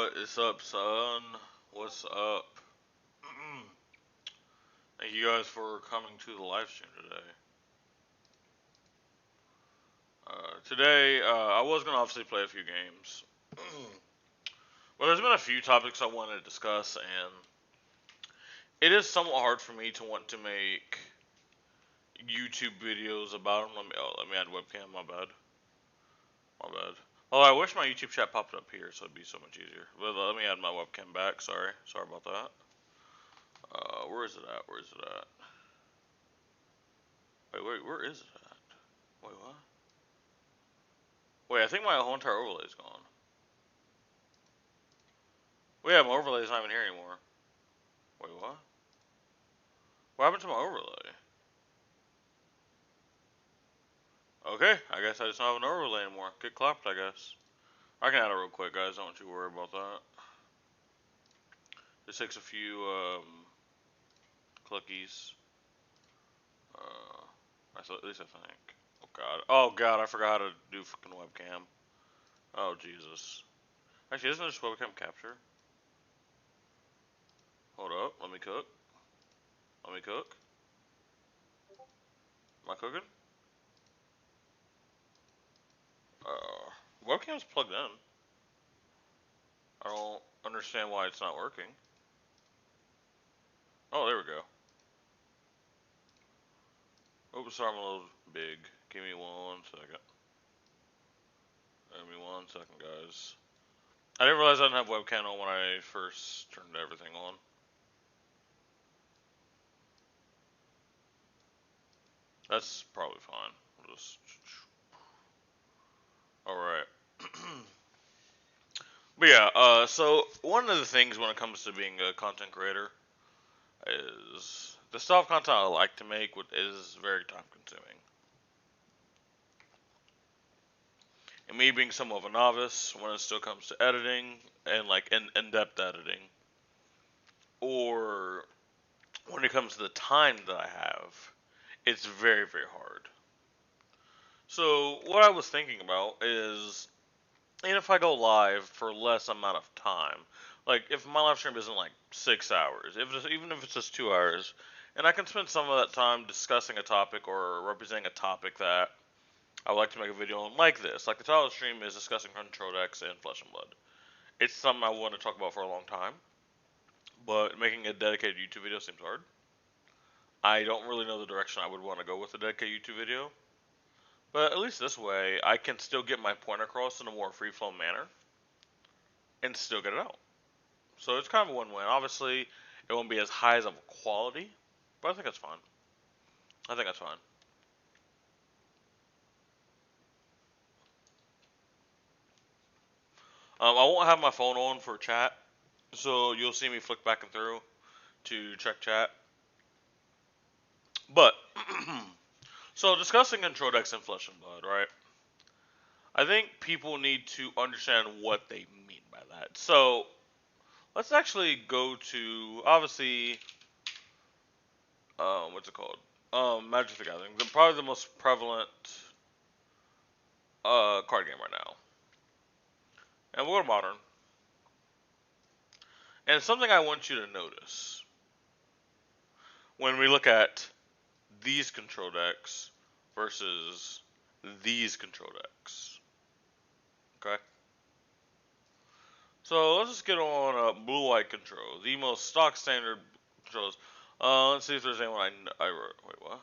What is up, son? What's up? Thank you guys for coming to the live stream today. I was gonna obviously play a few games. Well, there's been a few topics I wanted to discuss, and it is somewhat hard for me to want to make YouTube videos about them. Let me add webcam. My bad. My bad. Oh, I wish my YouTube chat popped up here, so it'd be so much easier. But let me add my webcam back. Sorry about that. Where is it at? Where is it at? Wait, where is it at? Wait, what? Wait, I think my whole entire overlay is gone. Well, yeah, my overlay is not even here anymore. Wait, what? What happened to my overlay? Okay, I guess I just don't have an overlay anymore. Get clapped, I guess. I can add it real quick, guys. Don't you worry about that. This takes a few clickies. At least I think. Oh god. Oh god, I forgot how to do fucking webcam. Oh Jesus. Actually, isn't this webcam capture? Hold up. Let me cook. Let me cook. Am I cooking? Webcam's plugged in. I don't understand why it's not working. Oh, there we go. Oops, sorry, I'm a little big. Give me 1 second. Give me 1 second, guys. I didn't realize I didn't have webcam on when I first turned everything on. That's probably fine. Just... Alright. But yeah, so one of the things when it comes to being a content creator is the style of content I like to make is very time consuming. And me being somewhat of a novice when it still comes to editing and like in-depth editing, or when it comes to the time that I have, it's very, very hard. So what I was thinking about is, and if I go live for less amount of time, like if my live stream isn't like 6 hours, even if it's just 2 hours, and I can spend some of that time discussing a topic or representing a topic that I would like to make a video on, like this. Like the title of the stream is discussing Control Decks and Flesh and Blood. It's something I want to talk about for a long time, but making a dedicated YouTube video seems hard. I don't really know the direction I would want to go with a dedicated YouTube video. But at least this way, I can still get my point across in a more free-flowing manner and still get it out. So it's kind of a win-win. Obviously, it won't be as high as of quality, but I think that's fine. I think that's fine. I won't have my phone on for chat, so you'll see me flick back and through to check chat. But, so discussing Control Decks and Flesh and Blood, right? I think people need to understand what they mean by that. So, let's actually go to, obviously, what's it called? Magic the Gathering. Probably the most prevalent card game right now. And we'll go to Modern. And it's something I want you to notice when we look at these control decks versus these control decks. Okay? So let's just get on blue-white control, the most stock standard controls. Let's see if there's anyone I wrote. Wait, what?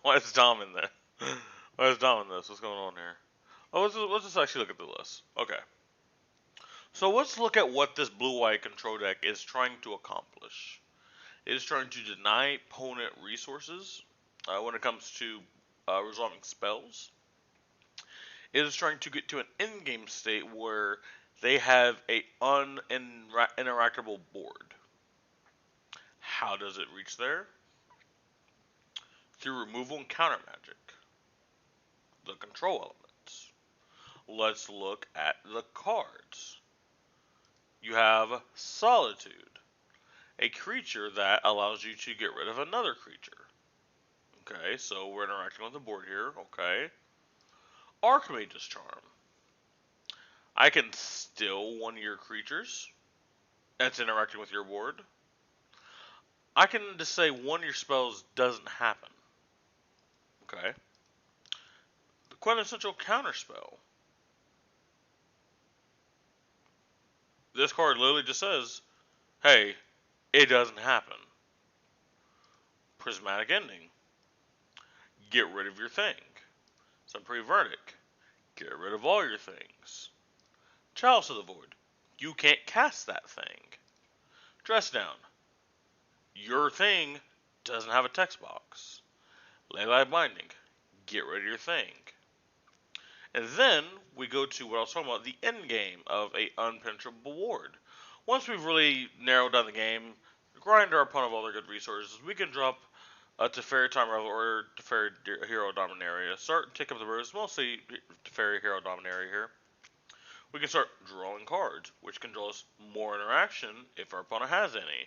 Why is Dom in there? Why is Dom in this? What's going on here? Oh, let's just actually look at the list. Okay. So let's look at what this blue-white control deck is trying to accomplish. It is trying to deny opponent resources when it comes to resolving spells. It is trying to get to an in-game state where they have a uninteractable board. How does it reach there? Through removal and counter magic. The control elements. Let's look at the cards. You have Solitude, a creature that allows you to get rid of another creature. Okay, so we're interacting with the board here. Okay. Archmage's Charm. I can still one of your creatures that's interacting with your board. I can just say one of your spells doesn't happen. Okay. The quintessential counterspell. This card literally just says, hey, it doesn't happen. Prismatic Ending. Get rid of your thing. Supreme Verdict. Get rid of all your things. Chalice of the Void. You can't cast that thing. Dress Down. Your thing doesn't have a text box. Leyline Binding. Get rid of your thing. And then we go to what I was talking about, the end game of a unpenetrable ward. Once we've really narrowed down the game, grind our opponent of all their good resources, we can drop a Teferi Time Revel or Teferi Hero Dominaria. Start and take up the burst, mostly Teferi Hero Dominaria here. We can start drawing cards, which can draw us more interaction if our opponent has any.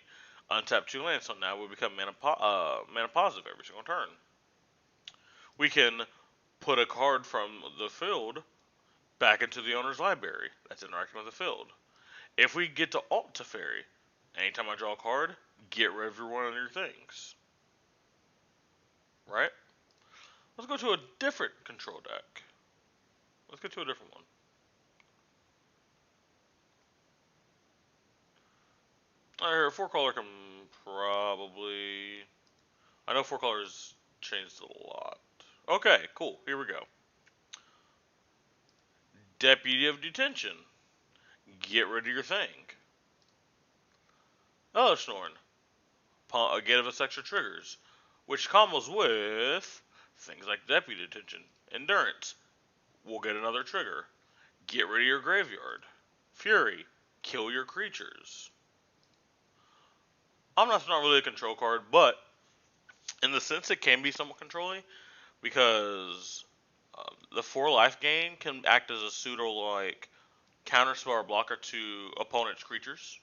Untap 2 lands, so now we become mana positive every single turn. We can put a card from the field back into the owner's library that's interacting with the field. If we get to Alt Teferi, anytime I draw a card, get rid of one of your things. Right? Let's go to a different control deck. Let's get to a different one. Alright, 4-color can probably... I know 4 colors changed a lot. Okay, cool. Here we go. Deputy of Detention. Get rid of your thing. Elishnorn. Give us extra triggers, which combos with things like Deputy Detention. Endurance. We'll get another trigger. Get rid of your graveyard. Fury. Kill your creatures. Omnath's not really a control card, but in the sense it can be somewhat controlling, because the 4 life gain can act as a pseudo-like counterspell or blocker to opponent's creatures.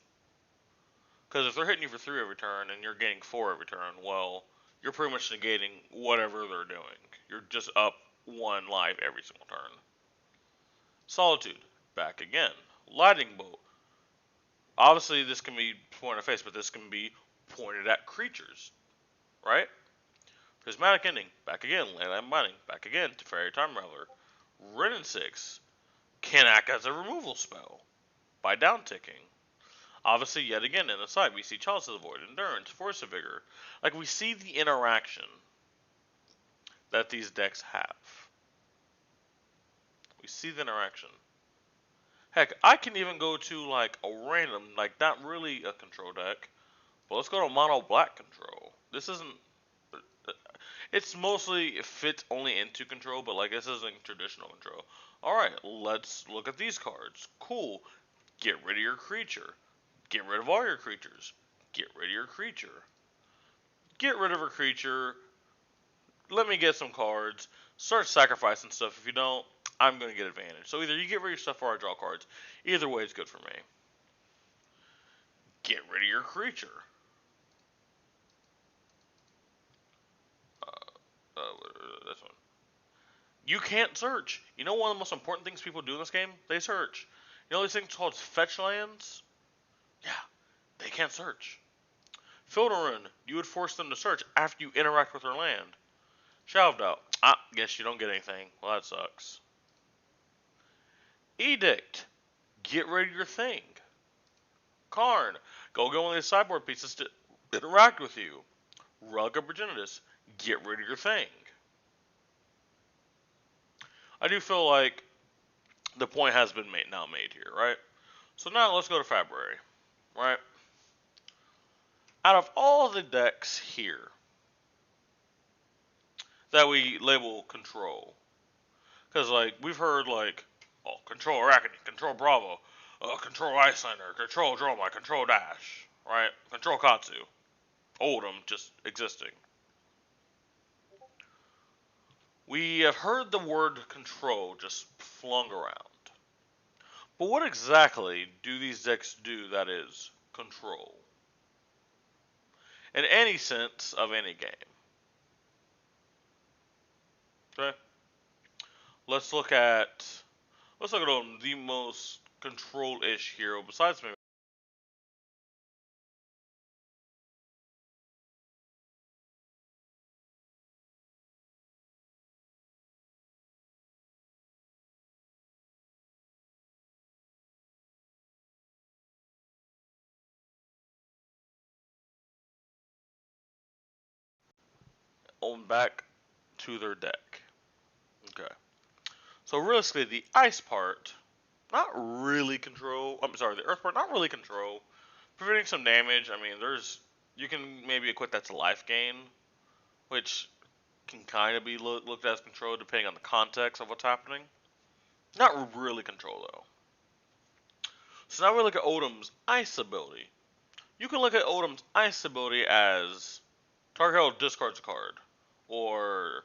Because if they're hitting you for 3 every turn and you're getting 4 every turn, well, you're pretty much negating whatever they're doing. You're just up 1 life every single turn. Solitude, back again. Lightning Bolt. Obviously, this can be pointed at face, but this can be pointed at creatures, right? Prismatic Ending, back again. Leyline Binding, back again. Teferi Time Raveler. Wrenn 6 can act as a removal spell by downticking. Obviously, yet again, in the side, we see Chalice of the Void, Endurance, Force of Vigor. Like, we see the interaction that these decks have. We see the interaction. Heck, I can even go to, like, a random, like, not really a control deck, but let's go to mono black control. This isn't... It's mostly fits only into control, but, like, this isn't traditional control. Alright, let's look at these cards. Cool. Get rid of your creature. Get rid of all your creatures. Get rid of your creature. Get rid of a creature. Let me get some cards. Start sacrificing stuff. If you don't, I'm going to get advantage. So either you get rid of your stuff or I draw cards. Either way is good for me. Get rid of your creature. This one. You can't search. You know one of the most important things people do in this game? They search. You know these things called fetch lands? Yeah, they can't search. Filterun, you would force them to search after you interact with their land. Shelved out. Guess you don't get anything. Well, that sucks. Edict. Get rid of your thing. Karn. Go get one of these sideboard pieces to interact with you. Relic of Progenitus. Get rid of your thing. I do feel like the point has been made here, right? So now let's go to February, right? Out of all the decks here that we label control, because like we've heard like, oh, control Arachne, control Bravo, control Icelander, control Dromai, control Dash, right? Control Katsu, Oldhim just existing. We have heard the word control just flung around. But what exactly do these decks do that is control? In any sense of any game. Okay? Let's look at let's look at the most control-ish hero besides maybe on back to their deck. Okay. So realistically, the ice part, not really control. I'm sorry, the earth part, not really control. Preventing some damage. I mean, you can maybe equate that to life gain, which can kind of be looked at as control depending on the context of what's happening. Not really control though. So now we look at Odom's ice ability. You can look at Odom's ice ability as target hero discards a card, or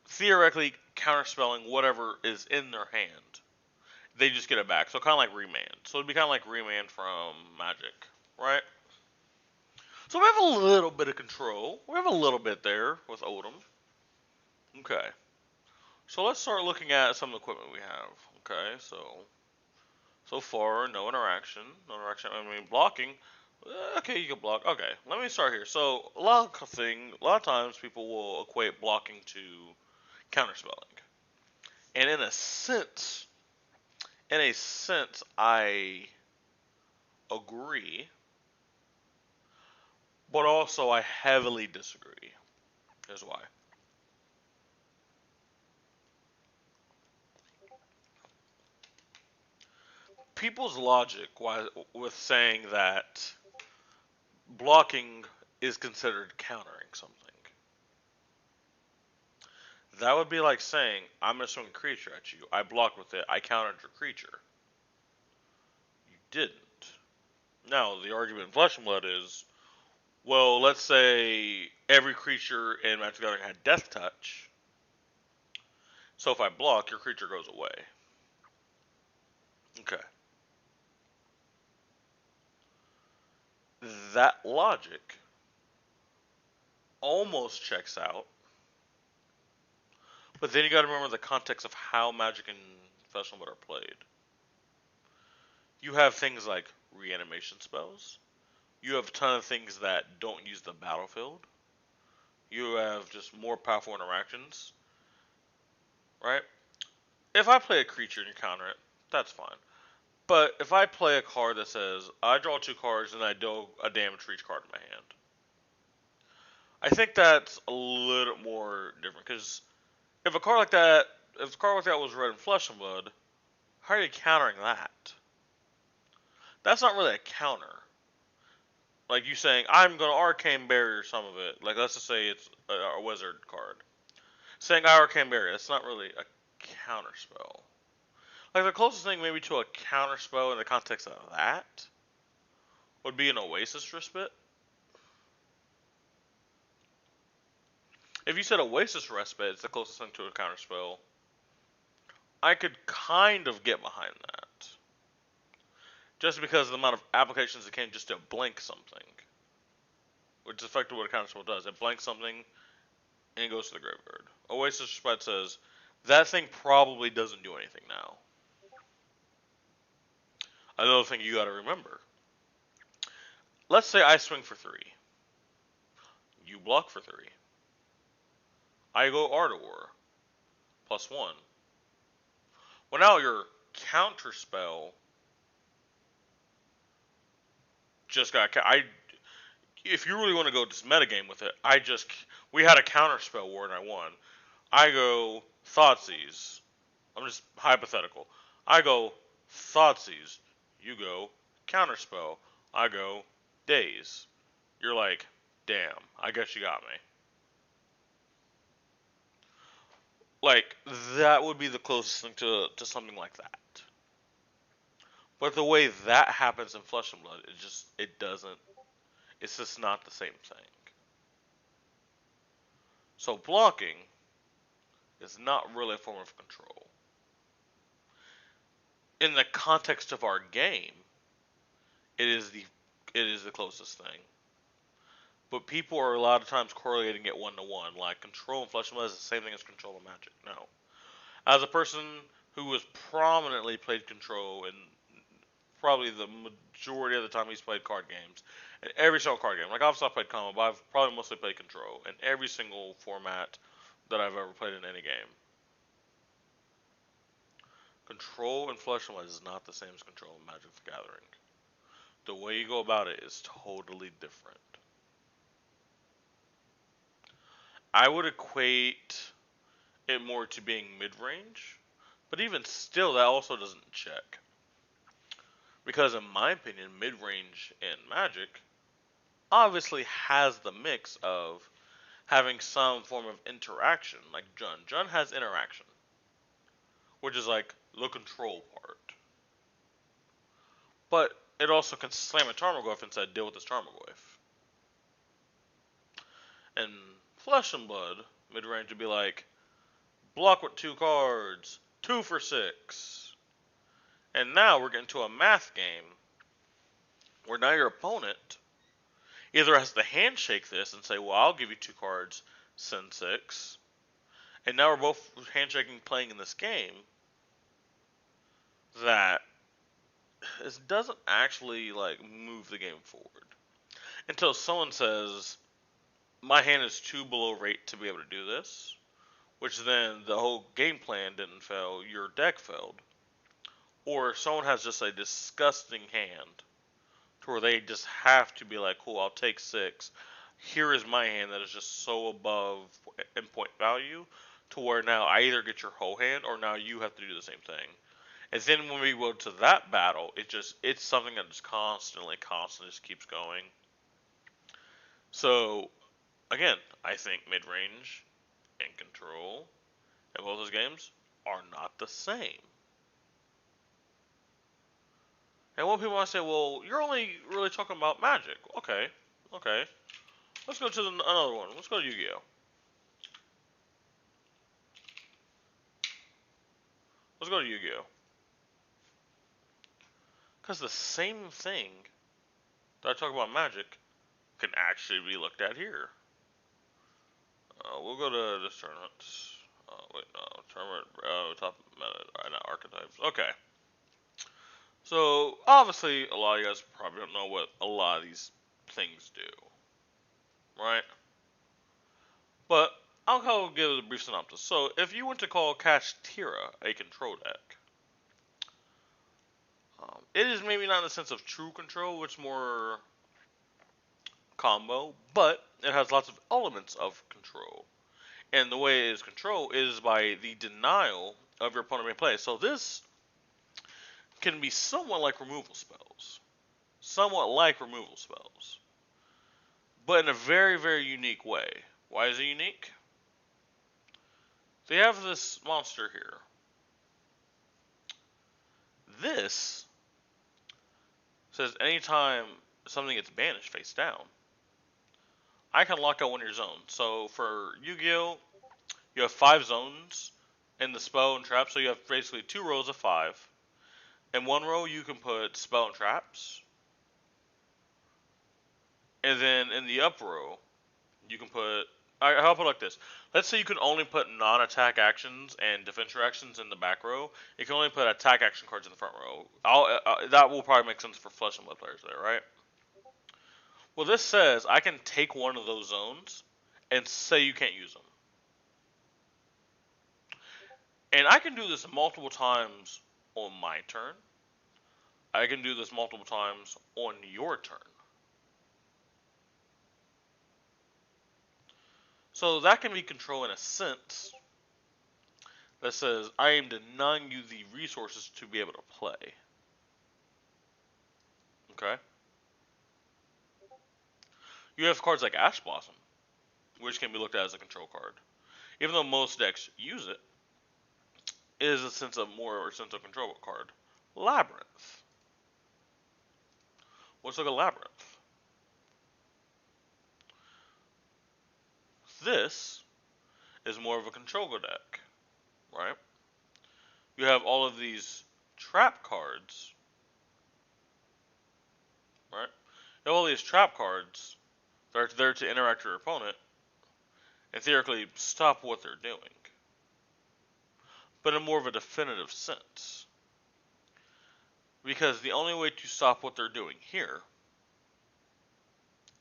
theoretically counterspelling whatever is in their hand. They just get it back. So kind of like Remand. So it'd be kind of like Remand from Magic, right? So we have a little bit of control. We have a little bit there with Odom. Okay. So let's start looking at some of the equipment we have. Okay, so far no interaction. No interaction. I mean blocking. Okay, you can block. Okay, let me start here. So a lot of times people will equate blocking to counterspelling, and in a sense, I agree, but also I heavily disagree. Here's why. People's logic with saying that blocking is considered countering something. That would be like saying, I'm going to swing a creature at you. I blocked with it. I countered your creature. You didn't. Now, the argument in Flesh and Blood is, well, let's say every creature in Magic the Gathering had Death Touch. So if I block, your creature goes away. Okay. That logic almost checks out, but then you got to remember the context of how Magic and Flesh and Blood are played. You have things like reanimation spells. You have a ton of things that don't use the battlefield. You have just more powerful interactions, right? If I play a creature and you counter it, that's fine. But if I play a card that says I draw 2 cards and I deal a damage for each card in my hand, I think that's a little more different. Because if a card like that, if a card like that was Red and Flesh and Blood, how are you countering that? That's not really a counter. Like you saying, I'm going to Arcane Barrier some of it. Like let's just say it's a wizard card. Saying I Arcane Barrier, that's not really a counter spell. Like the closest thing maybe to a counter spell in the context of that would be an Oasis Respite. If you said Oasis Respite, it's the closest thing to a counter spell. I could kind of get behind that. Just because of the amount of applications it can just to blink something. Which is effectively what a counter spell does. It blanks something and it goes to the graveyard. Oasis Respite says, that thing probably doesn't do anything now. Another thing you gotta remember. Let's say I swing for 3. You block for 3. I go Ardor. +1. Well, now your counter spell just got. If you really want to go just metagame with it, we had a counter spell war and I won. I go Thoughtseize. I'm just hypothetical. I go Thoughtseize. You go Counterspell. I go Daze. You're like, damn, I guess you got me. Like, that would be the closest thing to something like that. But the way that happens in Flesh and Blood, it doesn't, it's just not the same thing. So blocking is not really a form of control. In the context of our game, it is the closest thing. But people are a lot of times correlating it 1-to-1. Like control and Flesh and Blood is the same thing as control and Magic. No. As a person who has prominently played control and probably the majority of the time he's played card games. And every single card game. Like, obviously, I've played combo, but I've probably mostly played control in every single format that I've ever played in any game. Control and Flesh and Blood is not the same as control in Magic the Gathering. The way you go about it is totally different. I would equate it more to being mid range, but even still, that also doesn't check. Because, in my opinion, mid range in Magic obviously has the mix of having some form of interaction, like Jund. Jund has interaction, which is like the control part. But it also can slam a Tarmogoyf and say, deal with this Tarmogoyf. And Flesh and Blood, mid range, would be like, block with 2 cards, 2 for 6. And now we're getting to a math game where now your opponent either has to handshake this and say, well, I'll give you 2 cards, send 6. And now we're both handshaking playing in this game that it doesn't actually like move the game forward. Until someone says, my hand is too below rate to be able to do this, which then the whole game plan didn't fail, your deck failed. Or someone has just a disgusting hand to where they just have to be like, cool, I'll take 6. Here is my hand that is just so above in point value to where now I either get your whole hand or now you have to do the same thing. And then when we go to that battle, it's something that just constantly just keeps going. So again, I think mid range and control in both those games are not the same. And when people want to say, well, you're only really talking about Magic. Okay. Let's go to another one. Let's go to Yu-Gi-Oh! Let's go to Yu-Gi-Oh! Because the same thing that I talk about Magic can actually be looked at here. We'll go to this tournament. Tournament, top meta, archetypes. Okay. So, obviously, a lot of you guys probably don't know what a lot of these things do. Right? But, I'll give a brief synopsis. So, if you went to call Kashtira a control deck, it is maybe not in the sense of true control, it's more combo, but it has lots of elements of control. And the way it is control is by the denial of your opponent may play. So this can be somewhat like removal spells. But in a very, very unique way. Why is it unique? They have this monster here. This says anytime something gets banished face down, I can lock out one of your zones. So for Yu-Gi-Oh, you have 5 zones in the spell and trap, so you have basically 2 rows of 5. In one row, you can put spell and traps. And then in the up row, you can put... I'll put it like this. Let's say you can only put non-attack actions and defense actions in the back row. You can only put attack action cards in the front row. That will probably make sense for Flesh and Blood players there, right? Well, this says I can take one of those zones and say you can't use them. And I can do this multiple times on my turn. I can do this multiple times on your turn. So that can be control in a sense that says I am denying you the resources to be able to play. Okay? You have cards like Ash Blossom, which can be looked at as a control card. Even though most decks use it, it is a sense of control card. Labyrinth. Let's look at Labyrinth. This is more of a control deck, right? You have all of these trap cards, right? You have all these trap cards that are there to interact with your opponent and theoretically stop what they're doing. but in more of a definitive sense. Because the only way to stop what they're doing here,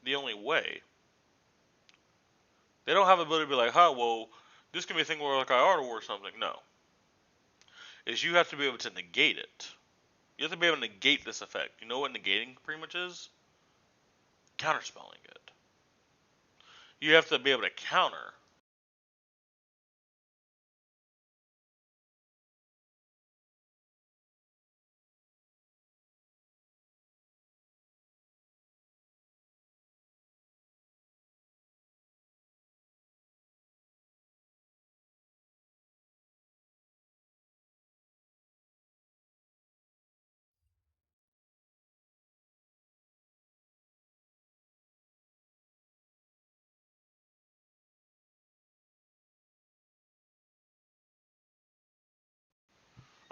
the only way, they don't have the ability to be like, huh, well, this can be a thing where like I auto or something. No. Is you have to be able to negate it. You have to be able to negate this effect. You know what negating pretty much is? Counterspelling it. You have to be able to counter.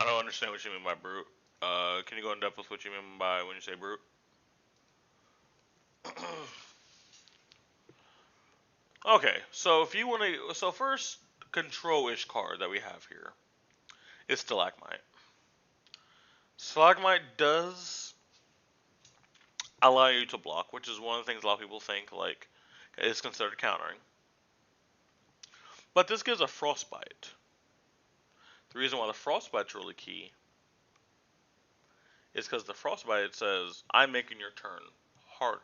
I don't understand what you mean by brute. Can you go in depth with what you mean by when you say brute? Okay, so if you want to, so first control-ish card that we have here is Stalagmite. Stalagmite does allow you to block, which is one of the things a lot of people think like is considered countering. But this gives a frostbite. The reason why the frostbite's really key is because the frostbite says, I'm making your turn harder.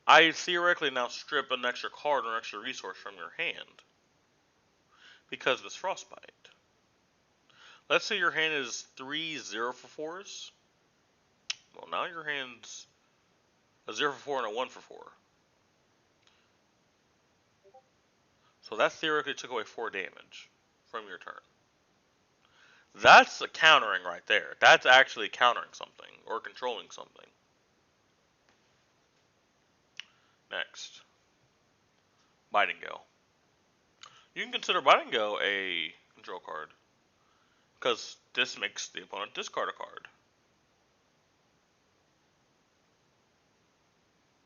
I theoretically now strip an extra card or an extra resource from your hand because of this frostbite. Let's say your hand is 3 0 for 4s. Well, now your hand's a 0 for 4 and a 1 for 4. So that theoretically took away 4 damage from your turn. That's a countering right there. That's actually countering something or controlling something. Next, Biting Gale. You can consider Biting Gale a control card because this makes the opponent discard a card.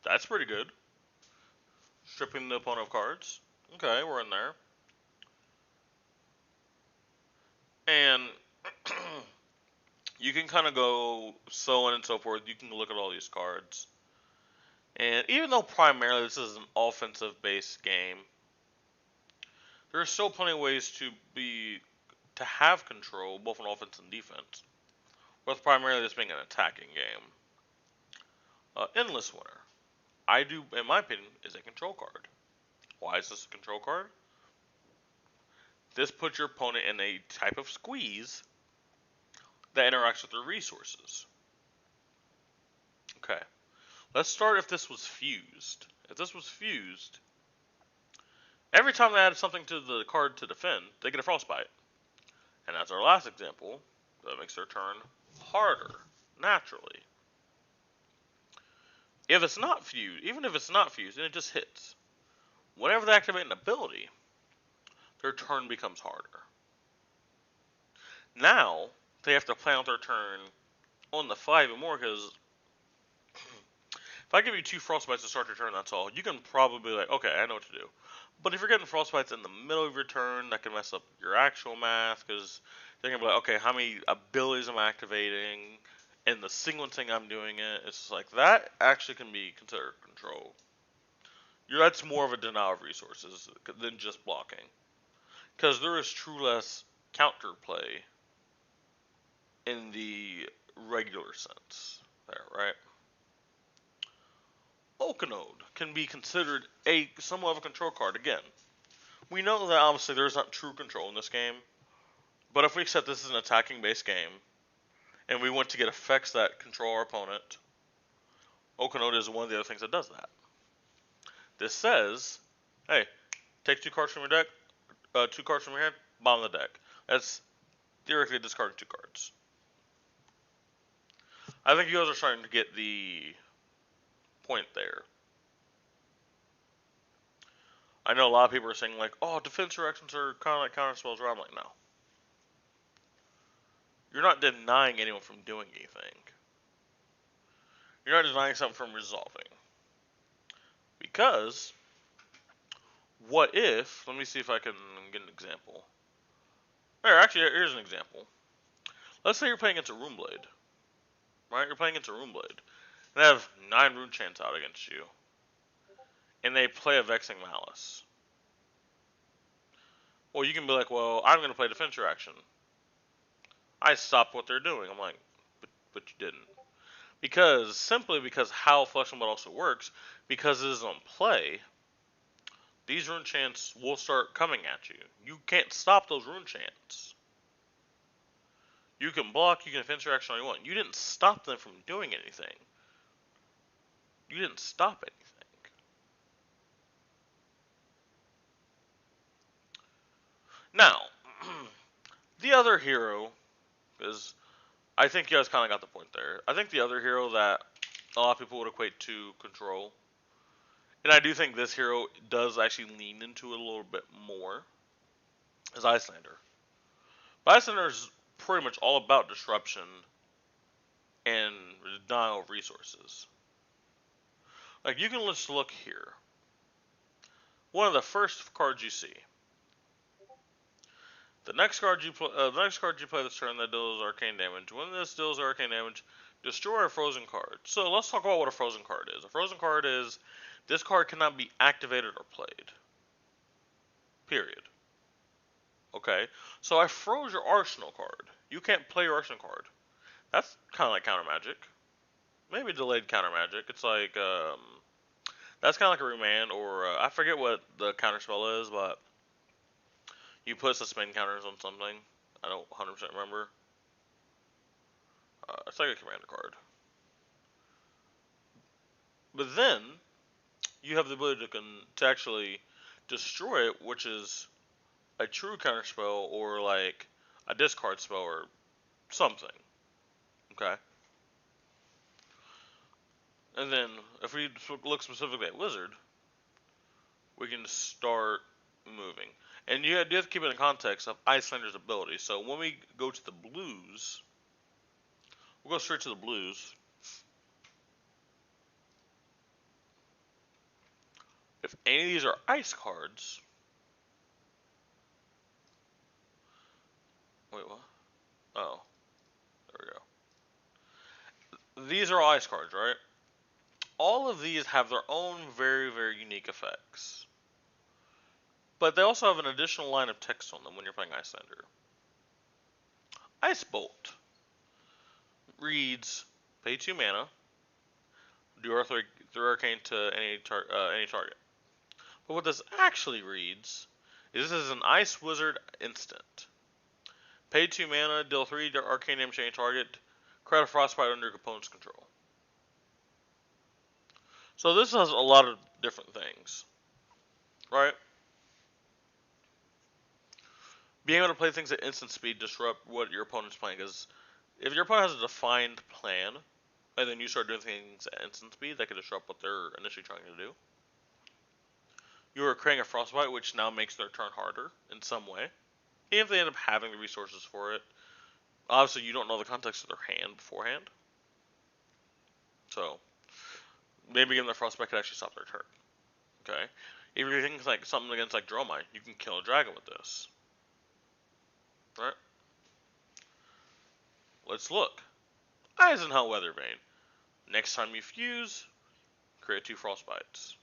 That's pretty good. Stripping the opponent of cards. Okay, we're in there. And you can kind of go so on and so forth. You can look at all these cards. And even though primarily this is an offensive based game, there are still plenty of ways to have control, both on offense and defense. With primarily this being an attacking game. Endless Winter, in my opinion, is a control card. Why is this a control card? This puts your opponent in a type of squeeze that interacts with their resources. Okay, let's start if this was fused. If this was fused, every time they add something to the card to defend, they get a frostbite. And as our last example, that makes their turn harder, naturally. If it's not fused, even if it's not fused and it just hits, whenever they activate an ability, their turn becomes harder. Now, they have to plan out their turn on the fly even more because if I give you 2 frostbites to start your turn, that's all. You can probably be like, okay, I know what to do. But if you're getting frostbites in the middle of your turn, that can mess up your actual math because they're gonna be like, okay, how many abilities am I activating, and the sequencing I'm doing it. It's like that actually can be considered control. That's more of a denial of resources than just blocking, because there is true less counterplay in the regular sense there, right? Oakenode can be considered a somewhat of a control card again. We know that obviously there's not true control in this game, but if we accept this is an attacking based game, and we want to get effects that control our opponent, Oakenode is one of the other things that does that. This says, hey, take 2 cards from your deck, 2 cards from your hand, bottom of the deck. That's theoretically discarding 2 cards. I think you guys are starting to get the point there. I know a lot of people are saying like, oh, defense reactions are kind of like counter spells. I'm like, no. You're not denying anyone from doing anything. You're not denying something from resolving. Because, what if, let me see if I can get an example. Here, actually, here's an example. Let's say you're playing against a Runeblade, right? You're playing against a Runeblade, and they have 9 rune chants out against you, and they play a Vexing Malice. Well, you can be like, well, I'm going to play Defense Action. I stopped what they're doing. I'm like, but you didn't. Simply because how Flesh and Blood also works, because it is on play, these rune chants will start coming at you. You can't stop those rune chants. You can block, you can defense your action all you want. You didn't stop them from doing anything. You didn't stop anything. Now, the other hero is, I think you guys kind of got the point there. I think the other hero that a lot of people would equate to Control, and I do think this hero does actually lean into it a little bit more, is Iyslander. But Iyslander is pretty much all about disruption and denial of resources. Like, you can just look here. One of the first cards you see. The next card you play this turn that deals arcane damage. When this deals arcane damage, destroy a frozen card. So let's talk about what a frozen card is. A frozen card is this card cannot be activated or played. Period. Okay. So I froze your arsenal card. You can't play your arsenal card. That's kind of like counter magic. Maybe delayed counter magic. It's like that's kind of like a remand, or I forget what the counter spell is, but you put suspend counters on something. I don't 100% remember. It's like a commander card. But then you have the ability to actually destroy it, which is a true counter spell or like a discard spell or something. Okay. And then if we look specifically at Wizard, we can start moving. And you have to keep it in context of Iyslander's ability. So when we go to the blues, we'll go straight to the blues. If any of these are ice cards, wait, what? Oh, there we go. These are ice cards, right? All of these have their own very, very unique effects. But they also have an additional line of text on them when you're playing Iyslander. Ice Bolt reads, pay 2 mana, do Earth through Arcane to any target. But what this actually reads is this is an Ice Wizard instant. Pay 2 mana, deal 3 arcane damage to any target, create a Frostbite under your opponent's control. So this has a lot of different things, right? Being able to play things at instant speed disrupt what your opponent's playing, because if your opponent has a defined plan, and then you start doing things at instant speed, that could disrupt what they're initially trying to do. You are creating a Frostbite, which now makes their turn harder in some way. Even if they end up having the resources for it. Obviously, you don't know the context of their hand beforehand. So, maybe giving the Frostbite could actually stop their turn. Okay? If you're thinking like something against like Dromai, you can kill a dragon with this. Right? Let's look. Isenhell Weathervane. Next time you fuse, create 2 Frostbites.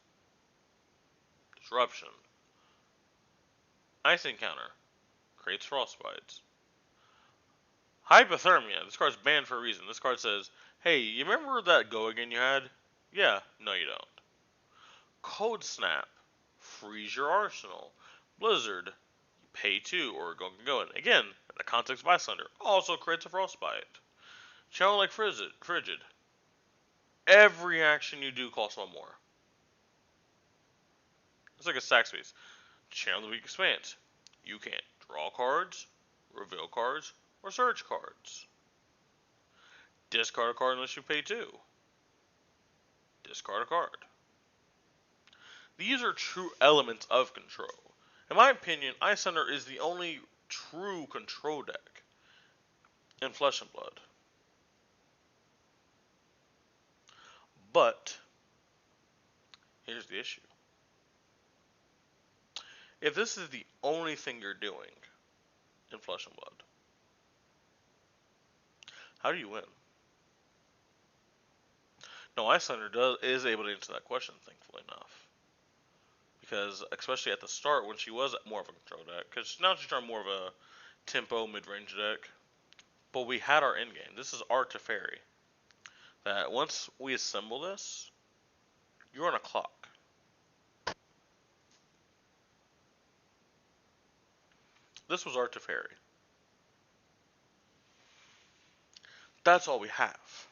Disruption. Ice Encounter. Creates Frostbites. Hypothermia. This card's banned for a reason. This card says, hey, you remember that go again you had? Yeah. No, you don't. Code Snap. Freeze your arsenal. Blizzard. Pay 2 or go in. Again, in the context of Iyslander. Also creates a Frostbite. Channel like Frigid. Every action you do costs 1 more. It's like a stack space. Channel the Weak Expanse. You can't draw cards, reveal cards, or search cards. Discard a card unless you pay 2. Discard a card. These are true elements of control. In my opinion, Iyslander is the only true control deck in Flesh and Blood. But, here's the issue. If this is the only thing you're doing, in Flesh and Blood? How do you win? No, Iyslander is able to answer that question, thankfully enough. Because, especially at the start, when she was more of a control deck, because now she's trying more of a tempo mid-range deck. But we had our end game. This is our Teferi. That once we assemble this, you're on a clock. This was our Teferi. That's all we have.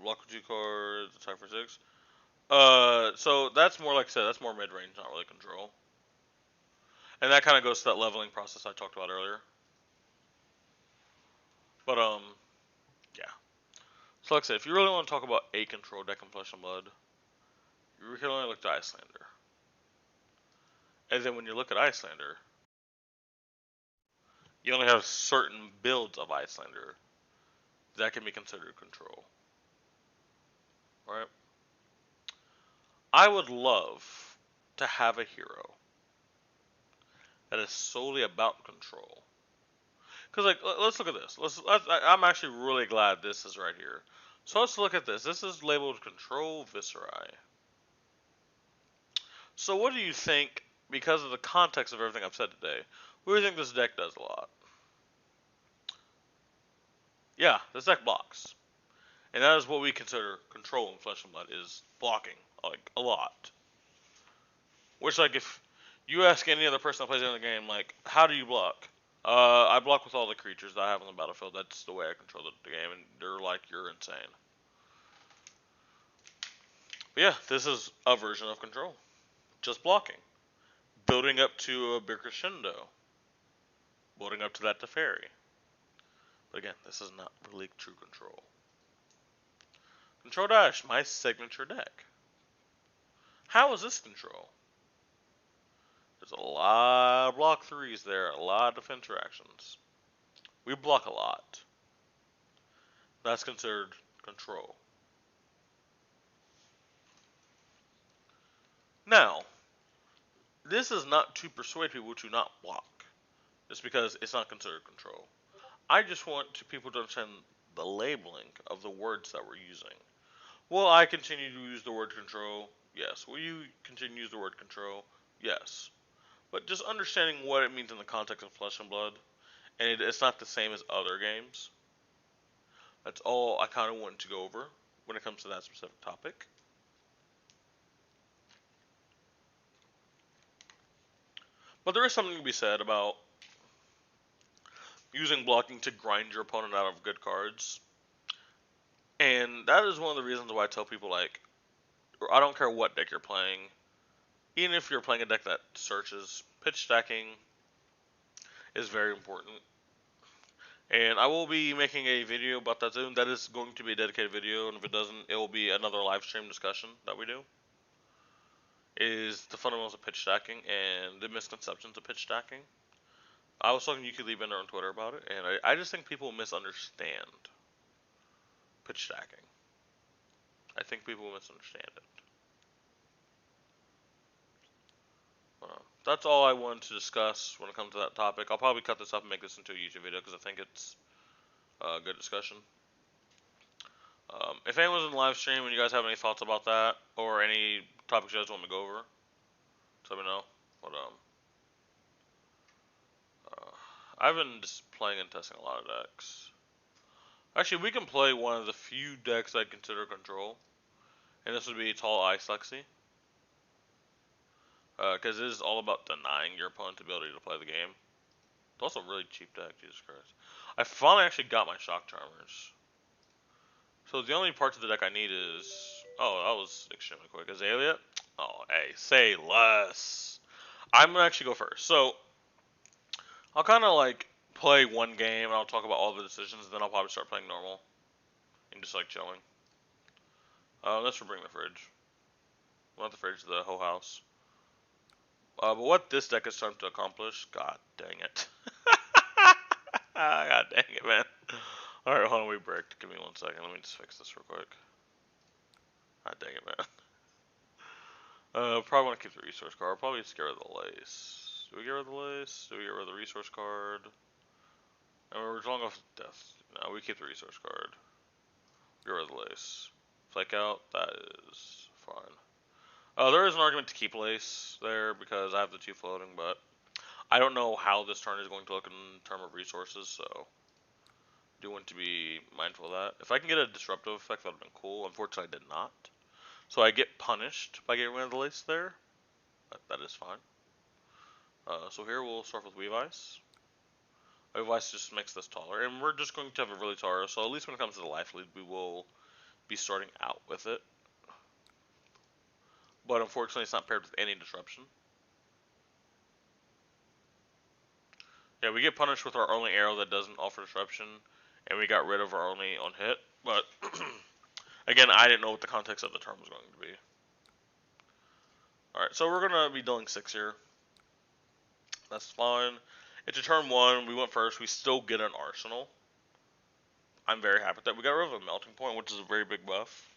Block with 2 cards, attack for 6. So that's more, like I said, that's more mid-range, not really control. And that kind of goes to that leveling process I talked about earlier. But, yeah. So like I said, if you really want to talk about a control deck in Flesh and Blood, you can only look to Iyslander. And then when you look at Iyslander, you only have certain builds of Iyslander that can be considered control. Right? I would love to have a hero that is solely about control. Because, like, let's look at this. I'm actually really glad this is right here. So let's look at this. This is labeled Control Viserai. So what do you think, because of the context of everything I've said today, what do you think this deck does a lot? Yeah, this deck blocks. And that is what we consider control in Flesh and Blood, is blocking, like, a lot. Which, like, if you ask any other person that plays in the game, like, how do you block? I block with all the creatures that I have on the battlefield. That's the way I control the game, and they're like, you're insane. But yeah, this is a version of control. Just blocking. Building up to a big crescendo. Building up to that Teferi. But again, this is not really true control. Control Dash, my signature deck. How is this control? There's a lot of block 3s there, a lot of defense reactions. We block a lot. That's considered control. Now, this is not to persuade people to not block, just because it's not considered control. I just want people to understand the labeling of the words that we're using. Will I continue to use the word control? Yes. Will you continue to use the word control? Yes. But just understanding what it means in the context of Flesh and Blood, and it's not the same as other games. That's all I kind of wanted to go over when it comes to that specific topic. But there is something to be said about using blocking to grind your opponent out of good cards. And that is one of the reasons why I tell people, like, I don't care what deck you're playing, even if you're playing a deck that searches, pitch stacking is very important. And I will be making a video about that soon. That is going to be a dedicated video, and if it doesn't, it will be another live stream discussion that we do. Is the fundamentals of pitch stacking and the misconceptions of pitch stacking. I was talking to Yuki Lee Bender on Twitter about it, and I just think people misunderstand pitch stacking. I think people misunderstand it. That's all I wanted to discuss when it comes to that topic. I'll probably cut this up and make this into a YouTube video because I think it's a good discussion. If anyone's in the live stream and you guys have any thoughts about that or any topics you guys want me to go over, just let me know. But I've been just playing and testing a lot of decks. Actually, we can play one of the few decks I consider control, and this would be Tall Ice Lexi. Because it is all about denying your opponent the ability to play the game. It's also a really cheap deck, Jesus Christ. I finally actually got my Shock Charmers. So the only parts of the deck I need is... Oh, that was extremely quick. Azalea? Oh, hey, say less. I'm going to actually go first. So, I'll kind of like play one game and I'll talk about all the decisions, and then I'll probably start playing normal. And just like chilling. Let's bring the fridge. Not the fridge, the whole house. But what this deck is trying to accomplish, god dang it. God dang it, man. Alright, hold on, we bricked. Give me 1 second. Let me just fix this real quick. God dang it, man. Probably want to keep the resource card. Probably just get rid of the lace. Do we get rid of the lace? Do we get rid of the resource card? And we're drawing off death. No, we keep the resource card. Get rid of the lace. Flake out. That is fine. There is an argument to keep lace there because I have the two floating, but I don't know how this turn is going to look in terms of resources, so do want to be mindful of that. If I can get a disruptive effect, that would have been cool. Unfortunately, I did not. So I get punished by getting rid of the lace there, but that is fine. So here we'll start with Weave Ice. Weave Ice just makes this taller, and we're just going to have a really taller, so at least when it comes to the life lead, we will be starting out with it. But unfortunately, it's not paired with any disruption. Yeah, we get punished with our only arrow that doesn't offer disruption, and we got rid of our only on hit. But again, I didn't know what the context of the turn was going to be. Alright, so we're going to be dealing 6 here. That's fine. It's a turn 1. We went first. We still get an arsenal. I'm very happy with that. We got rid of a melting point, which is a very big buff.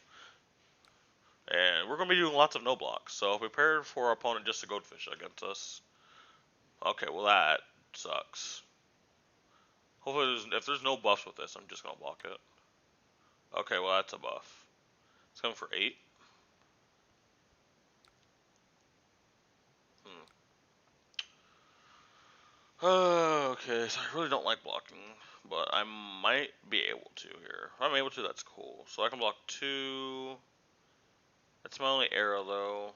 And we're going to be doing lots of no blocks. So prepare for our opponent just to goldfish against us. Okay, well that sucks. Hopefully, if there's no buffs with this, I'm just going to block it. Okay, well that's a buff. It's coming for 8. Okay, so I really don't like blocking, but I might be able to here. If I'm able to, that's cool. So I can block 2. That's my only arrow, though.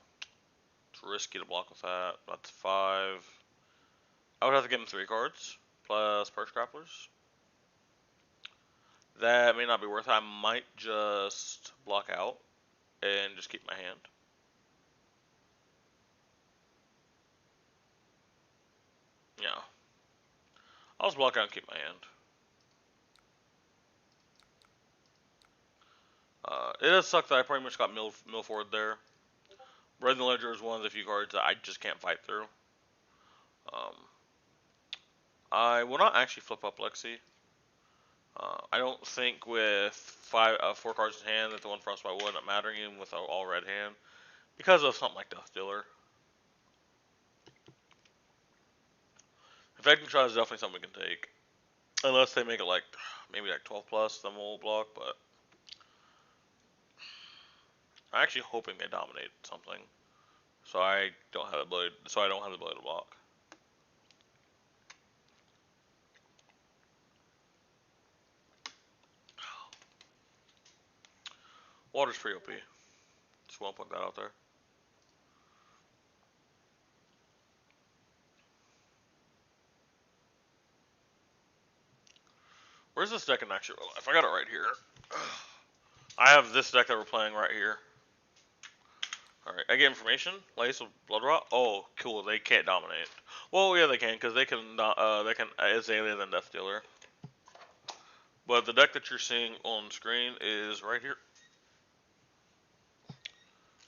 It's risky to block with that. That's 5. I would have to give him 3 cards, plus Perch Grapplers. That may not be worth it. I might just block out and just keep my hand. Yeah. I'll just block out and keep my hand. It does suck that I pretty much got mill forward there. Red Ledger is one of the few cards that I just can't fight through. I will not actually flip up Lexi. I don't think with 4 cards in hand that the one Frostbite will end up mattering even with an all red hand because of something like Death Dealer. Infecting Shot is definitely something we can take. Unless they make it like maybe like 12 plus, then we'll block, but I'm actually hoping they dominate something. So I don't have the ability to block. Water's pretty OP. Just want to put that out there. Where's this deck in actual real life? I got it right here. I have this deck that we're playing right here. Alright, I get information. Lace of Blood Rot. Oh, cool. They can't dominate. Well, yeah, they can, because they can Azalea than Death Dealer. But the deck that you're seeing on screen is right here.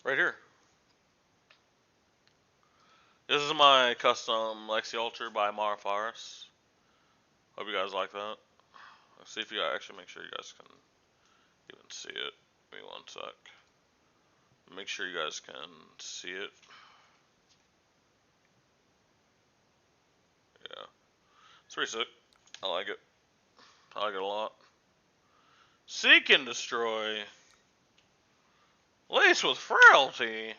Right here. This is my custom Lexi Altar by Mara Faris. Hope you guys like that. Let's see if you actually make sure you guys can even see it. Give me one sec. Make sure you guys can see it. Yeah. It's pretty sick. I like it. I like it a lot. Seek and Destroy. Lace with Frailty.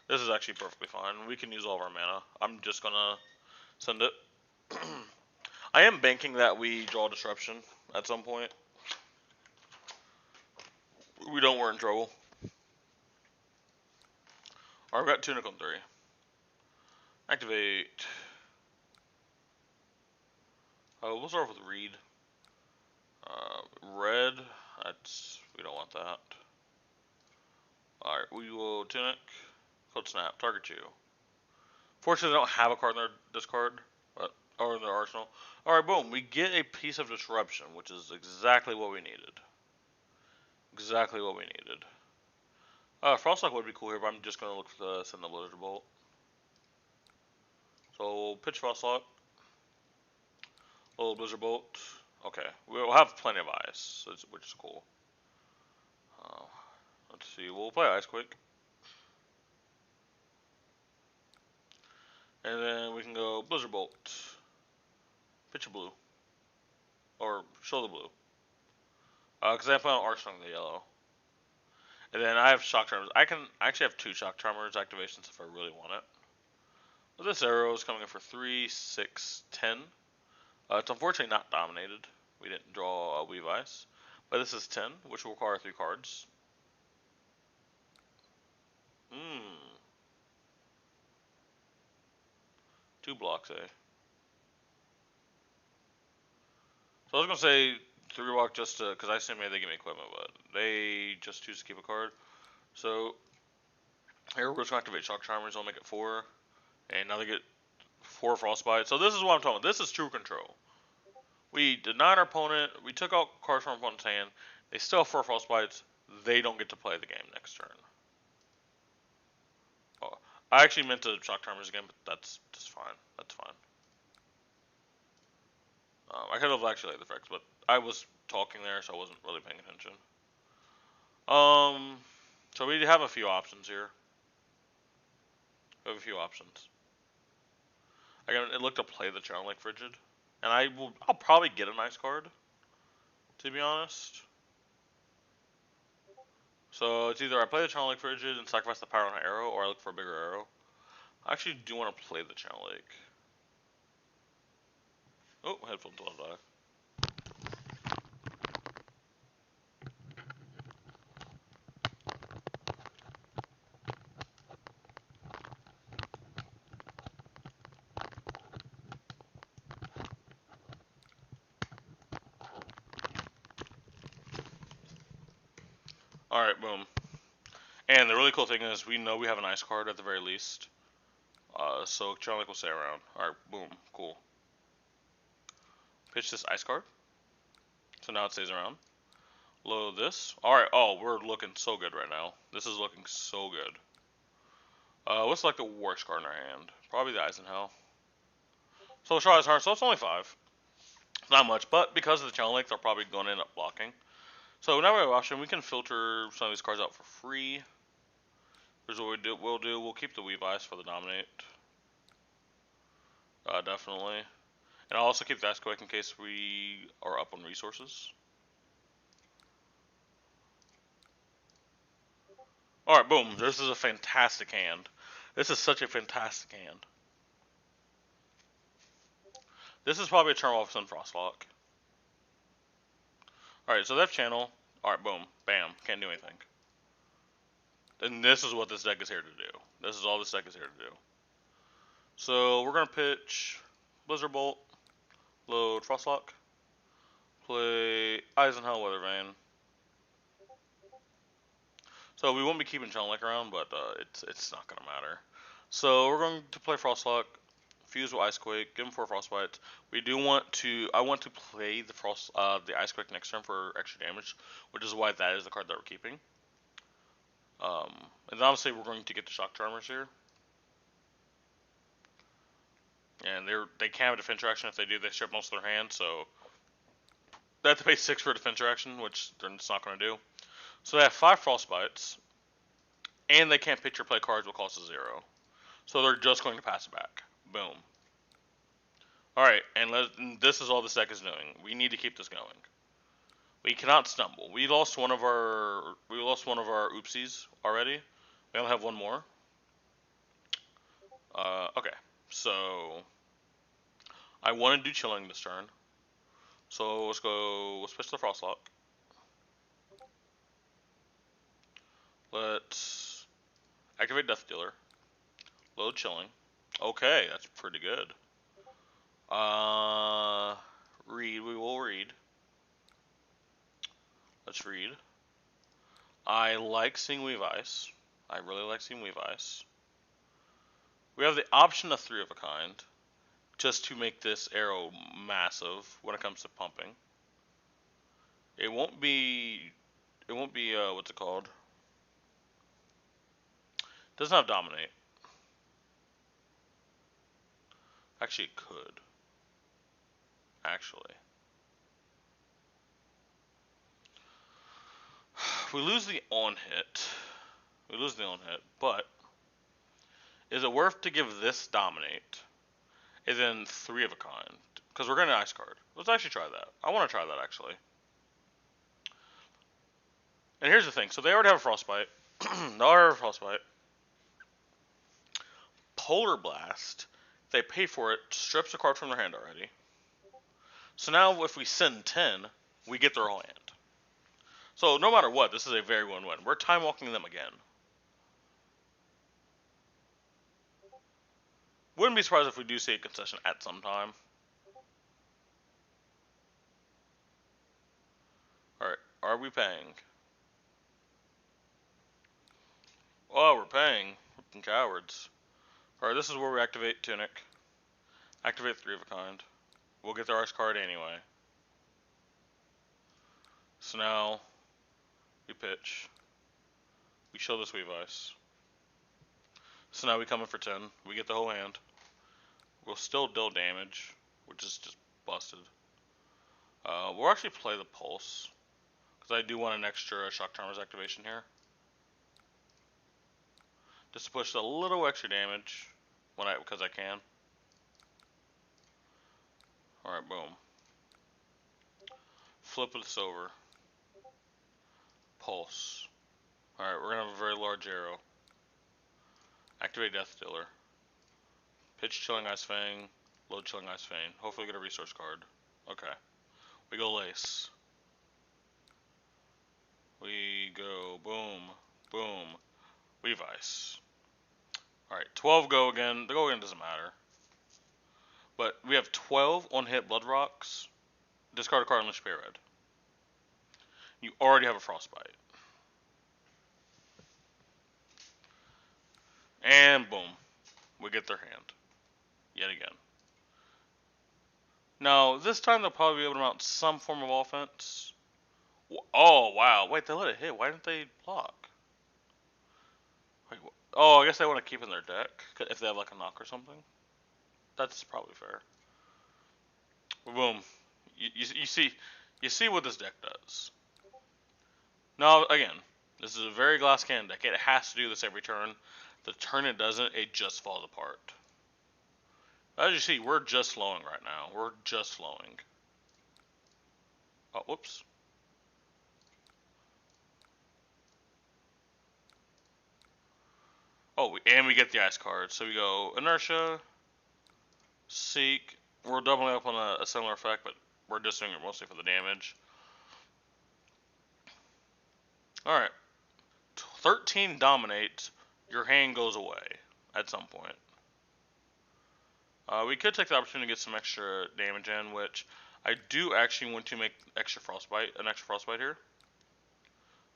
This is actually perfectly fine. We can use all of our mana. I'm just gonna send it. I am banking that we draw Disruption at some point. We don't, we're in trouble. Alright, we've got Tunic on 3. Activate. We'll start with Reed. Red. We don't want that. Alright, we will Tunic. Cold Snap. Target you. Fortunately, they don't have a card in their discard, or in their arsenal. Alright, boom. We get a piece of Disruption, which is exactly what we needed. Exactly what we needed. Frostlock would be cool here, but I'm just going to look for the send the Blizzard Bolt. So we'll pitch Frostlock. Little Blizzard Bolt. Okay, we'll have plenty of ice, which is cool. Let's see, we'll play Ice Quake. And then we can go Blizzard Bolt, Pitch Blue, or Shoulder Blue. Because I plan on Archon the yellow. And then I have Shock Charmers. I actually have 2 Shock Charmers activations if I really want it. But this arrow is coming in for 3, 6, 10. It's unfortunately not dominated. We didn't draw a Weave Ice. But this is 10, which will require 3 cards. 2 blocks, eh? So I was gonna say 3 block just to, because I assume maybe they give me equipment, but they just choose to keep a card. So here we're just gonna activate Shock Charmers. I'll make it 4, and now they get 4 Frostbite. So this is what I'm talking about. This is true control. We denied our opponent. We took out cards from our opponent's hand. They still have 4 Frostbites. They don't get to play the game next turn. Oh, I actually meant to Shock Charmers again, but that's just fine. That's fine. I could have actually laid the effects, but I was talking there, so I wasn't really paying attention. So we have a few options here. We have a few options. I can look to play the Channel Lake Frigid, and I'll probably get a nice card, to be honest. So it's either I play the Channel Lake Frigid and sacrifice the power on an arrow, or I look for a bigger arrow. I actually do want to play the Channel Lake. Oh, headphones will die. Alright, boom. And the really cool thing is we know we have an ice card at the very least. So Channel Lake will stay around. Alright, boom. Cool. Pitch this ice card. So now it stays around. Load this. Alright, oh, we're looking so good right now. This is looking so good. What's like the worst card in our hand? Probably the Eisenhower. So we'll try this hard. So it's only 5. Not much, but because of the Channel Lake, they're probably going to end up blocking. So now we have an option. We can filter some of these cards out for free. Here's what we'll do. We'll keep the Weave Ice for the Dominate. Definitely. And I'll also keep the Icequake in case we are up on resources. Alright, boom. This is a fantastic hand. This is such a fantastic hand. This is probably a turn off Sun Frostlock. Alright, so they have channel. Alright, boom. Bam. Can't do anything. And this is what this deck is here to do. This is all this deck is here to do. So we're going to pitch Blizzard Bolt, load Frostlock, play Eisenhower Weathervane. So we won't be keeping Channel Lake around, but it's not going to matter. So we're going to play Frostlock, fuse with Icequake, give him 4 Frostbites. I want to play the Icequake next turn for extra damage, which is why that is the card that we're keeping. And obviously we're going to get the Shock Charmers here. And they can't have a defense action. If they do, they strip most of their hand, so they have to pay 6 for a defense action, which they're just not going to do. So they have 5 Frostbites, and they can't pitch or play cards will cost a 0. So they're just going to pass it back. Boom. Alright, and this is all this deck is doing. We need to keep this going. We cannot stumble. We lost one of our oopsies already. We only have one more. Okay, so I want to do chilling this turn. So let's pitch the Frostlock. Let's activate Death Dealer. Load chilling. Okay, that's pretty good. Read, we will read. Let's read. I like seeing Weave Ice. I really like seeing Weave Ice. We have the option of 3 of a kind, just to make this arrow massive when it comes to pumping. It won't be, what's it called? Doesn't have Dominate. Actually, it could. Actually. We lose the on hit. But Is it worth to give this dominate? And then 3 of a kind? Because we're getting an ice card. Let's actually try that. I want to try that actually. And here's the thing. So they already have a frostbite. They already have a frostbite. Polar Blast, if they pay for it, strips a card from their hand already. So now if we send 10, we get their whole hand. So no matter what, this is a very win-win. We're time walking them again. Wouldn't be surprised if we do see a concession at some time. Alright, are we paying? Oh, we're paying. Fucking cowards. Alright, this is where we activate Tunic. Activate 3 of a kind. We'll get their ice card anyway. So now, we pitch. We show this Weavice. So now we come in for 10. We get the whole hand. We'll still deal damage, which is just busted. We'll actually play the Pulse, because I do want an extra Shock Charmer's activation here. Just to push a little extra damage, because I can. Alright, boom. Flip this over. Pulse. Alright, we're going to have a very large arrow. Activate Death Dealer. Pitch Chilling Ice Fang. Load Chilling Ice Fang. Hopefully get a resource card. Okay. We go Lace. We go boom, boom. Weavice. Alright, 12 go again. The go again doesn't matter. But we have 12 on-hit Blood Rocks. Discard a card unless you pay red. You already have a Frostbite. And boom. We get their hand. Yet again. Now, this time they'll probably be able to mount some form of offense. Oh, wow. Wait, they let it hit. Why didn't they block? Wait, oh, I guess they want to keep it in their deck. If they have like a knock or something. That's probably fair. Boom. You see what this deck does. Now, again, this is a very glass cannon deck. It has to do this every turn. The turn it doesn't, it just falls apart. As you see, we're just slowing right now. We're just slowing. Oh, whoops. Oh, and we get the ice card. So we go Inertia, Seek. We're doubling up on a similar effect, but we're just doing it mostly for the damage. Alright. 13 Dominate. Your hand goes away at some point. We could take the opportunity to get some extra damage in, which I do actually want to make an extra frostbite here.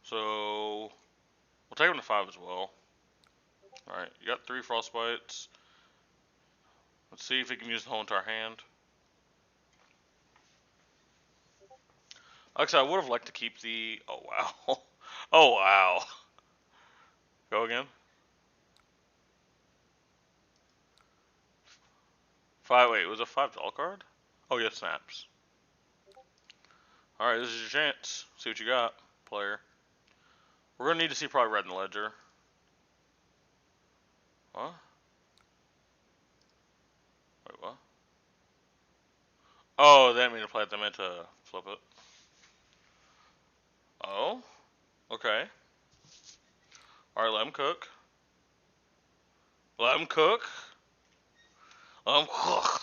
So we'll take him to 5 as well. Alright, you got 3 frostbites. Let's see if we can use the whole entire hand. Like I said, I would have liked to keep the... Oh, wow. Oh, wow. Go again. 5, wait, was it a 5 draw card? Oh, yeah, snaps. Alright, this is your chance. See what you got, player. We're going to need to see probably red in the ledger. Huh? Wait, what? Oh, they didn't mean to play it. They meant to flip it. Oh? Okay. Alright, let him cook. Let him cook. Let him cook.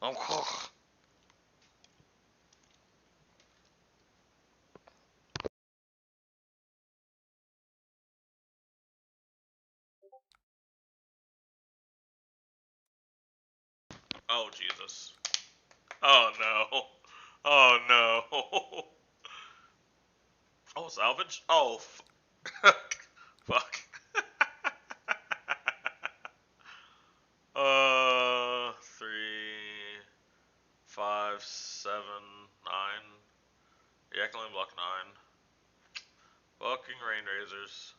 Let him cook. Oh, Jesus. Oh, no. Oh, no. Oh, salvage? Oh, fuck. Three, 5, 7, 9. Yeah, I can only block 9. Fucking rain razors.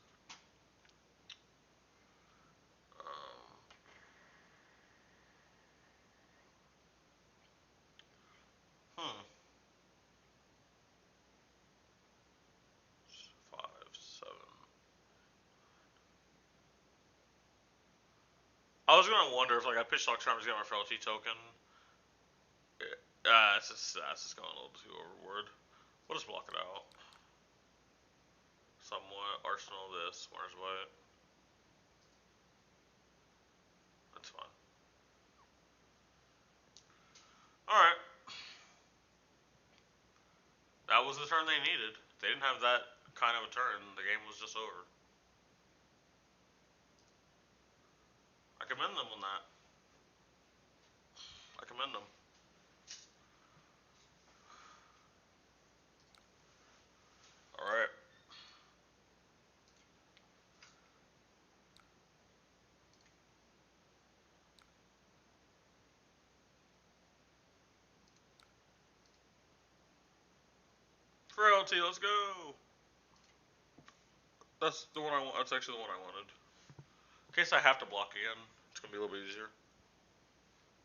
Hmm. 5, 7. I was gonna wonder if like I pitch Shock Charm to get my frailty token. It's just going a little too overboard. We'll just block it out. Somewhat. Arsenal this. Where's what? That's fine. Alright. That was the turn they needed. If they didn't have that kind of a turn, the game was just over. I commend them on that. I commend them. Alright. Frailty, let's go! That's the one I want. That's actually the one I wanted. In case I have to block again, it's gonna be a little bit easier.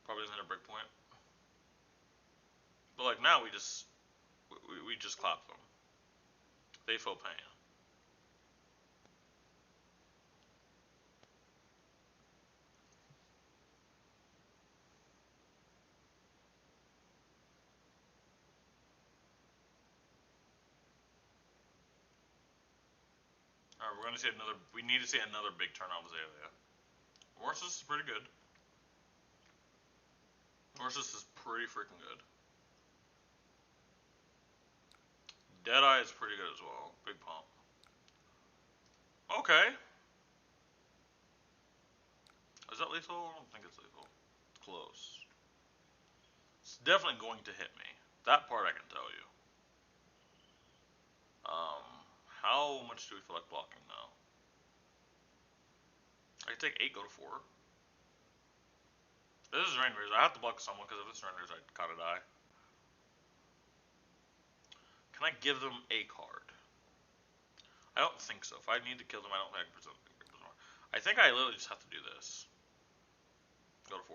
Probably doesn't hit a breakpoint. But like now we just clap them. They feel pain. Alright, we're gonna see another. We need to see another big turn on Azalea. Morsis is pretty good. Morsis is pretty freaking good. Deadeye is pretty good as well. Big pump. Okay. Is that lethal? I don't think it's lethal. Close. It's definitely going to hit me. That part I can tell you. How much do we feel like blocking now? I can take 8, go to 4. This is Rain Raiders. I have to block someone because if this surrenders, I kind of die. Can I give them a card? I don't think so. If I need to kill them, I don't think I can present them. I think I literally just have to do this. Go to 4.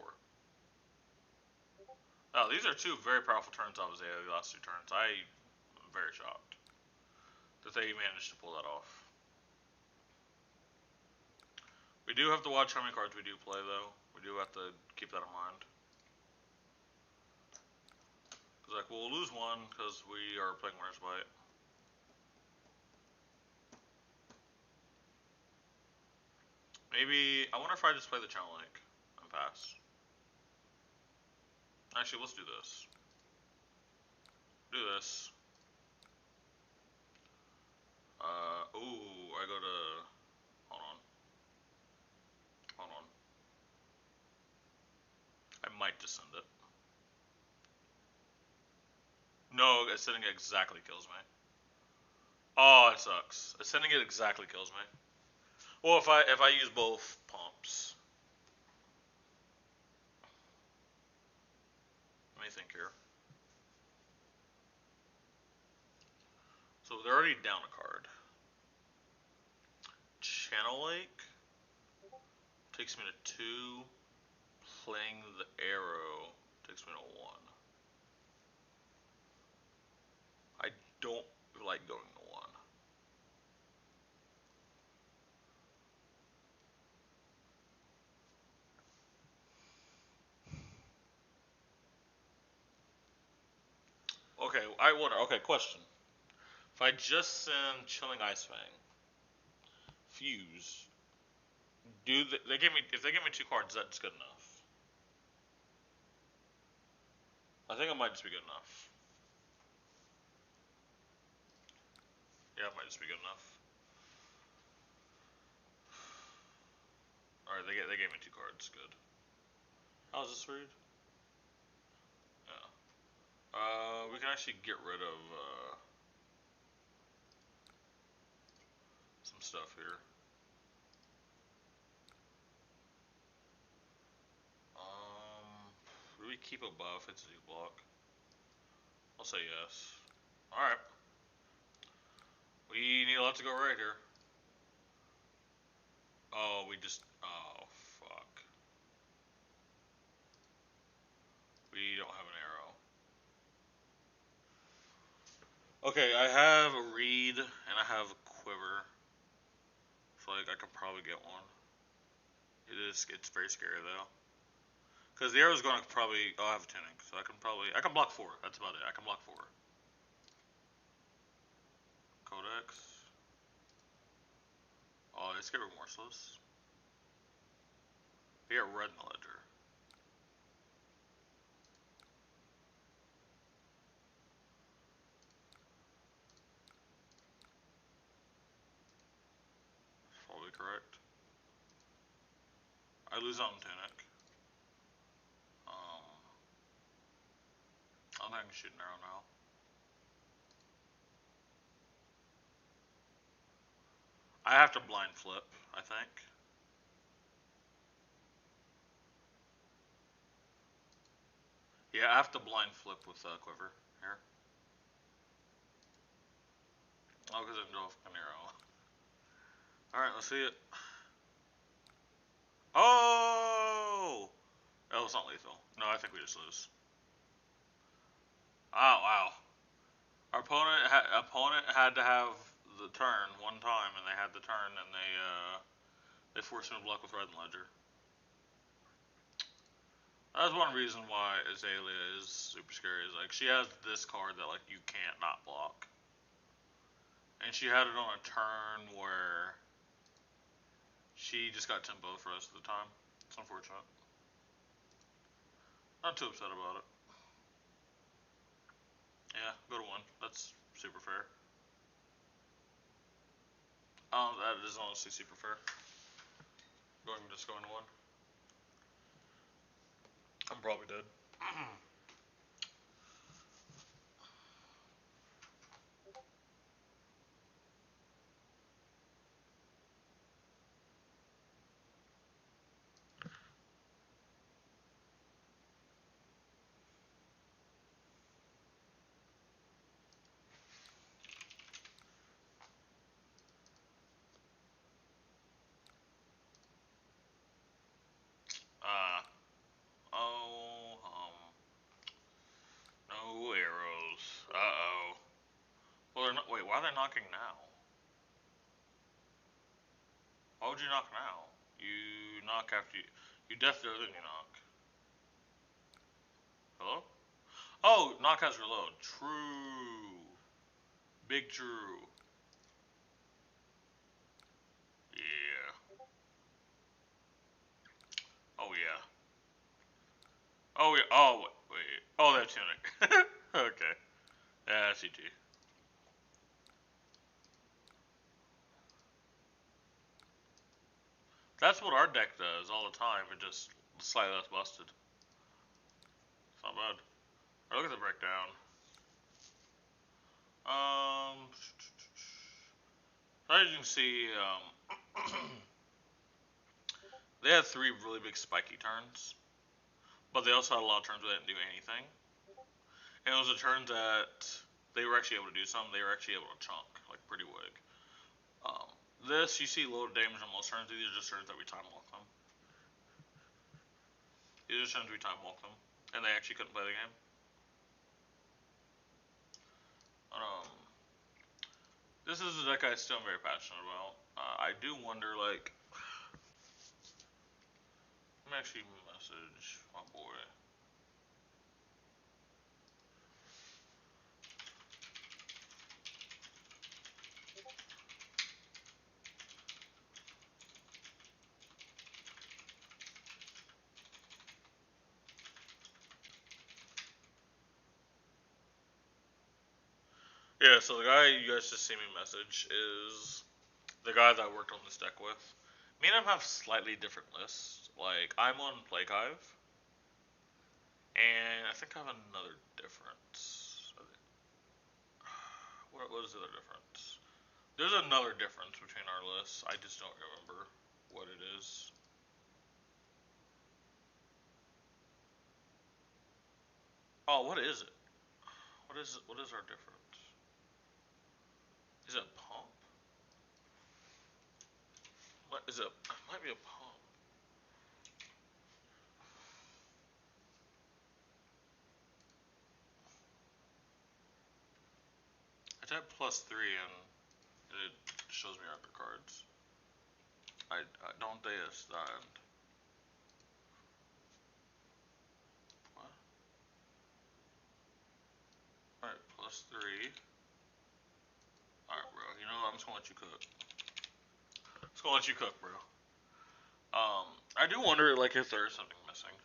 Oh, these are two very powerful turns off the last 2 turns. I'm very shocked that they managed to pull that off. We do have to watch how many cards we do play, though. We do have to keep that in mind. Because, like, we'll lose one because we are playing Winter's Bite. Maybe, I wonder if I just play the Channel Link and pass. Actually, let's do this. Do this. Ooh, I go to, hold on. Hold on. I might just send it. No, sending it exactly kills me. Oh, it sucks. Sending it exactly kills me. Well, if I use both pumps. Let me think here. So they're already down a card. Channel Lake takes me to 2. Playing the arrow takes me to 1. I don't like going to 1. Okay, I wonder. Okay, question. If I just send Chilling Ice Fang, Fuse, do they give me? If they give me 2 cards, that's good enough. I think it might just be good enough. Yeah, it might just be good enough. All right, they gave me 2 cards. Good. How's this read? Yeah. We can actually get rid of some stuff here. Do we keep a buff? It's a block. I'll say yes. All right. We need a lot to go right here. Oh, we just. Oh, fuck. We don't have an arrow. Okay, I have a reed and I have a quiver. So like I could probably get one. It's very scary though. Because the arrow's going to probably. Oh, I have a tuning, so I can block 4. That's about it. I can block 4. Codex. Oh, it's get remorseless. They got red in the ledger. That's probably correct. I lose on tunic. I don't think I can shoot an arrow now. I have to blind flip, I think. Yeah, I have to blind flip with Quiver here. Oh, because I didn't go off an arrow. Alright, let's see it. Oh! Oh, it's not lethal. No, I think we just lose. Oh, wow. Our opponent had to have the turn one time, and they had the turn, and they forced him to block with red and ledger. That's one reason why Azalea is super scary. Is like she has this card that like you can't not block, and she had it on a turn where she just got tempo for the rest of the time. It's unfortunate. Not too upset about it. Yeah, go to 1. That's super fair. That is honestly super fair. Just going to 1. I'm probably dead. Oh, no arrows. Uh-oh. Well, they're not. Wait, why are they knocking now? Why would you knock now? You knock after you death throw, then you knock. Hello? Oh, knock has reload. True. Big true. Yeah. Oh yeah. Oh yeah. Oh wait. Oh, that tunic. Okay. Yeah, CT. That's what our deck does all the time. It just slightly less busted. It's not bad. Look at the breakdown. As you can see, they had 3 really big spiky turns, but they also had a lot of turns where they didn't do anything. And it was a turn that they were actually able to do something. They were actually able to chunk, like pretty wig. This, you see low damage on most turns. These are just turns that we time walk them. These are just turns we time walk them. And they actually couldn't play the game. This is a deck I still am very passionate about. I do wonder, like, let me actually message my boy. Yeah, so the guy you guys just see me message is the guy that I worked on this deck with. Me and him have slightly different lists. Like, I'm on Plague Hive, and I think I have another difference. What is the other difference? There's another difference between our lists. I just don't remember what it is. Oh, what is it? What is it? What is our difference? Is it pump? What is it? It might be a pump. I type +3 and it shows me other cards. I don't understand. Alright, +3. Alright, bro. You know what? I'm just gonna let you cook. Just gonna let you cook, bro. I do wonder, like, if there is something missing.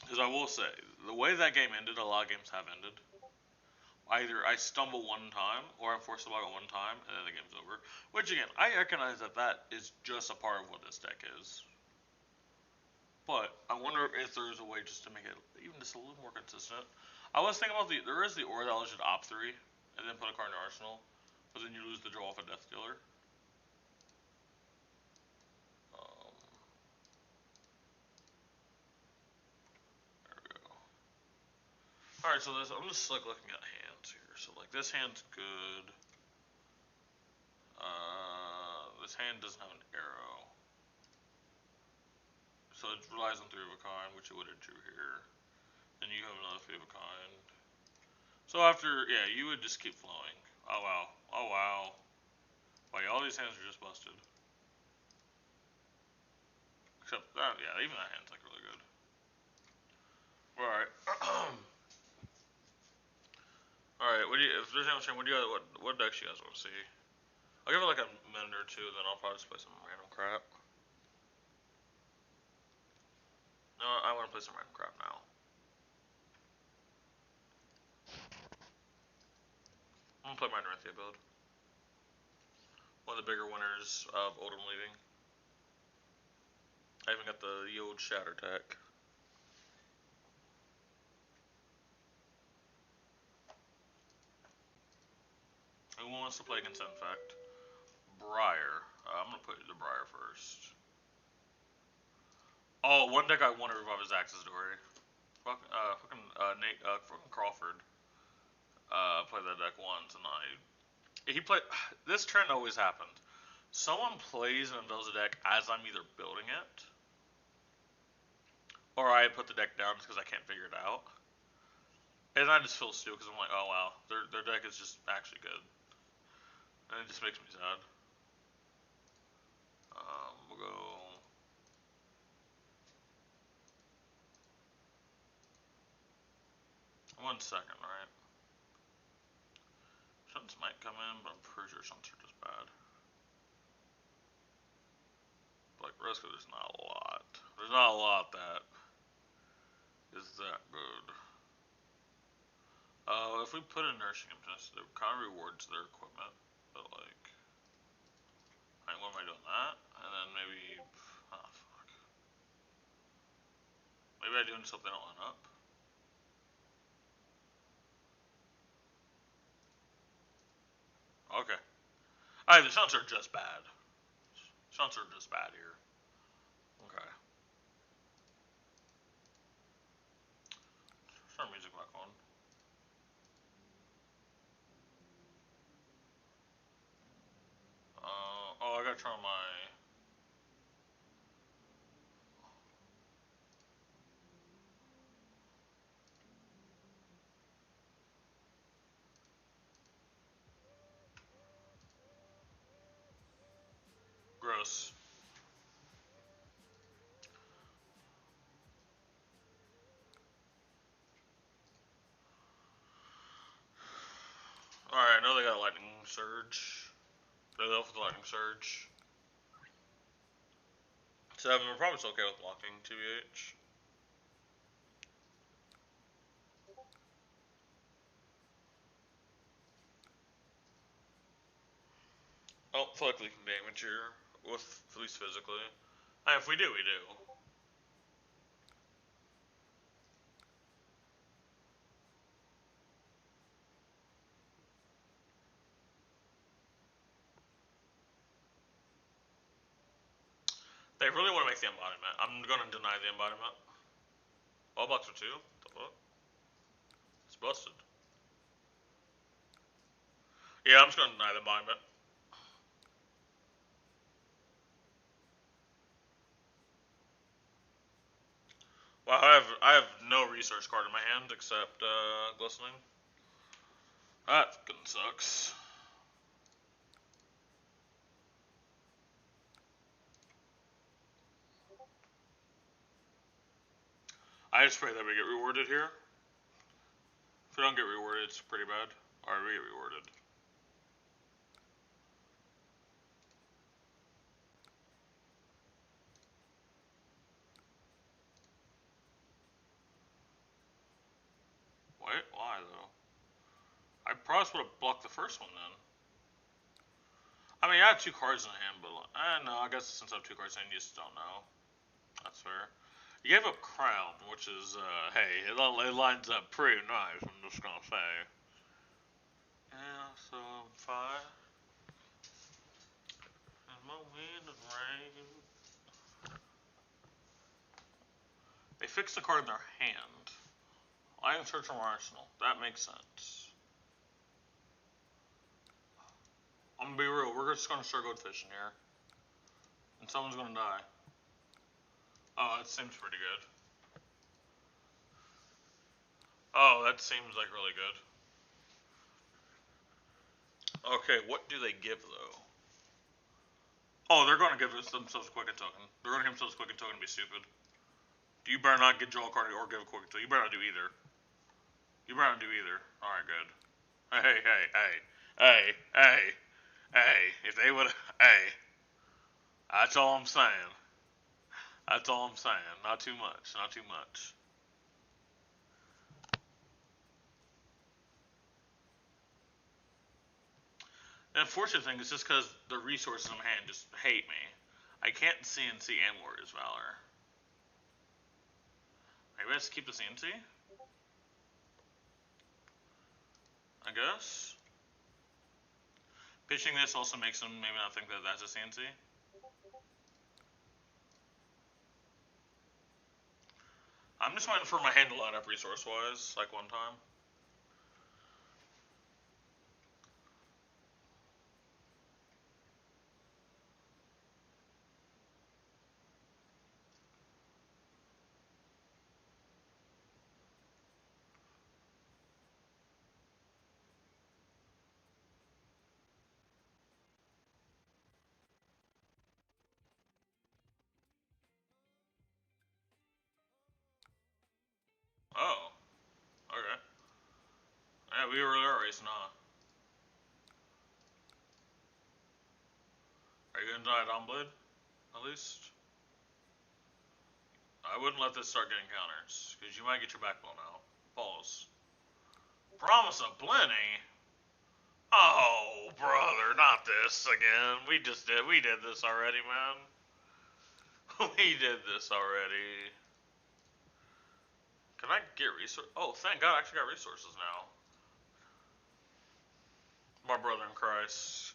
Because I will say, the way that game ended, a lot of games have ended. Either I stumble one time, or I'm forced to log it one time, and then the game's over. Which, again, I recognize that that is just a part of what this deck is. But I wonder if there's a way just to make it even just a little more consistent. I was thinking about there is the aura that allows you to op 3, and then put a card in your arsenal, but then you lose the draw off a Death Dealer. There we go. Alright, so I'm just like looking at hands here. So like this hand's good. This hand doesn't have an arrow. So it relies on 3 of a kind, which it would have drew here. Then you have another 3 of a kind. So after, yeah, you would just keep flowing. Oh wow. Oh wow. Wow, yeah, all these hands are just busted. Except that, yeah, even that hand's like really good. Alright. Alright, if there's anyone saying, what decks you guys want to see? I'll give it like a minute or two, then I'll probably just play some random crap. No, I want to play some random crap now. I'm gonna play my Dorinthia build. One of the bigger winners of Oldhim leaving. I even got the old Shatter tech. Who wants to play against Infect? Briar. I'm gonna put the Briar first. Oh, one deck I want to revive is Axis Dory. Fucking Crawford. Played that deck once, and he played. This trend always happens. Someone plays and unveils a deck as I'm either building it, or I put the deck down just because I can't figure it out. And I just feel stupid because I'm like, oh wow, their deck is just actually good, and it just makes me sad. We'll go. 1 second, right? Shunts might come in, but I'm pretty sure shunts are just bad. Like Ruska, there's not a lot. There's not a lot that is that good. If we put a Nourishing Impotence, it kind of rewards their equipment, but like, alright, what am I doing that? And then maybe, oh fuck. Maybe I do something they don't line up. Okay. Alright, the shunts are just bad. Shunts are just bad here. Okay. Turn music back on. Oh, I gotta turn on my. Gross. Alright, I know they got a Lightning Surge. They're off with the Lightning Surge. 7, we're probably still okay with blocking 2H. I don't feel like we can damage here, with at least physically. If we do, we do. They really want to make the embodiment. I'm gonna deny the embodiment. All blocks are 2? What the fuck? It's busted. Yeah, I'm just gonna deny the embodiment. Wow, I have no research card in my hand except glistening. That fucking sucks. I just pray that we get rewarded here. If we don't get rewarded, it's pretty bad. Or we get rewarded. Wait, why though? I probably would have blocked the first one then. I mean, I had 2 cards in hand, but no, I guess since I have 2 cards in hand, you just don't know. That's fair. You gave up Crown, which is, hey, it lines up pretty nice, I'm just gonna say. Yeah, so 5. And my wind and rain. They fixed the card in their hand. I can search from arsenal. That makes sense. I'm gonna be real. We're just gonna start gold fishing here, and someone's gonna die. Oh, that seems pretty good. Oh, that seems like really good. Okay, what do they give though? Oh, they're gonna give themselves a quicken token. They're gonna give themselves a quicken token to be stupid. You better not get draw a card or give a quicken token. You better not do either. You better not do either. All right, good. Hey, hey, hey, hey, hey, hey. If they would, hey. That's all I'm saying. That's all I'm saying. Not too much. Not too much. The unfortunate thing is just because the resources in my hand just hate me. I can't CNC and Warrior's Valor. Maybe I just keep the CNC? I guess. Pitching this also makes them maybe not think that that's a CNC. I'm just waiting for my hand to line up resource-wise, like one time. Oh. Okay. Yeah, we really are racing, huh? Are you gonna die at Blade? At least? I wouldn't let this start getting counters, because you might get your backbone out. Pause. Promise of Plenty? Oh, brother, not this again. We did this already, man. We did this already. Can I get resources? Oh, thank God I actually got resources now. My brother in Christ.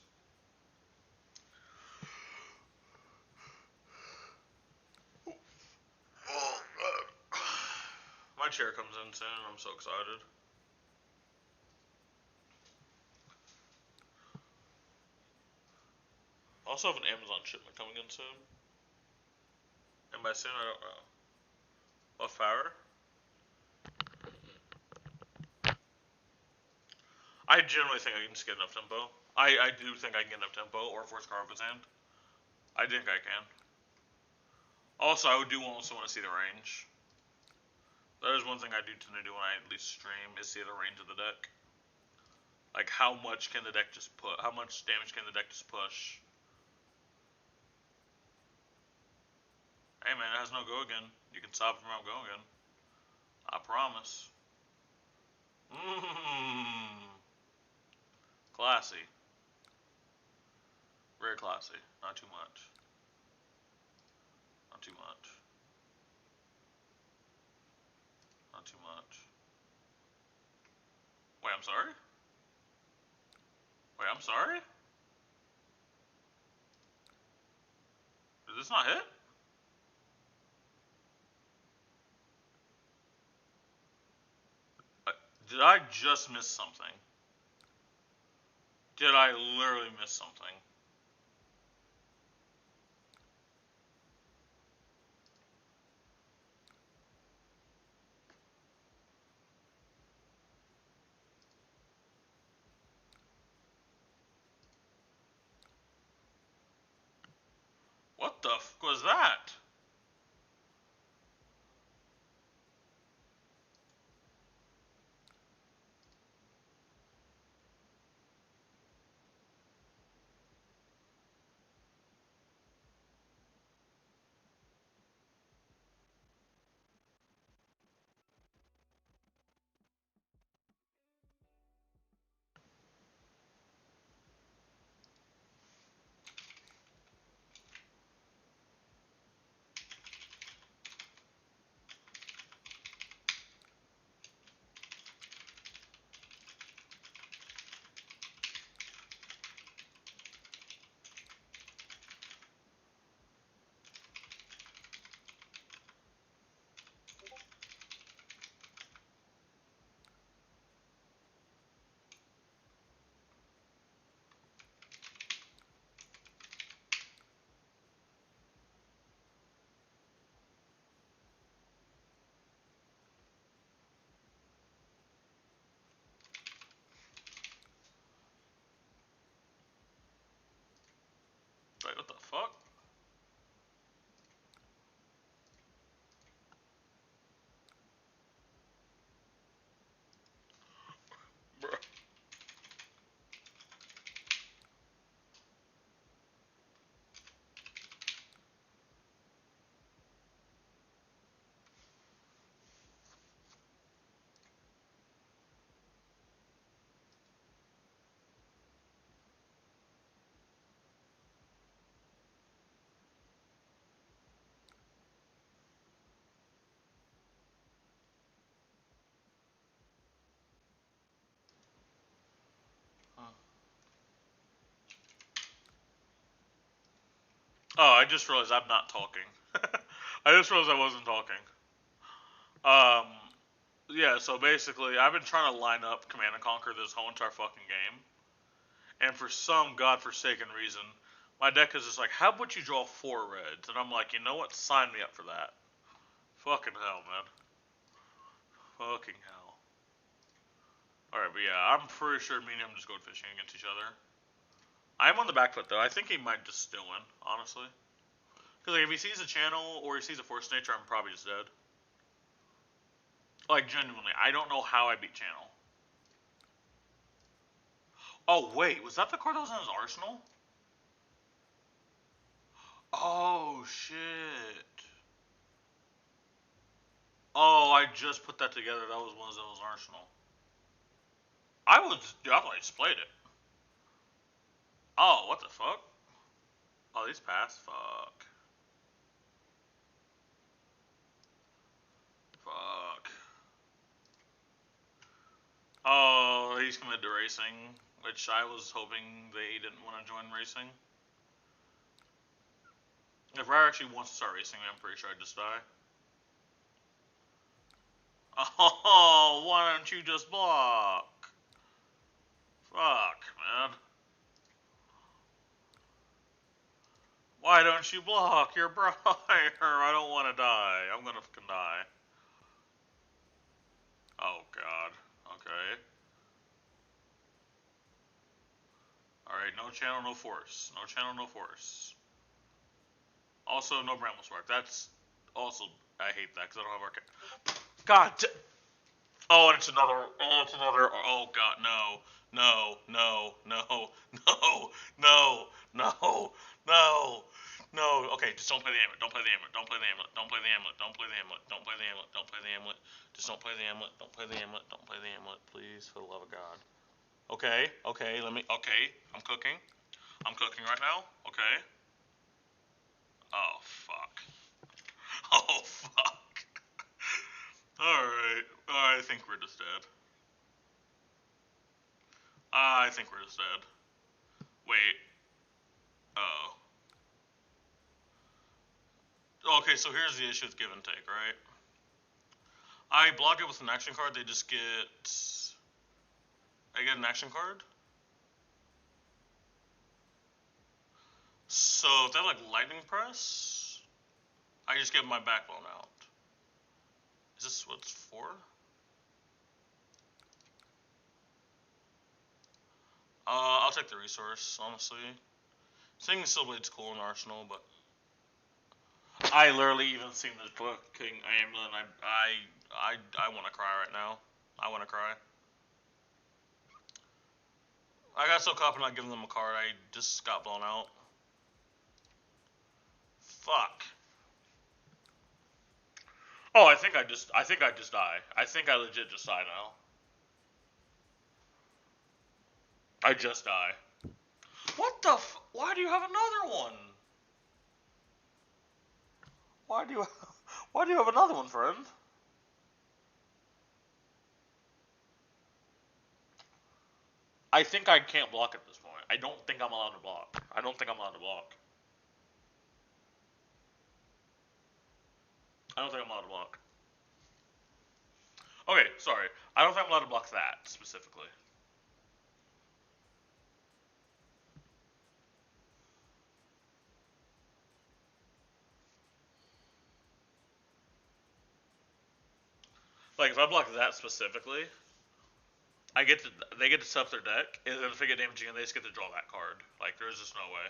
My chair comes in soon, I'm so excited. I also have an Amazon shipment coming in soon. And by soon, I don't know. What power? I generally think I can just get enough tempo. I do think I can get enough tempo or force car off his hand. I think I can. Also, I do also want to see the range. That is one thing I do tend to do when I at least stream, is see the range of the deck. Like, how much can the deck just put? How much damage can the deck just push? Hey man, it has no go again. You can stop it from go again. I promise. Mmm. Classy. Very classy. Not too much. Not too much. Not too much. Wait, I'm sorry? Wait, I'm sorry? Did this not hit? Did I just miss something? Did I literally miss something? What the f was that? Wait, what the fuck? Bruh. Oh, I just realized I'm not talking. I just realized I wasn't talking. Um, yeah, so basically, I've been trying to line up Command and Conquer this whole entire fucking game, and for some godforsaken reason, my deck is just like, how about you draw 4 reds? And I'm like, you know what? Sign me up for that. Fucking hell, man. Fucking hell. Alright, but yeah, I'm pretty sure me and him just go fishing against each other. I'm on the back foot, though. I think he might just still win, honestly. Because like, if he sees a channel or he sees a Force Nature, I'm probably just dead. Like, genuinely, I don't know how I beat channel. Oh, wait, was that the card that was in his arsenal? Oh, shit. Oh, I just put that together. That was one of those arsenal. I thought I just played it. Oh, what the fuck? Oh, these pass? Fuck. Fuck. Oh, he's committed to racing, which I was hoping they didn't want to join racing. If Ryer actually wants to start racing, I'm pretty sure I'd just die. Oh, why don't you just block? Fuck, man. Why don't you block your Briar? I don't want to die. I'm gonna fucking die. Oh, God. Okay. Alright, no channel, no force. No channel, no force. Also, no Bramble Spark. That's also, I hate that because I don't have Arcane. God. Oh, and it's another. Oh, it's another. Oh, God, no. No, no, no, no, no, no, no, no. Okay, just don't play the amulet. Don't play the amulet. Don't play the amulet. Don't play the amulet. Don't play the amulet. Don't play the amulet. Don't play the amulet. Just don't play the amulet. Don't play the amulet. Don't play the amulet. Please, for the love of God. Okay, okay, let me. Okay, I'm cooking. I'm cooking right now. Okay. Oh, fuck. Oh, fuck. Alright. I think we're just dead. I think we're just dead. Wait. Oh. Okay, so here's the issue with give and take, right? I block it with an action card, they just get... I get an action card? So if they have, like, Lightning Press, I just get my backbone out. Is this what it's for? I'll take the resource, honestly. Singing Stillblade's cool in Arsenal, but... I literally even seen this fucking amulet, and I want to cry right now. I want to cry. I got so caught up in not giving them a card, I just got blown out. Fuck. Oh, I think I just die. I think I legit just die now. I just die. What the why do you have another one? Why do you, why do you have another one, friend? I think I can't block at this point. I don't think I'm allowed to block. I don't think I'm allowed to block. I don't think I'm allowed to block. Okay, sorry. I don't think I'm allowed to block that, specifically. Like, if I block that specifically, they get to sub their deck, and then if they get damage again, they just get to draw that card. Like, there's just no way.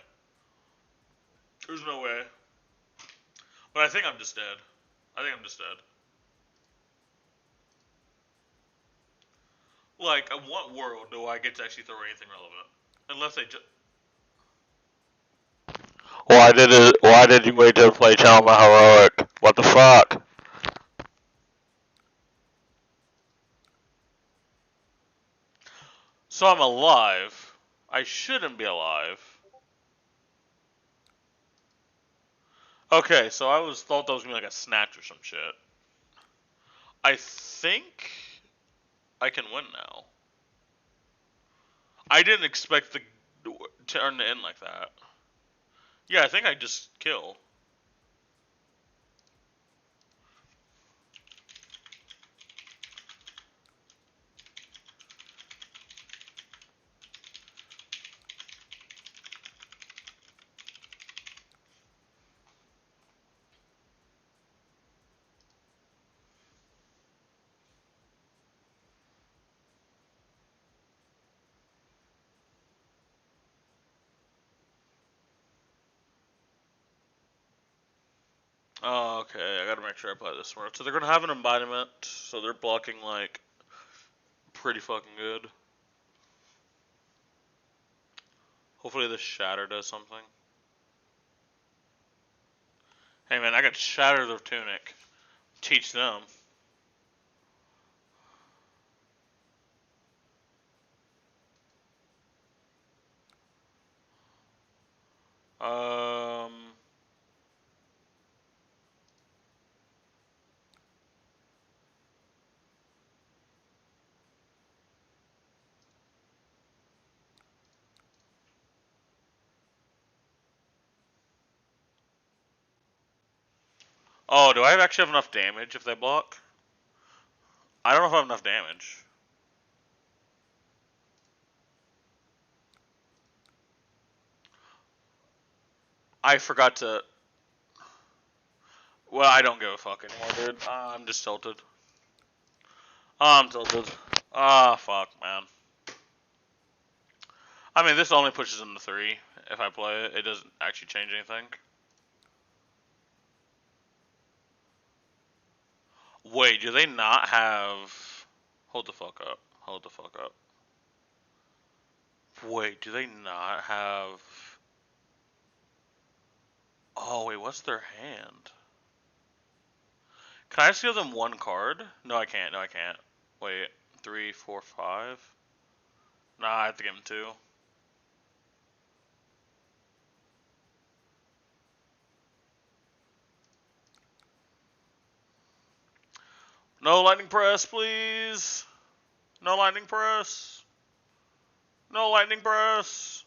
There's no way. But I think I'm just dead. I think I'm just dead. Like, in what world do I get to actually throw anything relevant? Unless they just. Why did you wait to play Channel My Heroic? What the fuck? So I'm alive. I shouldn't be alive. Okay, so I thought that was gonna be like a snatch or some shit. I think I can win now. I didn't expect the turn to end like that. Yeah, I think I just kill. Oh, okay. I gotta make sure I play this smart. So they're gonna have an embodiment, so they're blocking like pretty fucking good. Hopefully this shatter does something. Hey man, I got shatter their tunic. Teach them. Um. Oh, do I actually have enough damage if they block? I don't know if I have enough damage. I forgot to. Well, I don't give a fuck anymore, dude. I'm just tilted. I'm tilted. Ah, fuck, man. I mean, this only pushes him to 3 if I play it. It doesn't actually change anything. Wait, do they not have... Hold the fuck up. Hold the fuck up. Wait, do they not have... Oh, wait, what's their hand? Can I just give them 1 card? No, I can't. No, I can't. Wait, 3, 4, 5? Nah, I have to give them 2. No lightning press, please. No lightning press. No lightning press.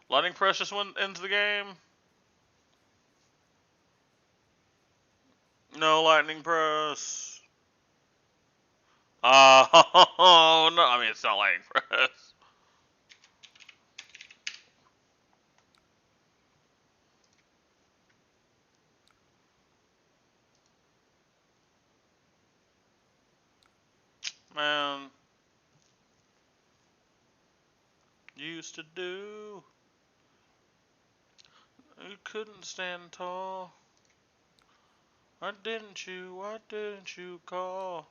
Lightning press just went into the game. No lightning press. Oh, no. I mean, it's not lightning press. Man. Used to do. You couldn't stand tall. Why didn't you? Why didn't you call?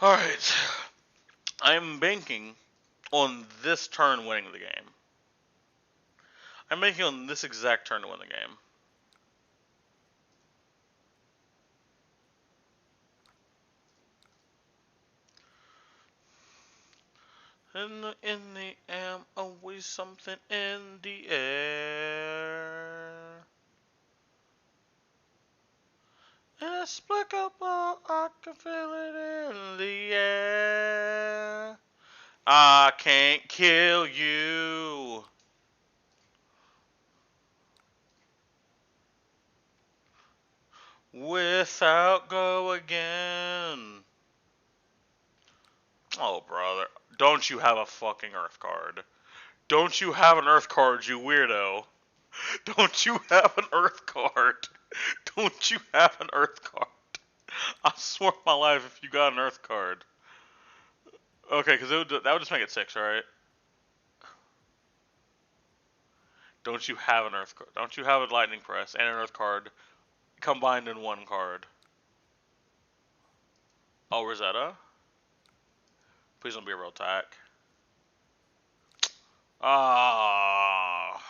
Alright. I'm banking on this turn winning the game. I'm banking on this exact turn to win the game. In the am, always something in the air. Inexplicable, I can feel it in the air. I can't kill you. Without go again. Oh, brother. Don't you have a fucking Earth card? Don't you have an Earth card, you weirdo? Don't you have an Earth card? Don't you have an Earth card? I swear on my life if you got an Earth card. Okay, because that would just make it 6, right? Don't you have an Earth card? Don't you have a Lightning Press and an Earth card combined in one card? Oh, Rosetta? Please don't be a real attack. Ah,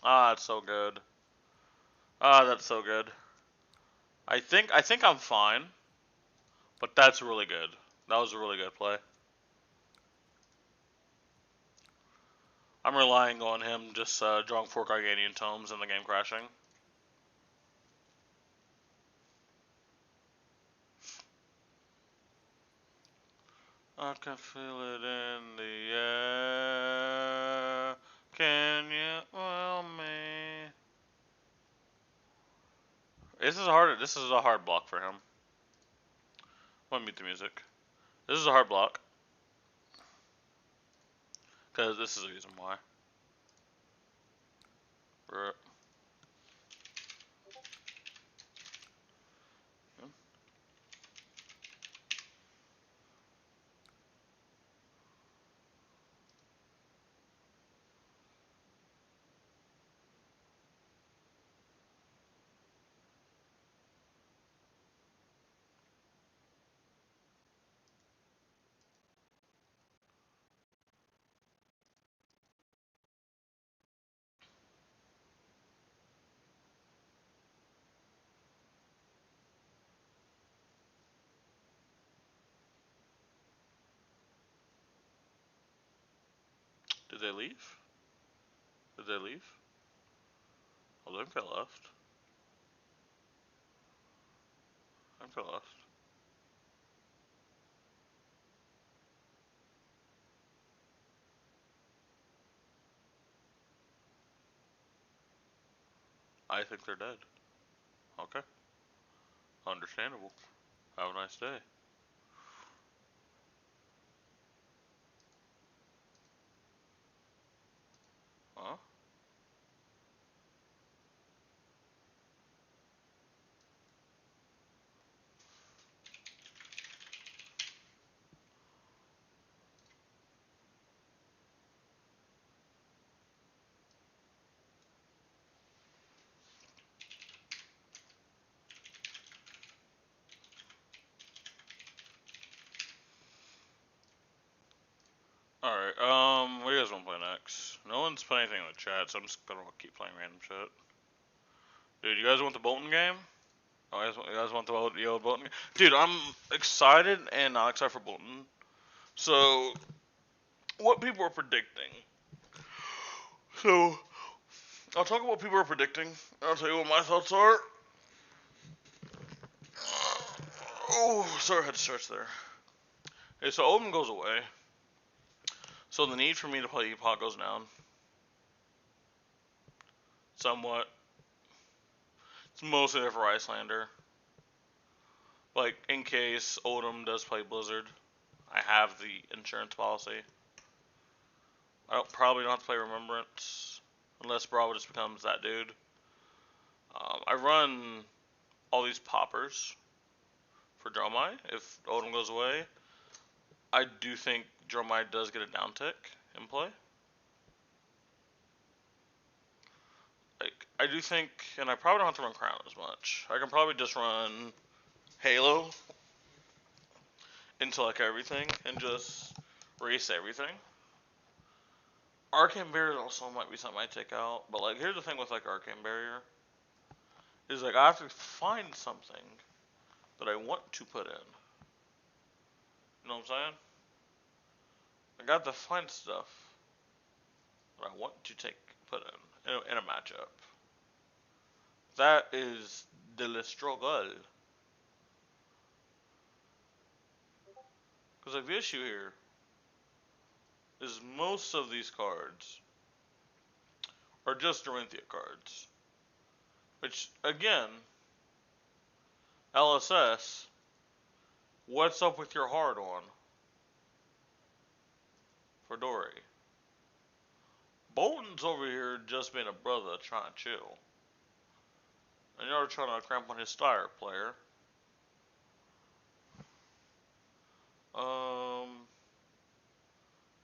that's so good. That's so good. I think I'm fine, but that's really good. That was a really good play. I'm relying on him just drawing 4 Gargantuan Tomes and the game crashing. I can feel it in the air. Can you feel me? This is hard. This is a hard block for him. Let me mute the music. This is a hard block because this is the reason why. Did they leave? Did they leave? Oh, I think they left. I think they left. I think they're dead. Okay. Understandable. Have a nice day. Huh? Alright, what do you guys want to play next? No one's playing anything in the chat, so I'm just gonna keep playing random shit. Dude, you guys want the Bolton game? Oh, you guys want the old Bolton game? Dude, I'm excited and not excited for Bolton. So, what people are predicting. So, I'll talk about what people are predicting. I'll tell you what my thoughts are. Oh, sorry, I had to stretch there. Okay, so Oldham goes away. So the need for me to play Epoch goes down. Somewhat. It's mostly there for Icelander. Like, in case Oldham does play Blizzard, I have the insurance policy. I probably don't have to play Remembrance, unless Bravo just becomes that dude. I run all these poppers for Dromai if Oldham goes away. I do think Dromai does get a downtick in play. Like, I do think, and I probably don't have to run Crown as much. I can probably just run Halo into like everything and just race everything. Arcane Barrier also might be something I take out, but like here's the thing with like Arcane Barrier is like I have to find something that I want to put in. You know what I'm saying? I got to find stuff that I want to put in a matchup. That is the struggle. Because like the issue here is most of these cards are just Dorinthia cards. Which, again, LSS, what's up with your hard on for Dory? Bolton's over here just being a brother trying to chill. And you're trying to cramp on his star player.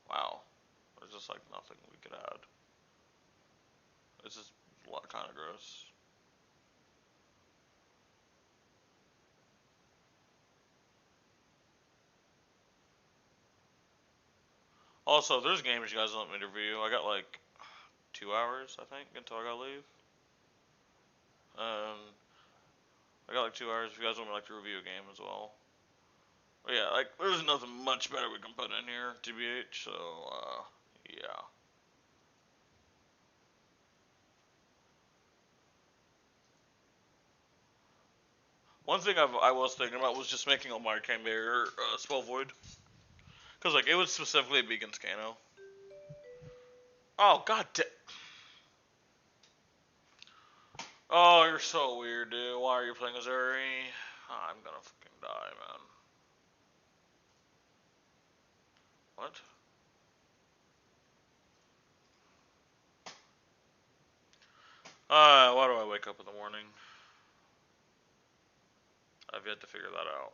Wow. There's just like nothing we could add. It's just a lot kind of gross. Also, there's games you guys want me to review. I got like 2 hours, I think, until I gotta leave. I got like 2 hours if you guys want me like to review a game as well. But yeah, like there's nothing much better we can put in here, TBH. So yeah. One thing I was thinking about was just making a Mario Kart Barrier Spell Void, because like it was specifically Beacon Scano. Oh god damn. Oh, you're so weird, dude. Why are you playing as Uri? Oh, I'm gonna fucking die, man. What? Why do I wake up in the morning? I've yet to figure that out.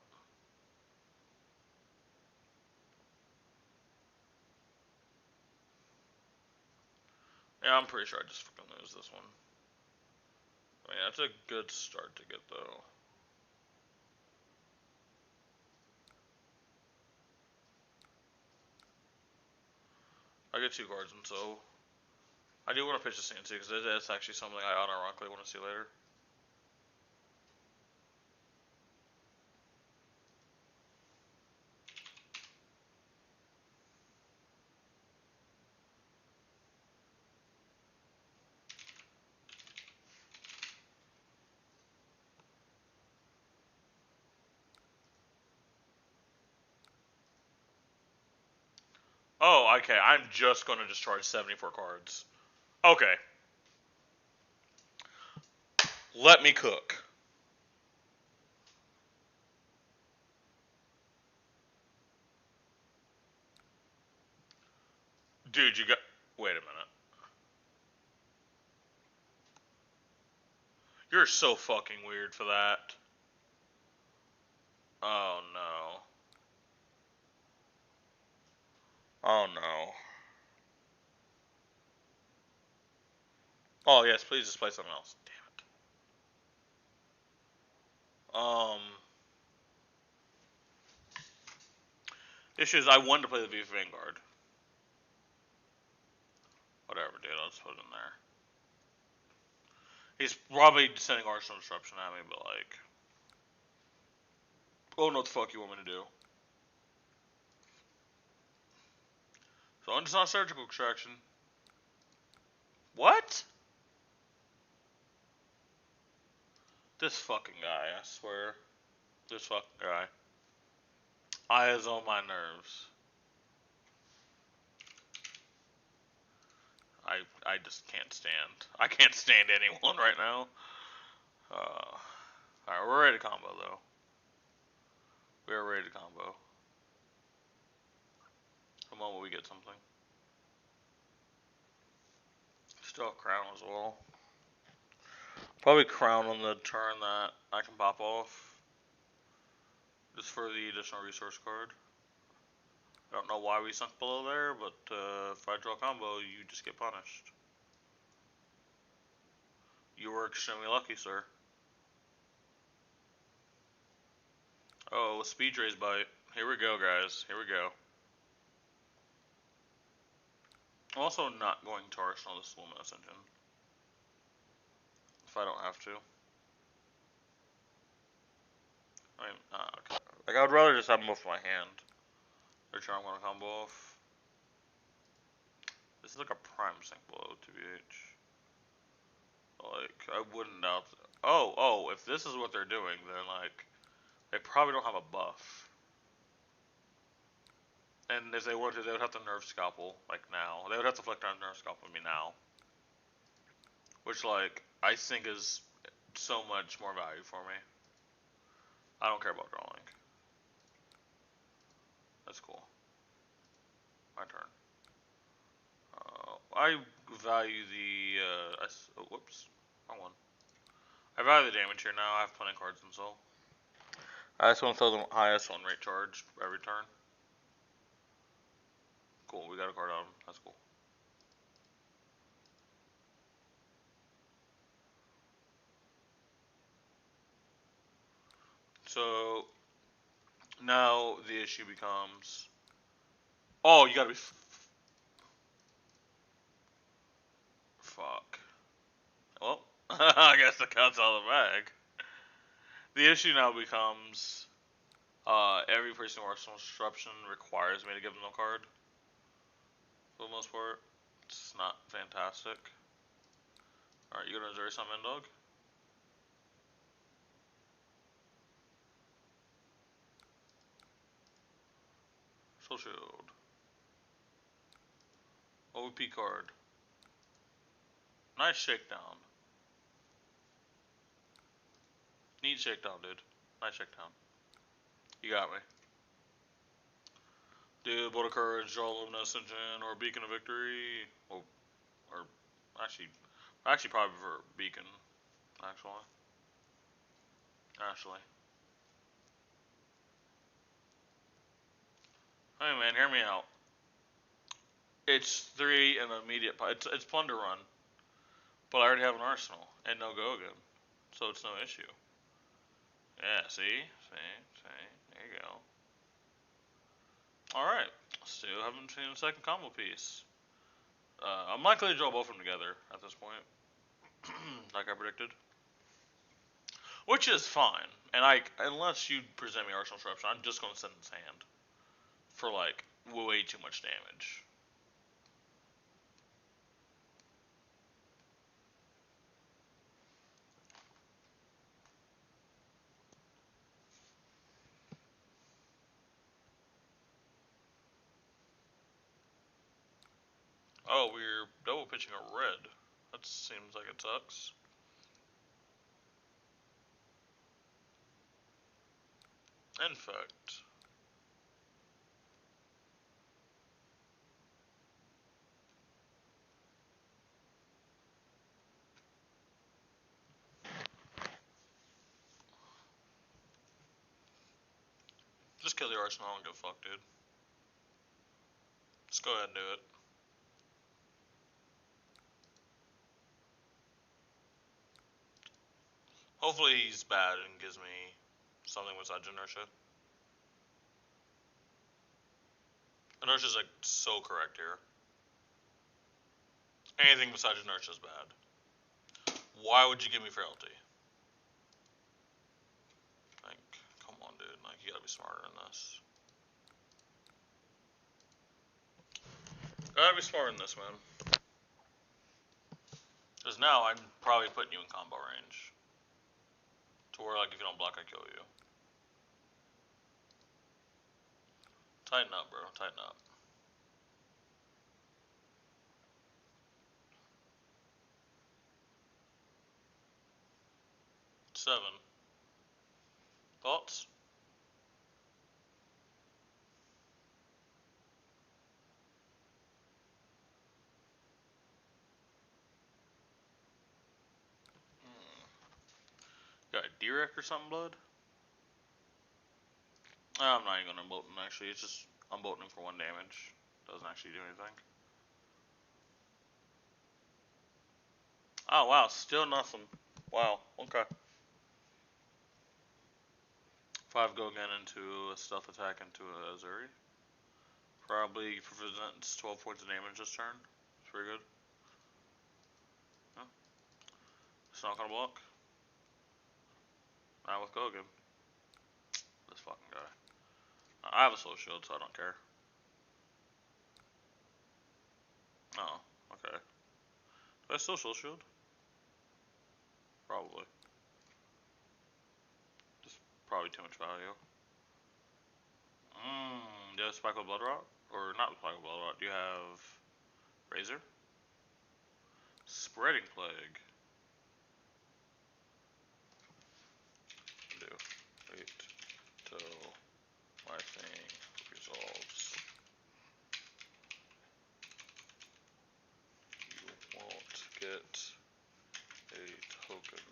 Yeah, I'm pretty sure I just fucking lose this one. I mean, that's a good start to get, though. I get 2 cards, and so I do want to pitch the CNC because that's actually something I unironically want to see later. Oh, okay. I'm just going to discard 74 cards. Okay. Let me cook. Dude, you got... Wait a minute. You're so fucking weird for that. Oh, no. Oh, no. Oh, yes, please just play something else. Damn it. Issue is I wanted to play the V Vanguard. Whatever, dude. I'll just put it in there. He's probably sending Arsenal Disruption at me, but like... Oh, no, what the fuck you want me to do? So it's not surgical extraction. What? This fucking guy, I swear. This fucking guy. I is on my nerves. I just can't stand. I can't stand anyone right now. Alright, we're ready to combo though. We are ready to combo. The moment we get something. Still have Crown as well. Probably Crown on the turn that I can pop off. Just for the additional resource card. I don't know why we sunk below there, but if I draw a combo, you just get punished. You were extremely lucky, sir. Oh, Speed Raise Bite. Here we go, guys. Here we go. I'm also not going to Arsenal this Luminous Engine. If I don't have to. I mean, okay. Like, I would rather just have them off my hand. Make sure I'm going to combo off. This is like a prime sync blow, TBH. Like, I wouldn't doubt... Oh, if this is what they're doing, then, like, they probably don't have a buff. And if they were to, they would have to nerf Scalpel, like, now. They would have to flick down nerf Scalpel me now. Which, like, I think is so much more value for me. I don't care about drawing. That's cool. My turn. I value the, whoops. Wrong one. I value the damage here now. I have plenty of cards in Soul. I just want to throw the highest on rate charge every turn. Cool, we got a card on him. That's cool. So now the issue becomes, oh, you gotta be fuck. Well, I guess the cat's out of the bag. The issue now becomes, every person who works on disruption requires me to give them a card. For the most part, it's not fantastic. All right, you gonna Missouri summon dog? Soul Shield. OVP card. Nice shakedown. Neat shakedown, dude. Nice shakedown. You got me. Dude, Bolt of Courage, draw Luminous Engine, or Beacon of Victory. Oh, or actually probably for Beacon. Actually. Hey man, hear me out. It's 3 and immediate. It's Plunder Run, but I already have an Arsenal and no Gogan, so it's no issue. Yeah, see, there you go. All right, still haven't seen a second combo piece. I'm likely to draw both of them together at this point, like I predicted, which is fine. And unless you present me Arsenal Disruption, I'm just gonna send this hand for like way too much damage. Oh, we're double pitching a red. That seems like it sucks. Infect. Just kill the Arsenal and go fuck, dude. Just go ahead and do it. Hopefully he's bad and gives me something besides Inertia. Inertia's like so correct here. Anything besides Inertia is bad. Why would you give me Frailty? Like, come on, dude. Like, you gotta be smarter than this. Gotta be smarter than this, man. Because now I'm probably putting you in combo range. To where, like, if you don't block, I kill you. Tighten up, bro. Tighten up. Seven. Thoughts? Got a Direct or something, blood? I'm not even gonna unbolt him, actually. It's just unbolting him for 1 damage. Doesn't actually do anything. Oh, wow. Still nothing. Wow. Okay. 5 go again into a stealth attack into a Azuri. Probably presents 12 points of damage this turn. It's pretty good. Yeah. It's not gonna block. Not with Gogan. This fucking guy. I have a soul shield, so I don't care. Oh, okay. Do I still soul shield? Probably. Just probably too much value. Do you have Spike with Blood Rot? Or not Spike with Blood Rot? Do you have Razor? Spreading Plague. Do. Wait till my thing resolves. You won't get a token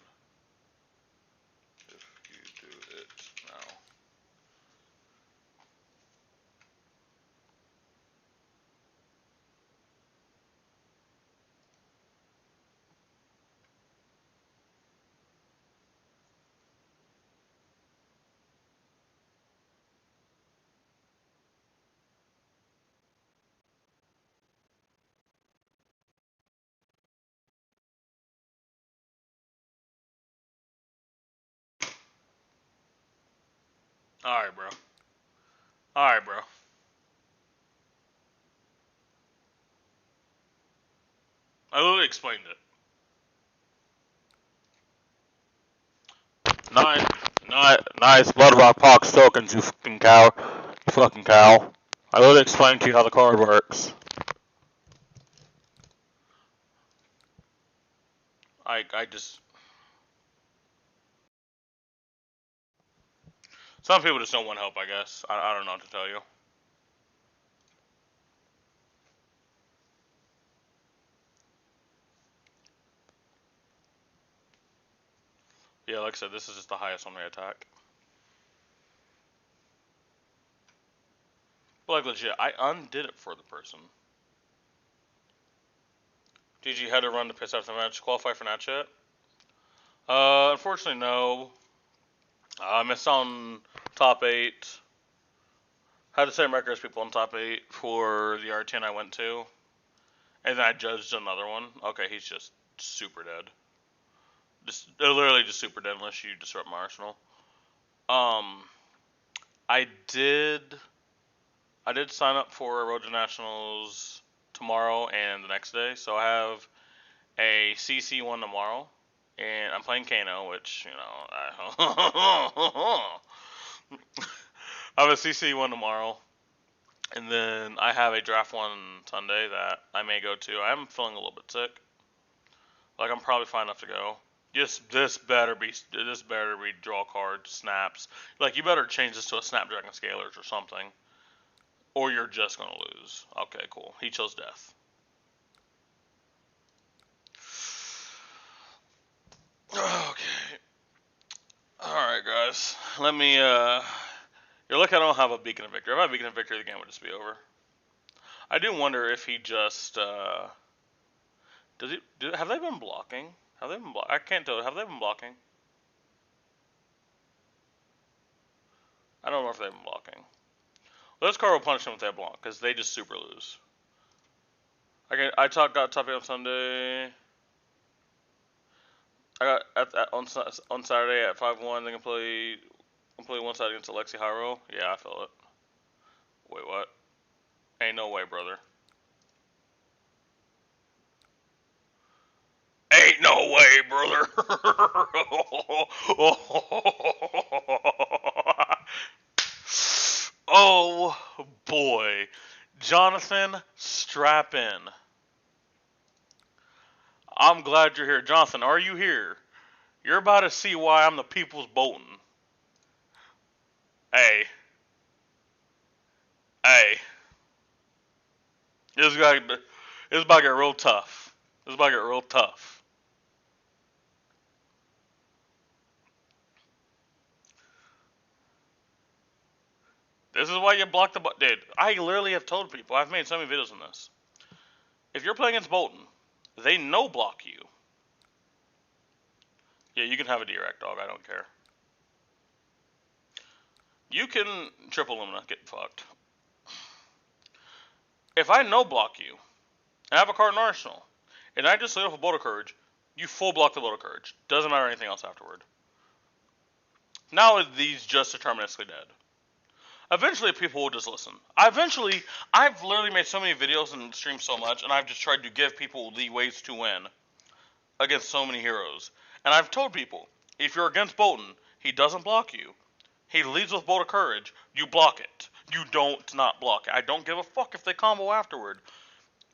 if you do it now. Alright, bro. Alright, bro. I literally explained it. Nice Blood Rock Pox tokens, you fucking cow. You fucking cow. I literally explained to you how the card works. I just... Some people just don't want help, I guess. I don't know what to tell you. Yeah, like I said, this is just the highest on my attack. But like legit, I undid it for the person. GG had to run to piss after the match. Qualify for Natch yet? Unfortunately, no. I missed on top 8. Had the same record as people on top 8 for the R10 I went to. And then I judged another one. Okay, he's just super dead. Just literally just super dead unless you disrupt my arsenal. I did sign up for Road to Nationals tomorrow and the next day, so I have a CC1 tomorrow, and I'm playing Kano, which, you know, I have a CC1 tomorrow, and then I have a draft one Sunday that I may go to. I'm feeling a little bit sick. Like, I'm probably fine enough to go. This better be draw cards, snaps. Like, you better change this to a Snapdragon Scalers or something, or you're just gonna lose. Okay, cool. He chose death. Okay. Alright, guys. Let me, You're lucky I don't have a Beacon of Victory. If I had a Beacon of Victory, the game would just be over. I do wonder if he just, have they been blocking? I can't tell. Have they been blocking? I don't know if they've been blocking. Well, this card will punish them if they block, because they just super lose. I got top 8 on Sunday. I got on Saturday at 5-1. They can play one side against Alexi Haro. Yeah, I feel it. Wait, what? Ain't no way, brother. Ain't no way, brother. Oh boy, Jonathan, strap in. I'm glad you're here, Jonathan. Are you here? You're about to see why I'm the people's Bolton. Hey, hey, this is about to get real tough. This is about to get real tough. This is why you block the button. Dude, I literally have told people, I've made so many videos on this. If you're playing against Bolton, they no block you. Yeah, you can have a direct dog, I don't care. You can triple Lumina, get fucked. If I no block you, and I have a card in Arsenal, and I just lead off a Boulder Courage, you full block the Boulder Courage. Doesn't matter anything else afterward. Now these just deterministically dead. Eventually, people will just listen. I've literally made so many videos and streamed so much, and I've just tried to give people the ways to win against so many heroes. And I've told people, if you're against Bolton, he doesn't block you. He leads with Bolt of Courage. You block it. You don't not block it. I don't give a fuck if they combo afterward.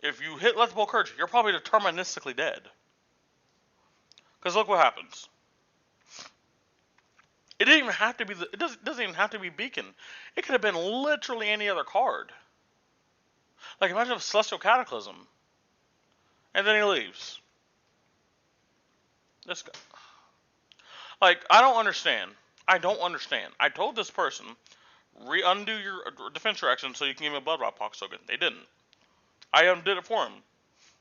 If you hit Let's Bolt of Courage, you're probably deterministically dead. Because look what happens. It didn't even have to be it doesn't even have to be Beacon. It could have been literally any other card. Like imagine if Celestial Cataclysm. And then he leaves. This guy. Like, I don't understand. I told this person, undo your defense reaction so you can give me a Blood Rock Pox token. They didn't. I undid it for them.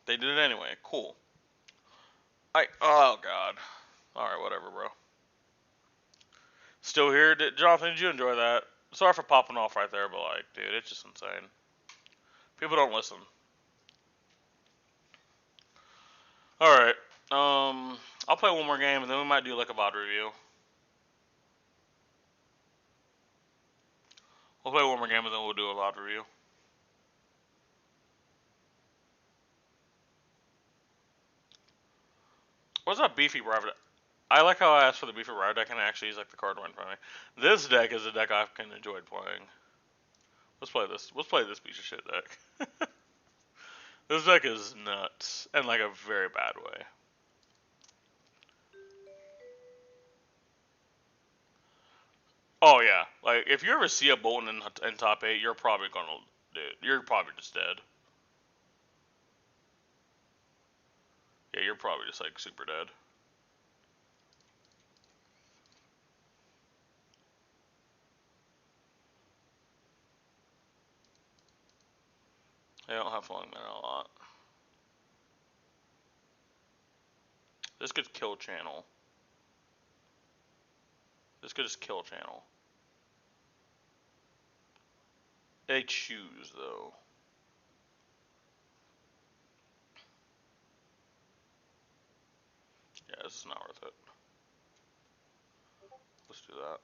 They did it anyway. Cool. Oh god. Alright, whatever, bro. Still here? Jonathan, did you enjoy that? Sorry for popping off right there, but like, dude, it's just insane. People don't listen. Alright. I'll play one more game and then we might do like a VOD review. We'll play one more game and then we'll do a live review. What's that beefy rival deck? I like how I asked for the beefy rival deck and it actually is like the card right in front of me. This deck is a deck I can enjoy playing. Let's play this. Let's play this piece of shit deck. This deck is nuts in like a very bad way. Oh yeah, like if you ever see a Bolton in top 8, you're probably gonna, dude, you're probably just dead. Yeah, you're probably just like super dead. I don't have falling mana a lot. This could kill channel. This could just kill channel. They choose though. Yeah, this is not worth it. Let's do that.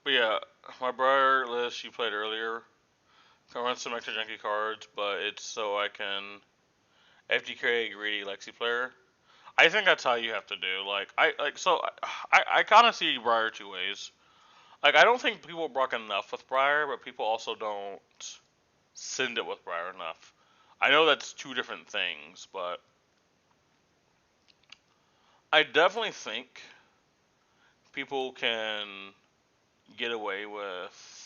But yeah, my Briar list you played earlier. I run some extra junky cards, but it's so I can FTK a greedy Lexi player. I think that's how you have to do. I kind of see Briar two ways. Like I don't think people block enough with Briar, but people also don't send it with Briar enough. I know that's two different things, but I definitely think people can get away with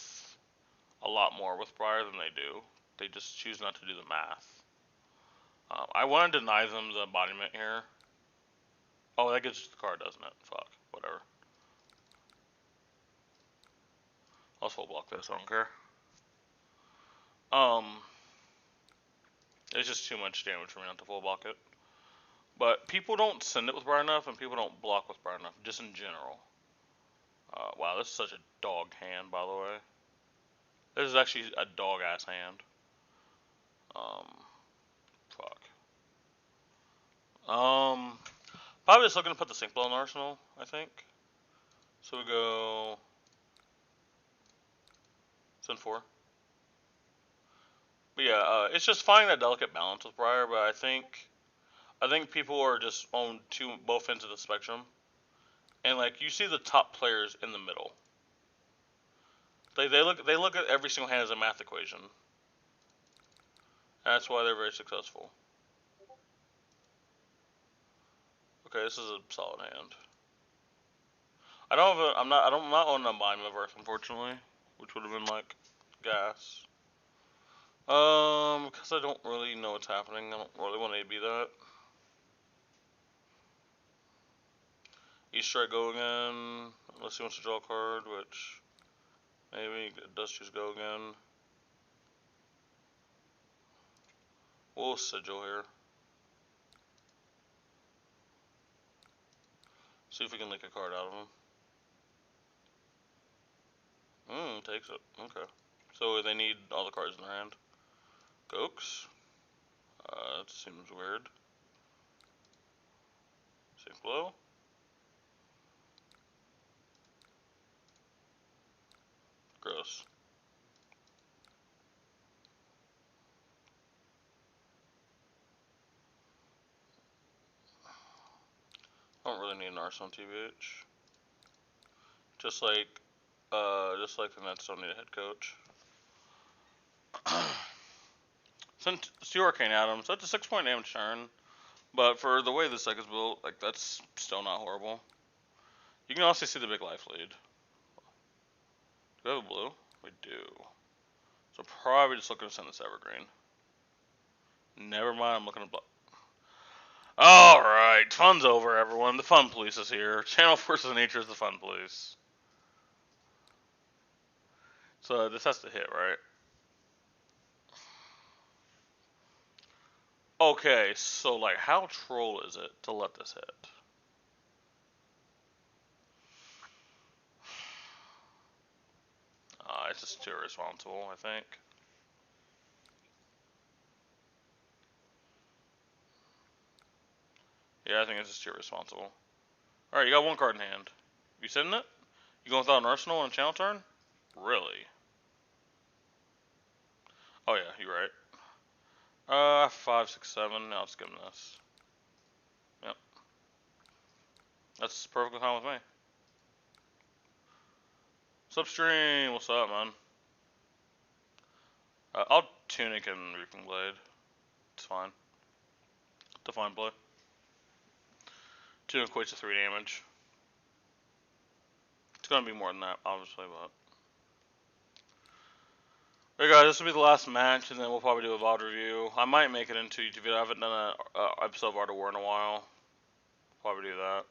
a lot more with Briar than they do. They just choose not to do the math. I want to deny them the embodiment here. Oh, that gets the card, doesn't it? Fuck. Whatever. I'll full block this. I don't care. It's just too much damage for me not to full block it. But people don't send it with Briar enough, and people don't block with Briar enough, just in general. Wow, this is such a dog hand, by the way. This is actually a dog ass hand. Fuck. Probably just looking to put the Sync Blow in Arsenal, I think. So we go Send 4. But yeah, it's just finding that delicate balance with Briar, but I think people are just on both ends of the spectrum. And like you see the top players in the middle. They look at every single hand as a math equation. And that's why they're very successful. Okay, this is a solid hand. I'm not on Embodiment of Earth, unfortunately, which would have been like gas. Because I don't really know what's happening. I don't really want to be that. East Strike go again, unless he wants to draw a card, which maybe it does choose go again. We'll Sigil here. See if we can leak a card out of him. Takes it. Okay. So they need all the cards in their hand. Gokes. That seems weird. Sync Blow. Gross. I don't really need an Arsenal TBH. Just like the Nets don't need a head coach. Sent Steel Arcane Adams. That's a 6-point damage turn. But for the way this deck is built, like that's still not horrible. You can also see the big life lead. Do we have a blue? We do. So probably just looking to send this Evergreen. Never mind, I'm looking to block. Alright, fun's over, everyone. The fun police is here. Channel Forces Nature is the fun police. So this has to hit, right? Okay, so like how troll is it to let this hit? It's just too irresponsible, I think. Yeah, I think it's just too irresponsible. Alright, you got one card in hand. You sending it? You going without an Arsenal on a channel turn? Really? Oh yeah, you're right. 5, 6, 7. Now let's give him this. Yep, that's perfectly fine with me. Substream, what's up, man? I'll Tunic and Reaping Blade. It's fine. Define play. 2 equates to 3 damage. It's gonna be more than that, obviously, but. Alright guys, this will be the last match, and then we'll probably do a VOD review. I might make it into YouTube video. I haven't done an episode of Art of War in a while. Probably do that.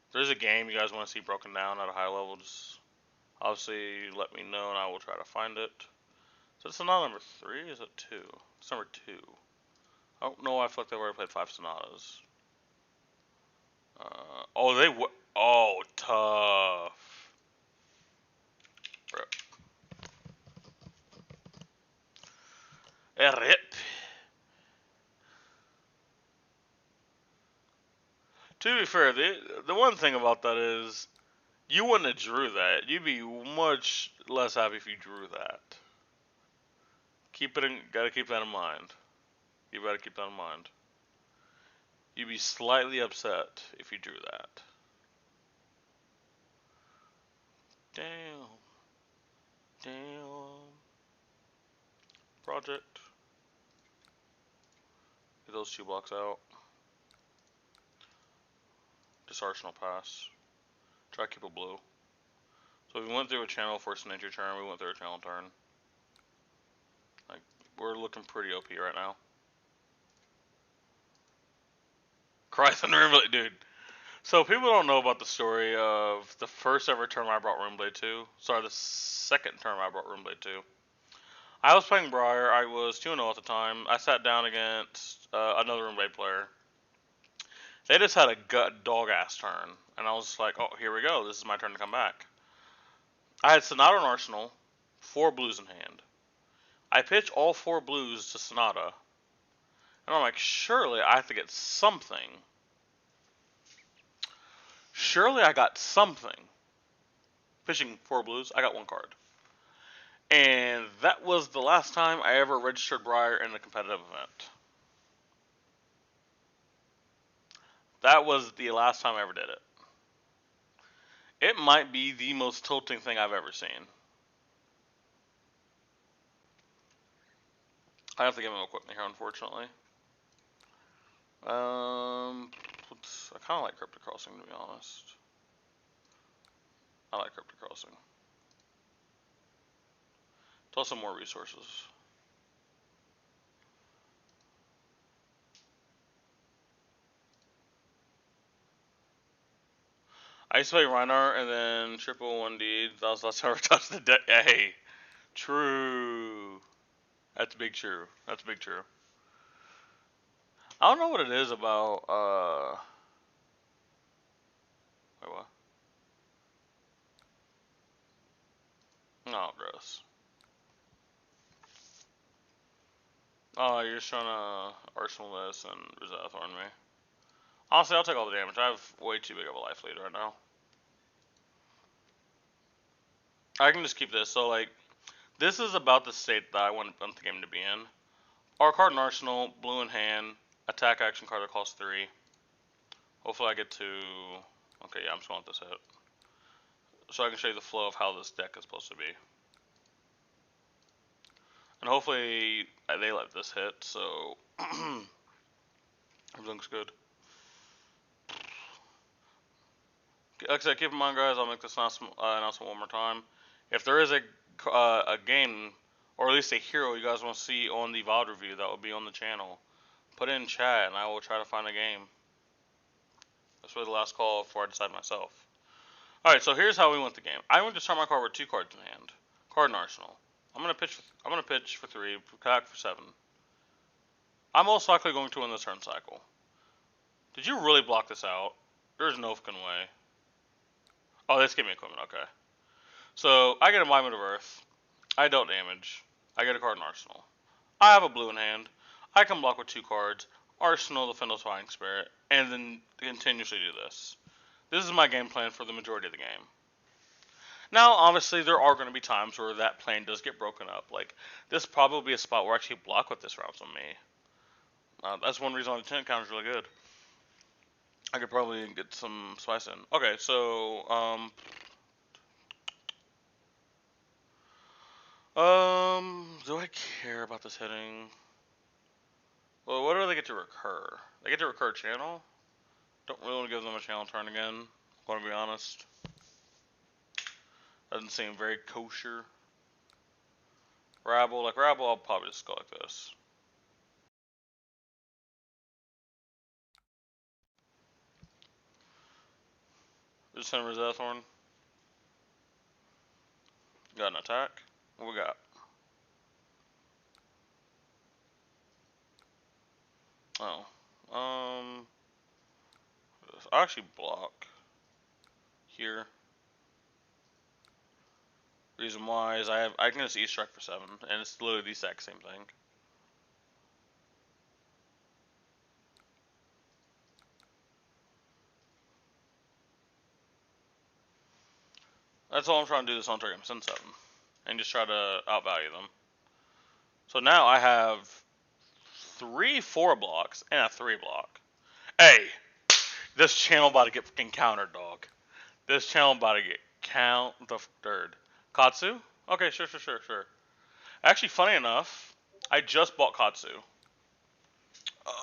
If there's a game you guys want to see broken down at a high level, just obviously let me know, and I will try to find it. So this is not number 3, is it 2? It's number 2. I don't know, I feel like they've already played 5 Sonatas. Oh, they were. Oh, tough. Rip. To be fair, the one thing about that is, you wouldn't have drew that. You'd be much less happy if you drew that. Gotta keep that in mind. You better keep that in mind. You'd be slightly upset if you drew that. Damn. Project. Get those 2 blocks out. Just Arsenal pass. Try to keep it blue. So if we went through a channel first nature turn, we went through a channel turn. Like, we're looking pretty OP right now. Crythan Runeblade, dude. So people don't know about the story of the first ever term I brought Runeblade to. Sorry, the second term I brought Runeblade to. I was playing Briar. I was 2-0 at the time. I sat down against another Runeblade player. They just had a gut dog-ass turn. And I was like, oh, here we go. This is my turn to come back. I had Sonata and Arsenal, 4 blues in hand. I pitch all 4 blues to Sonata. And I'm like, surely I have to get something. Surely I got something. Pitching 4 blues, I got 1 card. And that was the last time I ever registered Briar in a competitive event. That was the last time I ever did it. It might be the most tilting thing I've ever seen. I have to give him equipment here, unfortunately. I kind of like Cryptic Crossing, to be honest. I like Cryptic Crossing. It's also more resources. I used to play Reinhardt and then triple 1D. That was the last time I ever touched the deck. Hey, true. That's big true. That's big true. I don't know what it is about, wait, what? No, gross. Oh, you're just trying to Arsenal this and Rosetta Thorn me. Honestly, I'll take all the damage. I have way too big of a life lead right now. I can just keep this. So, like, this is about the state that I want the game to be in. Our card in Arsenal, blue in hand, attack action card that costs 3. Hopefully I get to... Okay, yeah, I'm just going to let this hit. So I can show you the flow of how this deck is supposed to be. And hopefully they let this hit, so everything's good. Like I said, keep in mind, guys, I'll make this announcement one more time. If there is a game, or at least a hero you guys want to see on the VOD review that will be on the channel, put it in chat and I will try to find a game. That's really the last call before I decide myself. Alright, so here's how we went the game. I went to start my card with 2 cards in hand. Card and Arsenal. I'm gonna pitch for 3, attack for 7. I'm most likely going to win this turn cycle. Did you really block this out? There's no fucking way. Oh, this gave me equipment, okay. So, I get a Monument of Earth. I dealt damage. I get a card in Arsenal. I have a blue in hand. I can block with 2 cards. Arsenal, the Fyendal's Fighting Spirit, and then continuously do this. This is my game plan for the majority of the game. Now, obviously, there are going to be times where that plane does get broken up. Like, this probably be a spot where I actually block with this routes on me. That's one reason why the tent count is really good. I could probably get some spice in. Okay, so, do I care about this hitting? Well, what do they get to recur? They get to recur channel? Don't really want to give them a channel turn again. I'm going to be honest. Doesn't seem very kosher. Rabble, I'll probably just go like this. Just send Rosethorn. Got an attack. What we got? Oh. I actually block here. Reason why is I can just E-strike for 7, and it's literally the exact same thing. That's all I'm trying to do this on turn. Send 7. And just try to outvalue them. So now I have 3 4 blocks and a 3 block. Hey! This channel about to get fucking countered, dog. This channel about to get countered. Katsu? Okay, sure. Actually, funny enough, I just bought Katsu.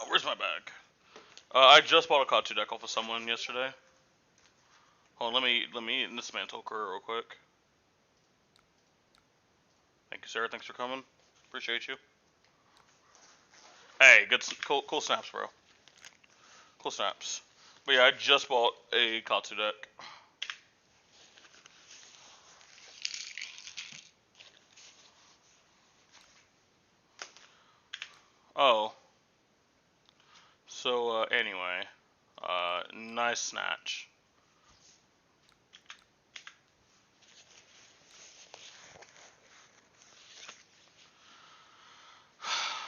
Where's my bag? I just bought a Katsu deck off of someone yesterday. Hold on, let me dismantle her real quick. Thank you, sir. Thanks for coming. Appreciate you. Hey, good, cool snaps, bro. Cool snaps. But yeah, I just bought a Katsu deck. Oh. So, anyway. Nice snatch.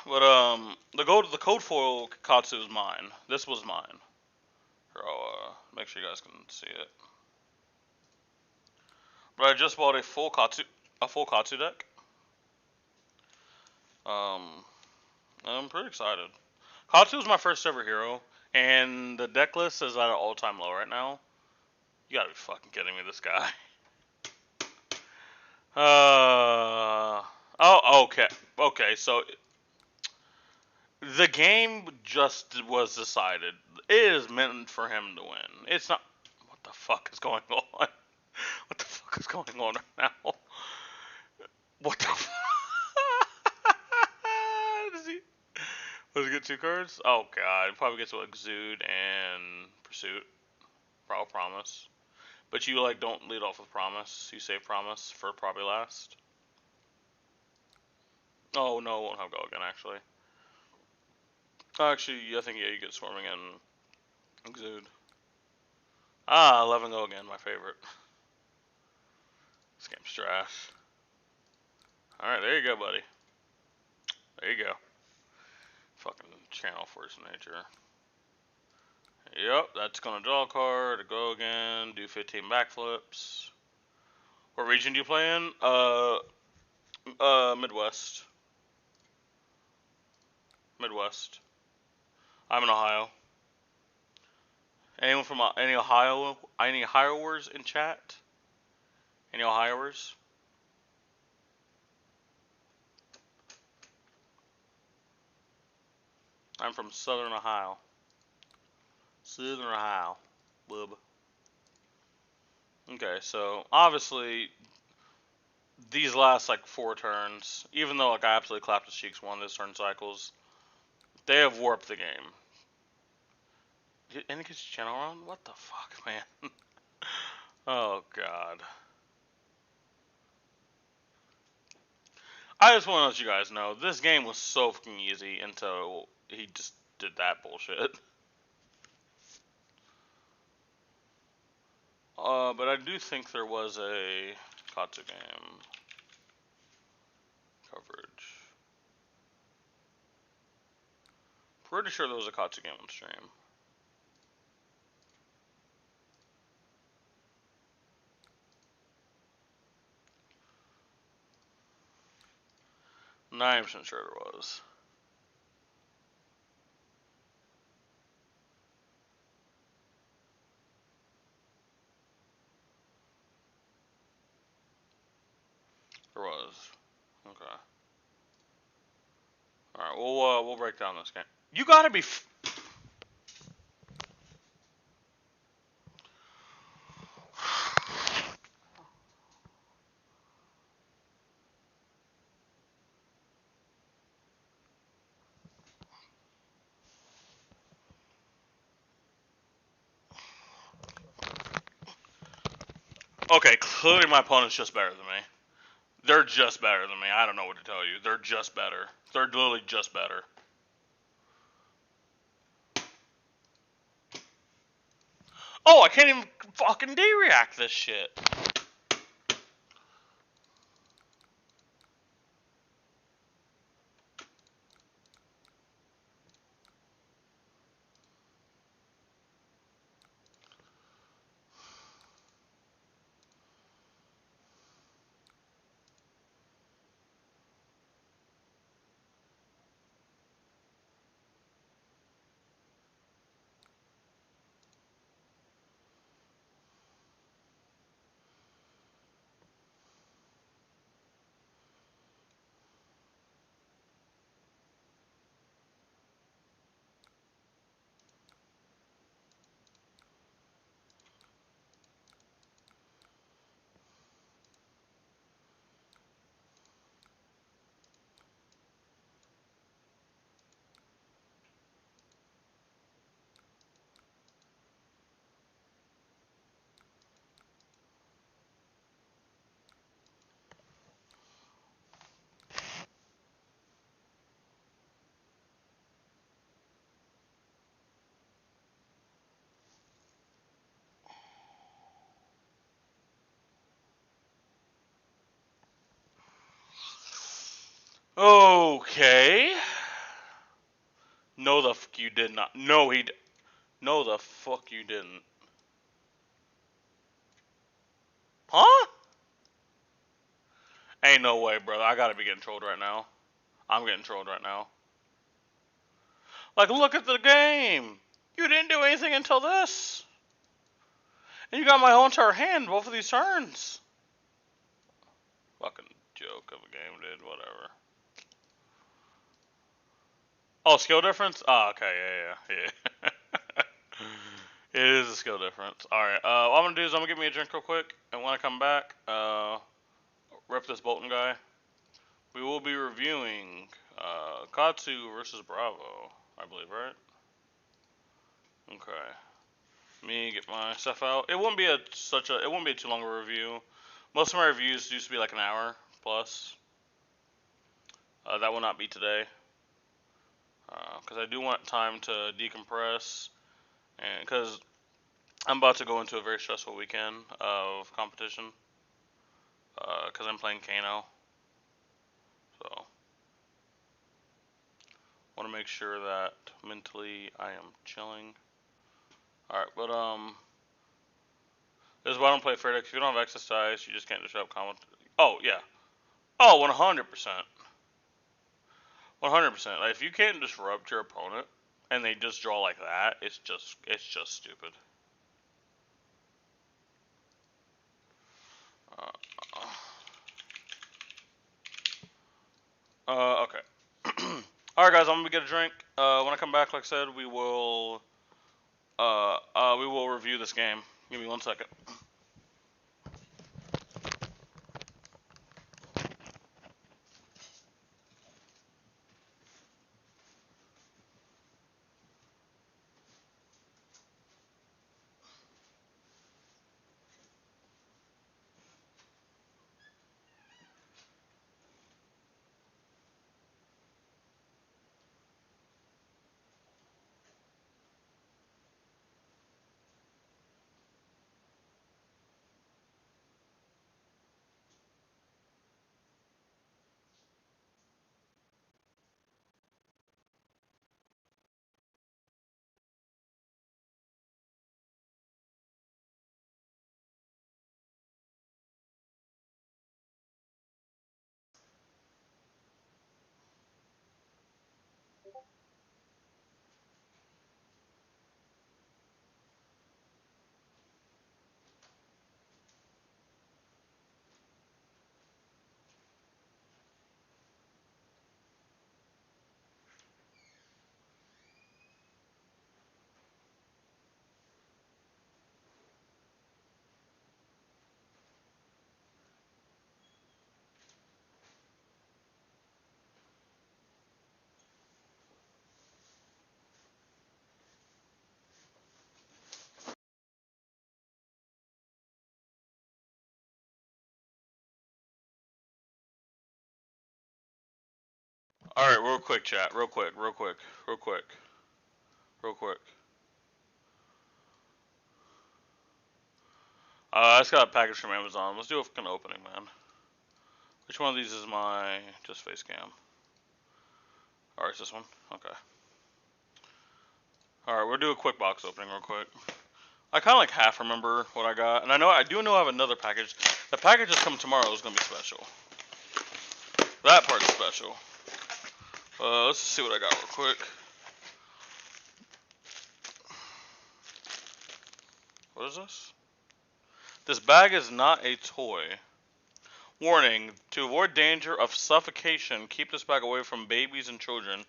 But, the code foil Katsu is mine. This was mine. Here, I'll, make sure you guys can see it. But I just bought a full Katsu deck. I'm pretty excited. Katsu is my first ever hero, and the deck list is at an all-time low right now. You gotta be fucking kidding me, this guy. Oh, okay, so the game just was decided. It is meant for him to win. It's not. What the fuck is going on? What the fuck is going on right now? What the fuck? Does he get 2 cards? Oh god, he probably gets what, Exude and Pursuit. Probably Promise. But you like don't lead off with Promise. You save Promise for probably last. Oh no, it won't have Go again actually. Actually, I think yeah, you get Swarming and Exude. 11 Go again, my favorite. This game's trash. Alright, there you go, buddy. There you go. Fucking channel Force Nature. Yep, that's gonna draw a card, go again, do 15 backflips. What region do you play in? Midwest. Midwest. I'm in Ohio. Anyone from any Ohioers in chat? Any Ohioers? I'm from Southern Ohio. Southern Ohio. Bub. Okay, so obviously these last like 4 turns, even though like I absolutely clapped his cheeks one of these turn cycles, they have warped the game. Did any get channel around? What the fuck, man? Oh god. I just want to let you guys know this game was so fucking easy until he just did that bullshit. But I do think there was a Katsu game coverage. Pretty sure there was a Katsu game on stream. 90% sure there was. There was. Okay. All right. We'll break down this game. You gotta be. Okay, clearly my opponent's just better than me. They're just better than me. I don't know what to tell you. They're just better. They're literally just better. Oh, I can't even fucking D-react this shit. Okay. No, the fuck you did not. No, No, the fuck you didn't. Huh? Ain't no way, brother. I gotta be getting trolled right now. I'm getting trolled right now. Like, look at the game. You didn't do anything until this. And you got my whole entire hand both of these turns. Fucking joke of a game, dude. Whatever. Oh, skill difference? Oh, okay. Yeah. It is a skill difference. Alright, what I'm gonna do is I'm gonna get me a drink real quick, and when I come back, rep this Bolton guy. We will be reviewing Katsu versus Bravo, I believe, right? Okay. Me get my stuff out. It wouldn't be it wouldn't be too long a review. Most of my reviews used to be like an hour plus. That will not be today, because I do want time to decompress, and because I'm about to go into a very stressful weekend of competition, because I'm playing Kano, so want to make sure that mentally I am chilling. All right, but this is why I don't play Fredix. If you don't have exercise, you just can't disrupt comment. Oh yeah. Oh, 100%. 100%. Like, if you can't disrupt your opponent and they just draw like that, it's just stupid. Okay. All right, guys. I'm gonna get a drink. When I come back, like I said, we will review this game. Give me 1 second. All right, real quick, chat. Real quick. I just got a package from Amazon. Let's do a fucking opening, man. Which one of these is my just face cam? Alright, it's this one? Okay. Alright, we'll do a quick box opening real quick. I kind of like half remember what I got. And I do know I have another package. The package that's coming tomorrow is going to be special. That part's special. Let's see what I got real quick. What is this? This bag is not a toy. Warning, to avoid danger of suffocation, keep this bag away from babies and children.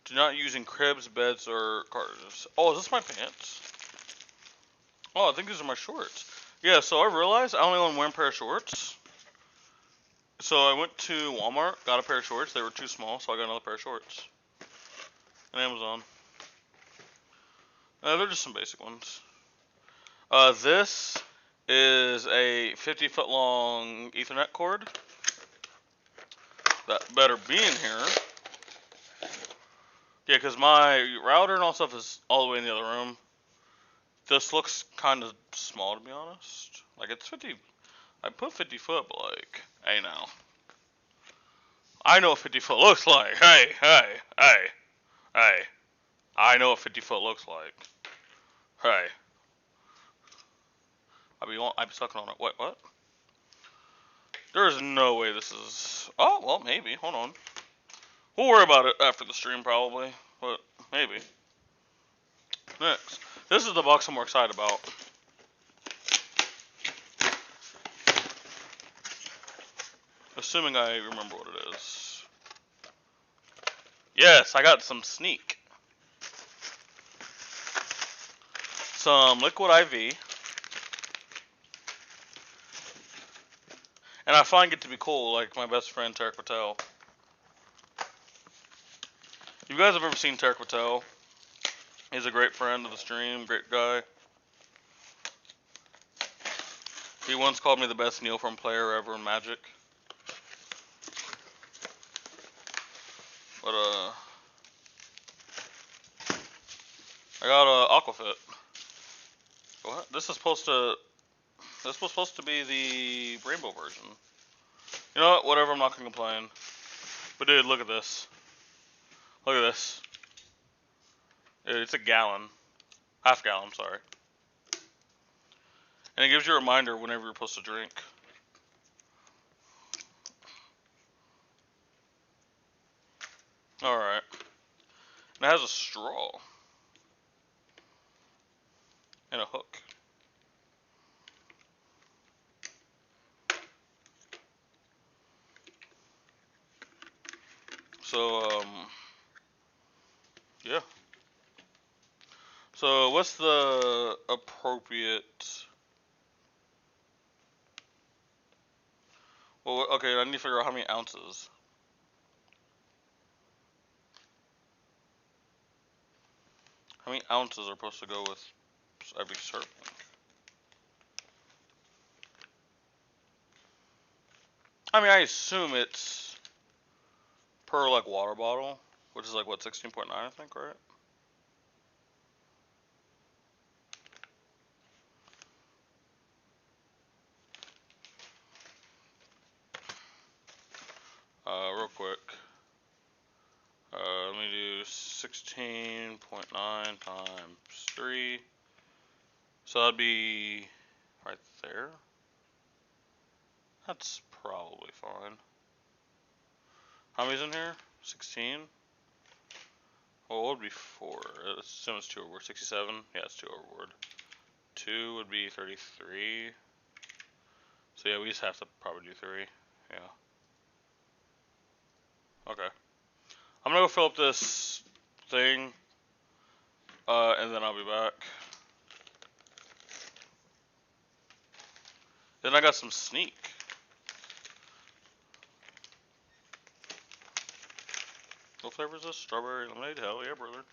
Do not use in cribs, beds, or cars. Oh, is this my pants? Oh, I think these are my shorts. Yeah, so I realized I only own one pair of shorts. So I went to Walmart, got a pair of shorts. They were too small, so I got another pair of shorts. On Amazon. They're just some basic ones. This is a 50-foot long Ethernet cord. That better be in here. Yeah, because my router and all stuff is all the way in the other room. This looks kind of small, to be honest. Like, it's 50... I put 50 foot, but like, hey now. I know what 50 foot looks like. Hey. I know what 50 foot looks like. Hey. I be sucking on it. What? There's no way this is... Oh, well, maybe. Hold on. We'll worry about it after the stream, probably. But, maybe. Next. This is the box I'm more excited about. Assuming I remember what it is. Yes, I got some Sneak. Some Liquid IV. And I find it to be cool, like my best friend Tarek Patel. If you guys have ever seen Tarek Patel, he's a great friend of the stream, great guy. He once called me the best Neoform player ever in Magic. But I got a Aquafit. What? This was supposed to be the rainbow version. You know what? Whatever, I'm not gonna complain. But dude, look at this. Look at this. Dude, it's a gallon. Half gallon, sorry. And it gives you a reminder whenever you're supposed to drink. Alright. And it has a straw. And a hook. So, yeah. So, what's the appropriate... Well, okay, I need to figure out how many ounces. How many ounces are supposed to go with every serving? I mean, I assume it's per, like, water bottle, which is, like, what, 16.9, I think, right? Real quick. Let me do 16.9 times 3. So that'd be right there. That's probably fine. How many's in here? 16? Well, what would be 4? Assume it's 2 overboard. 67? Yeah, it's 2 overboard. 2 would be 33. So yeah, we just have to probably do 3. Yeah. Okay. I'm gonna go fill up this thing, and then I'll be back. Then I got some Sneak. What flavor is this? Strawberry lemonade? Hell yeah, brother.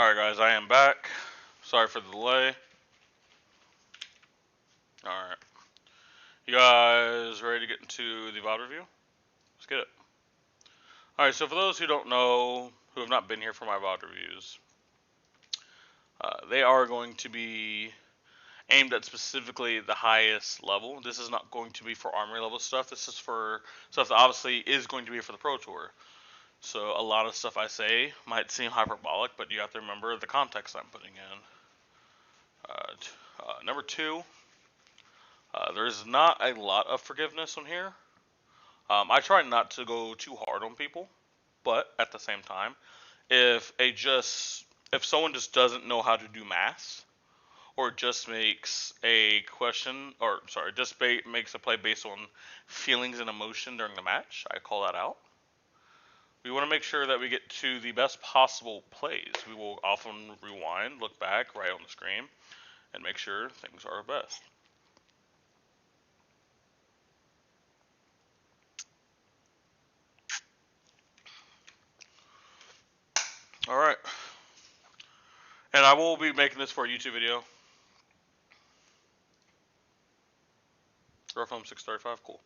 Alright guys, I am back. Sorry for the delay. Alright. You guys ready to get into the VOD review? Let's get it. Alright, so for those who don't know, who have not been here for my VOD reviews, they are going to be aimed at specifically the highest level. This is not going to be for armory level stuff. This is for stuff that obviously is going to be for the Pro Tour. So a lot of stuff I say might seem hyperbolic, but you have to remember the context I'm putting in. Number two, there's not a lot of forgiveness on here. I try not to go too hard on people, but at the same time, if someone just doesn't know how to do math, or just makes a question, or sorry, just makes a play based on feelings and emotion during the match, I call that out. We want to make sure that we get to the best possible plays. We will often rewind, look back right on the screen, and make sure things are best. Alright. And I will be making this for a YouTube video. Girlfilm 635, cool.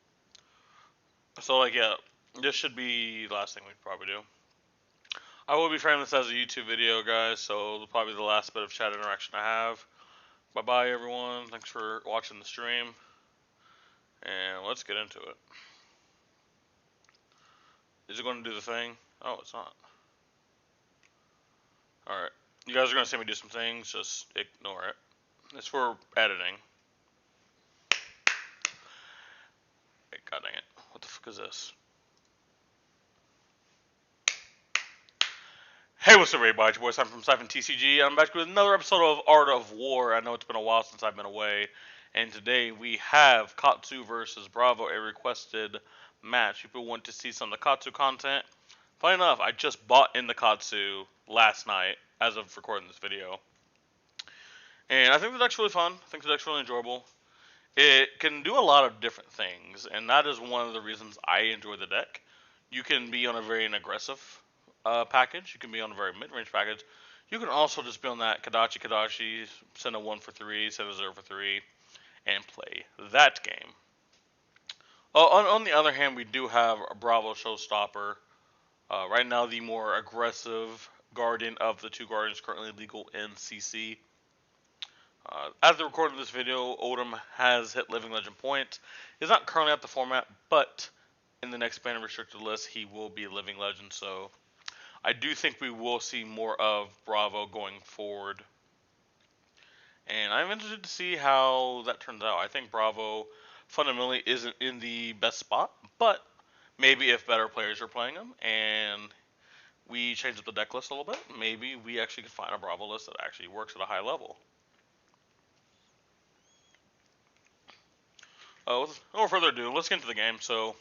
So, like, yeah, this should be the last thing we probably do. I will be framing this as a YouTube video, guys, so it'll probably be the last bit of chat interaction I have. Bye-bye, everyone. Thanks for watching the stream. And let's get into it. Is it going to do the thing? Oh, it's not. Alright. You guys are going to see me do some things, just ignore it. It's for editing. Hey, god dang it. What the fuck is this? Hey, what's up, everybody? It's your boy Simon from Siphon TCG. I'm back with another episode of Art of War. I know it's been a while since I've been away. And today we have Katsu versus Bravo, a requested match. People want to see some of the Katsu content. Funny enough, I just bought in the Katsu last night as of recording this video. And I think the deck's really fun. I think the deck's really enjoyable. It can do a lot of different things, and that is one of the reasons I enjoy the deck. You can be on a very aggressive package. You can be on a very mid-range package. You can also just be on that Kadachi, send a 1 for 3, send a 0 for 3, and play that game. On the other hand, we do have a Bravo Showstopper. Right now, the more aggressive Guardian of the two Guardians currently legal in CC. As the recording of this video, Odom has hit Living Legend point. He's not currently at the format, but in the next banner restricted list, he will be Living Legend. So I do think we will see more of Bravo going forward. And I'm interested to see how that turns out. I think Bravo fundamentally isn't in the best spot, but maybe if better players are playing him and we change up the deck list a little bit, maybe we actually could find a Bravo list that actually works at a high level. With no further ado, let's get into the game. So,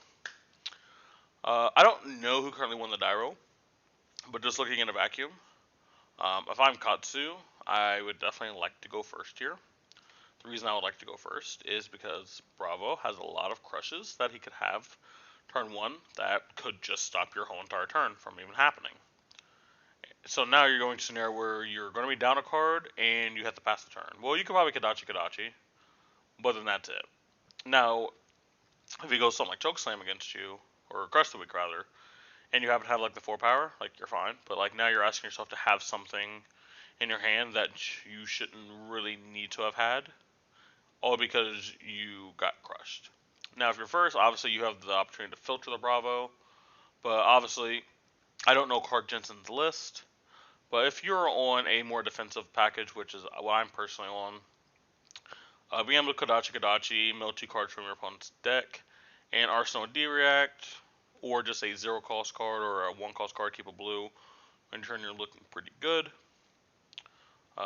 I don't know who currently won the Dairo, but just looking in a vacuum, if I'm Katsu, I would definitely like to go first here. The reason I would like to go first is because Bravo has a lot of crushes that he could have turn 1 that could just stop your whole entire turn from even happening. So now you're going to a scenario where you're going to be down a card and you have to pass the turn. Well, you could probably Kadachi, but then that's it. Now, if he goes something like Chokeslam against you, or Crest of the Week rather, and you happen to have like the 4 power, like you're fine. But like now you're asking yourself to have something in your hand that you shouldn't really need to have had, all because you got crushed. Now if you're first, obviously you have the opportunity to filter the Bravo, but obviously I don't know Clark Jensen's list, but if you're on a more defensive package, which is what I'm personally on, being able to Kadachi, mill 2 cards from your opponent's deck, and Arsenal D-React, or just a 0 cost card or a 1 cost card, keep a blue, and turn you're looking pretty good.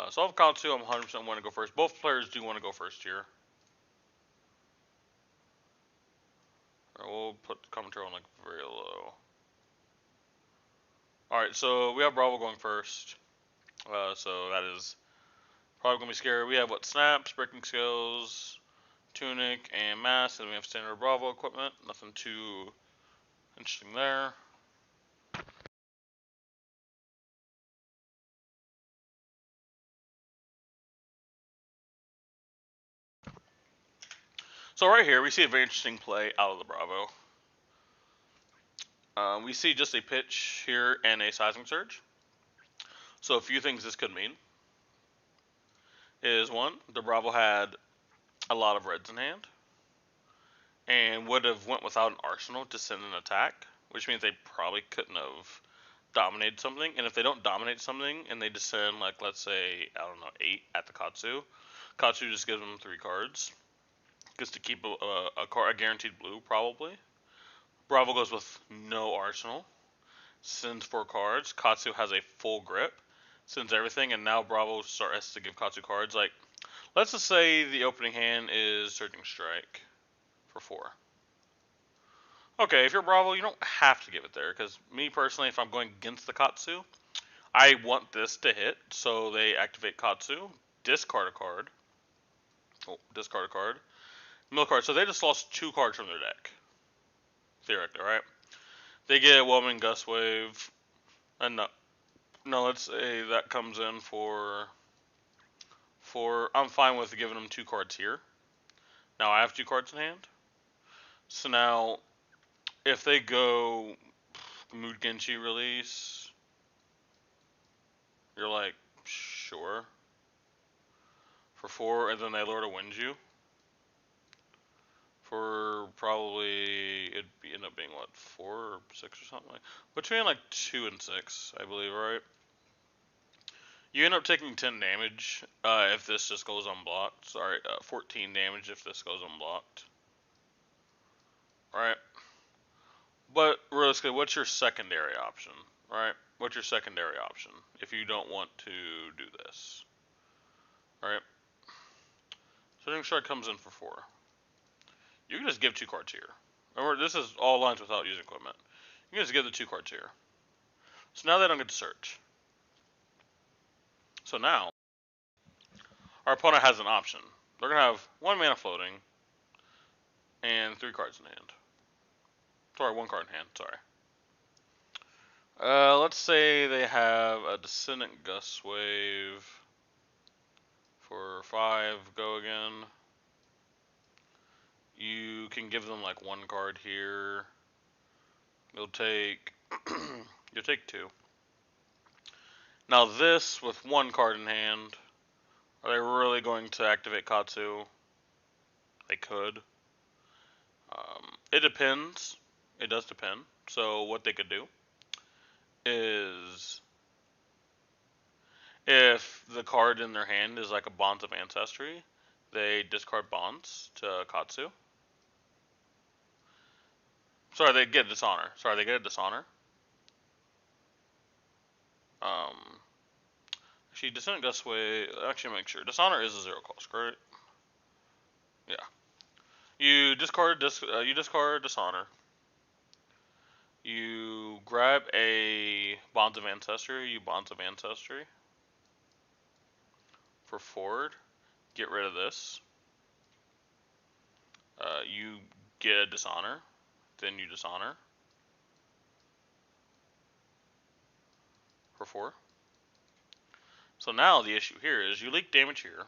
So I've count 2, I'm 100% want to go first. Both players do want to go first here. We'll put commentary on like very low. Alright, so we have Bravo going first. So that is probably going to be scary. We have Snaps, Breaking Skills, Tunic, and Mask, and we have standard Bravo equipment. Nothing too interesting there. So right here, we see a very interesting play out of the Bravo. We see just a pitch here and a Seismic Surge. So a few things this could mean is one, the Bravo had a lot of reds in hand and would have went without an arsenal to send an attack, which means they probably couldn't have dominated something. And if they don't dominate something and they descend, like, let's say, I don't know, 8 at the Katsu, Katsu just gives them 3 cards. Just to keep a guaranteed blue, probably. Bravo goes with no arsenal. Sends 4 cards. Katsu has a full grip. Sends everything, and now Bravo starts to give Katsu cards. Like, let's just say the opening hand is Surging Strike for 4. Okay, if you're Bravo, you don't have to give it there, because me personally, if I'm going against the Katsu, I want this to hit, so they activate Katsu, discard a card. Oh, discard a card. Mill card. So they just lost 2 cards from their deck. Theoretically, right? They get Whelming Gust Wave. And no, let's say that comes in for I'm fine with giving them 2 cards here. Now I have 2 cards in hand. So now, if they go Mood Genchi release, you're like, sure. For 4, and then they Lord of Winju. For probably, it'd end up being what, 4 or 6 or something like between like 2 and 6, I believe, right? You end up taking 10 damage if this just goes unblocked. Sorry, 14 damage if this goes unblocked. Right? But realistically, what's your secondary option? Right? What's your secondary option if you don't want to do this? Right? Surging Strike comes in for 4. You can just give 2 cards here. Remember, this is all lines without using equipment. You can just give the 2 cards here. So now they don't get to search. So now, our opponent has an option. They're going to have 1 mana floating and 3 cards in hand. Sorry, 1 card in hand, sorry. Let's say they have a Descendant Gust Wave for 5, go again. You can give them like 1 card here. You'll take you'll take 2. Now this with 1 card in hand, are they really going to activate Katsu? They could. It depends. It does depend. So what they could do is, if the card in their hand is like a Bonds of Ancestry, they discard Bonds to Katsu. Sorry, they get Dishonor. Sorry, they get a Dishonor. Actually, Descendant Gust Wave. Actually, make sure Dishonor is a 0 cost, correct? Yeah. You discard Dishonor. You grab a Bonds of Ancestry. You Bonds of Ancestry. For forward, get rid of this. You get a Dishonor. Then you Dishonor. For 4. So now the issue here is you leak damage here.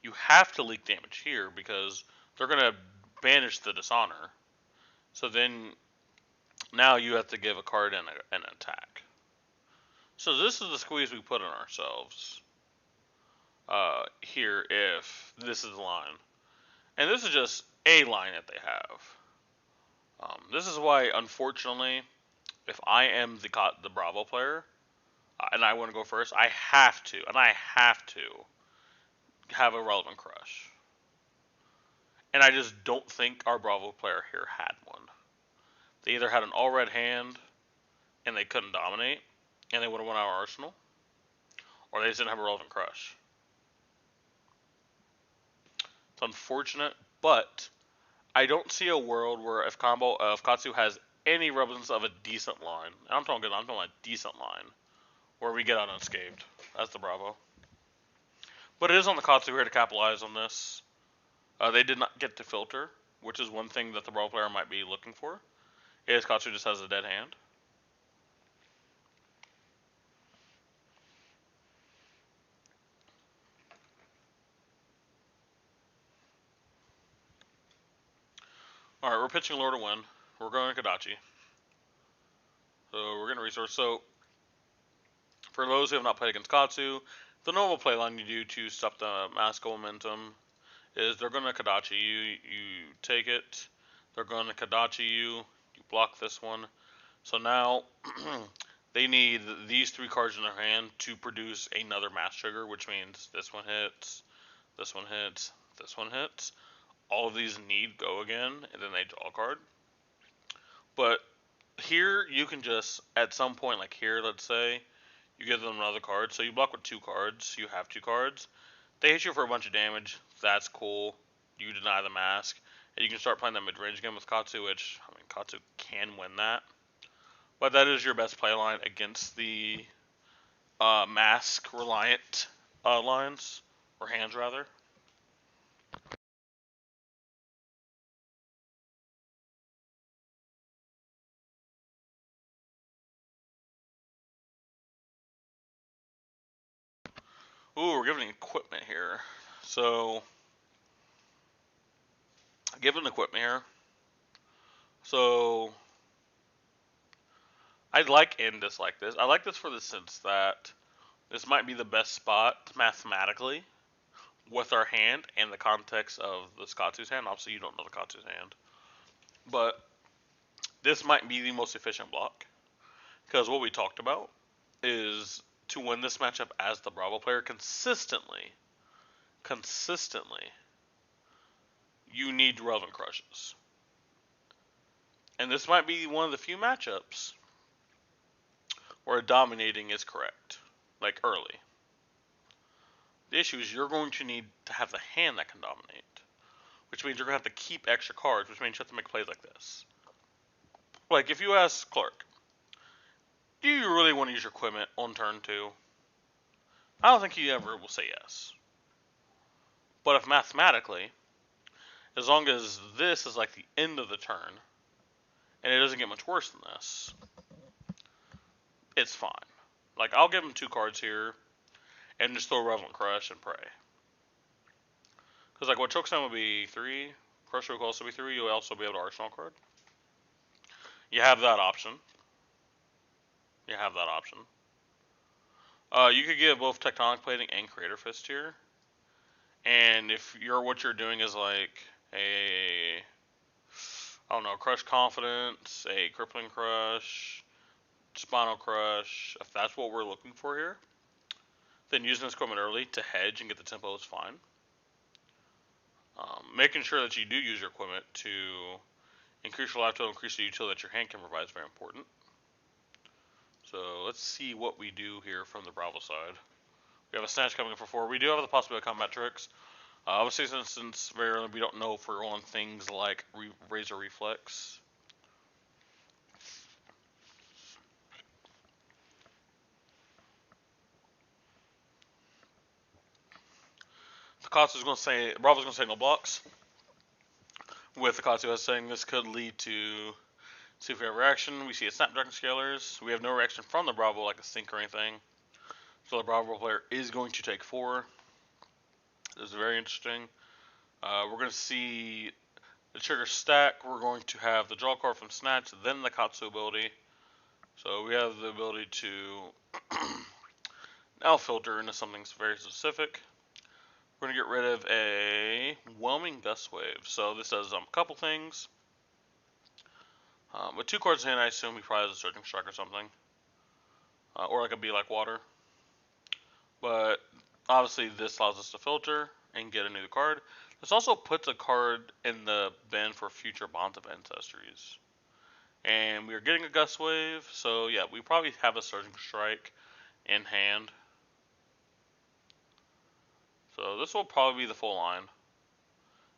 You have to leak damage here because they're going to banish the Dishonor. So then now you have to give a card and an attack. So this is the squeeze we put on ourselves here if this is the line. And this is just a line that they have. This is why, unfortunately, if I am the Bravo player and I want to go first, I have to have a Relevant Crush. And I just don't think our Bravo player here had one. They either had an all-red hand and they couldn't dominate, and they would have won our arsenal, or they just didn't have a Relevant Crush. It's unfortunate, but I don't see a world where if Katsu has any remnants of a decent line, and I'm talking a decent line, where we get out unscathed. That's the Bravo. But it is on the Katsu here to capitalize on this. They did not get to filter, which is one thing that the Bravo player might be looking for. Is Katsu just has a dead hand. Alright, we're pitching Lure to win. We're going Kadachi. So we're going to resource. So for those who have not played against Katsu, the normal play line you do to stop the mask momentum is they're going to Kadachi you. You take it. They're going to Kadachi you. You block this one. So now they need these 3 cards in their hand to produce another mass trigger, which means this one hits, this one hits, this one hits. All of these need go again, and then they draw a card. But here you can just, at some point, like here, let's say, you give them another card. So you block with 2 cards. You have 2 cards. They hit you for a bunch of damage. That's cool. You deny the mask. And you can start playing that mid-range game with Katsu, which, I mean, Katsu can win that. But that is your best play line against the mask-reliant lines, or hands, rather. Ooh, we're giving equipment here. So, given equipment here. So, I like and dislike this. I like this for the sense that this might be the best spot mathematically with our hand and the context of the Katsu's hand. Obviously, you don't know the Katsu's hand. But this might be the most efficient block. Because what we talked about is to win this matchup as the Bravo player consistently, you need relevant crushes. And this might be one of the few matchups where dominating is correct, like early. The issue is you're going to need to have the hand that can dominate, which means you're going to have to keep extra cards, which means you have to make plays like this. Like, if you ask Clark, do you really want to use your equipment on turn 2? I don't think he ever will say yes. But if mathematically, as long as this is like the end of the turn, and it doesn't get much worse than this, it's fine. Like, I'll give him 2 cards here, and just throw Relevant Crush and pray. Because, like, what Chokeslam would be 3, Crusher would also be 3, you'll also be able to Arsenal card. You have that option. You could give both Tectonic Plating and Creator Fist here. And if what you're doing is like a, I don't know, Crush Confidence, a Crippling Crush, Spinal Crush, if that's what we're looking for here, then using this equipment early to hedge and get the tempo is fine. Making sure that you do use your equipment to increase your life total, increase the utility that your hand can provide is very important. So let's see what we do here from the Bravo side. We have a Snatch coming in for 4. We do have the possibility of combat tricks. Obviously, since very early, we don't know if we're on things like Razor Reflex. Takatsu's going to say, Bravo's going to say no blocks. With Takatsu saying this could lead to, see if we have reaction. We see a Snapdragon Scalers. We have no reaction from the Bravo, like a Sync or anything. So the Bravo player is going to take 4. This is very interesting. We're going to see the trigger stack. We're going to have the draw card from Snatch, then the Katsu ability. So we have the ability to now filter into something very specific. We're going to get rid of a Whelming Gust Wave. So this does a couple things. With 2 cards in hand, I assume he probably has a Surging Strike or something. Or like a Be Like Water. But obviously this allows us to filter and get a new card. This also puts a card in the bin for future Bonds of Ancestries. And we are getting a Gust Wave, so yeah, we probably have a Surging Strike in hand. So this will probably be the full line,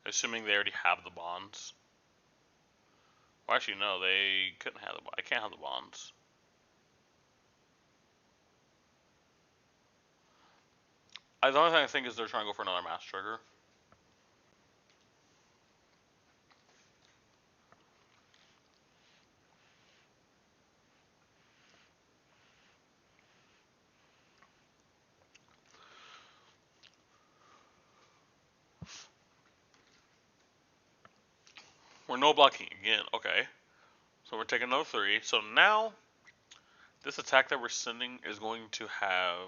assuming they already have the bonds. Well, actually, no, they couldn't have the. I can't have the bonds. The only thing I think is they're trying to go for another mass trigger. We're no blocking again. Okay. So we're taking another 3. So now, this attack that we're sending is going to have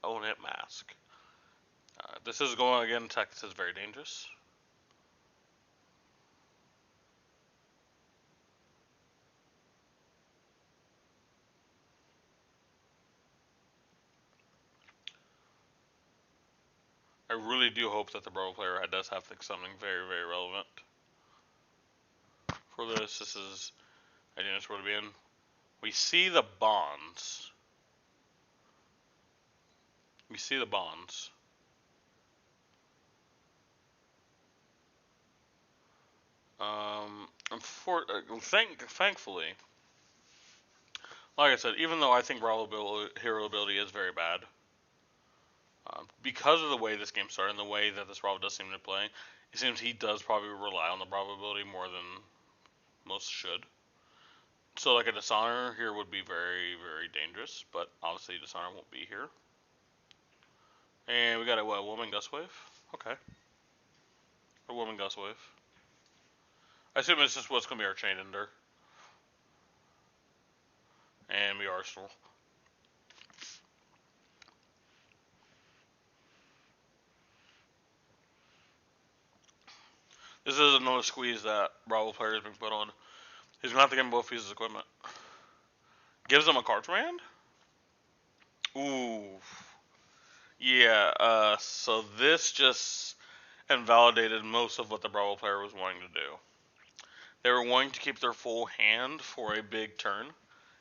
own hit mask. This is going again attack that is very dangerous. I really do hope that the Bravo player does have something very, very relevant for this. This is a dangerous word to be in. We see the bonds. We see the bonds. Thankfully, like I said, even though I think hero ability is very bad, because of the way this game started and the way that this Bravo does seem to play, it seems he does probably rely on the Bravo ability more than most should. So like a Dishonor here would be very, very dangerous, but obviously Dishonor won't be here. And we got a Woman Gust Wave. Okay. A Woman Gust Wave. I assume it's just what's going to be our Chain Ender. And we Arsenal. This is another squeeze that Bravo player has been put on. He's going to have to get both pieces of equipment. Gives him a card command? Ooh. Yeah, so this just invalidated most of what the Bravo player was wanting to do. They were wanting to keep their full hand for a big turn,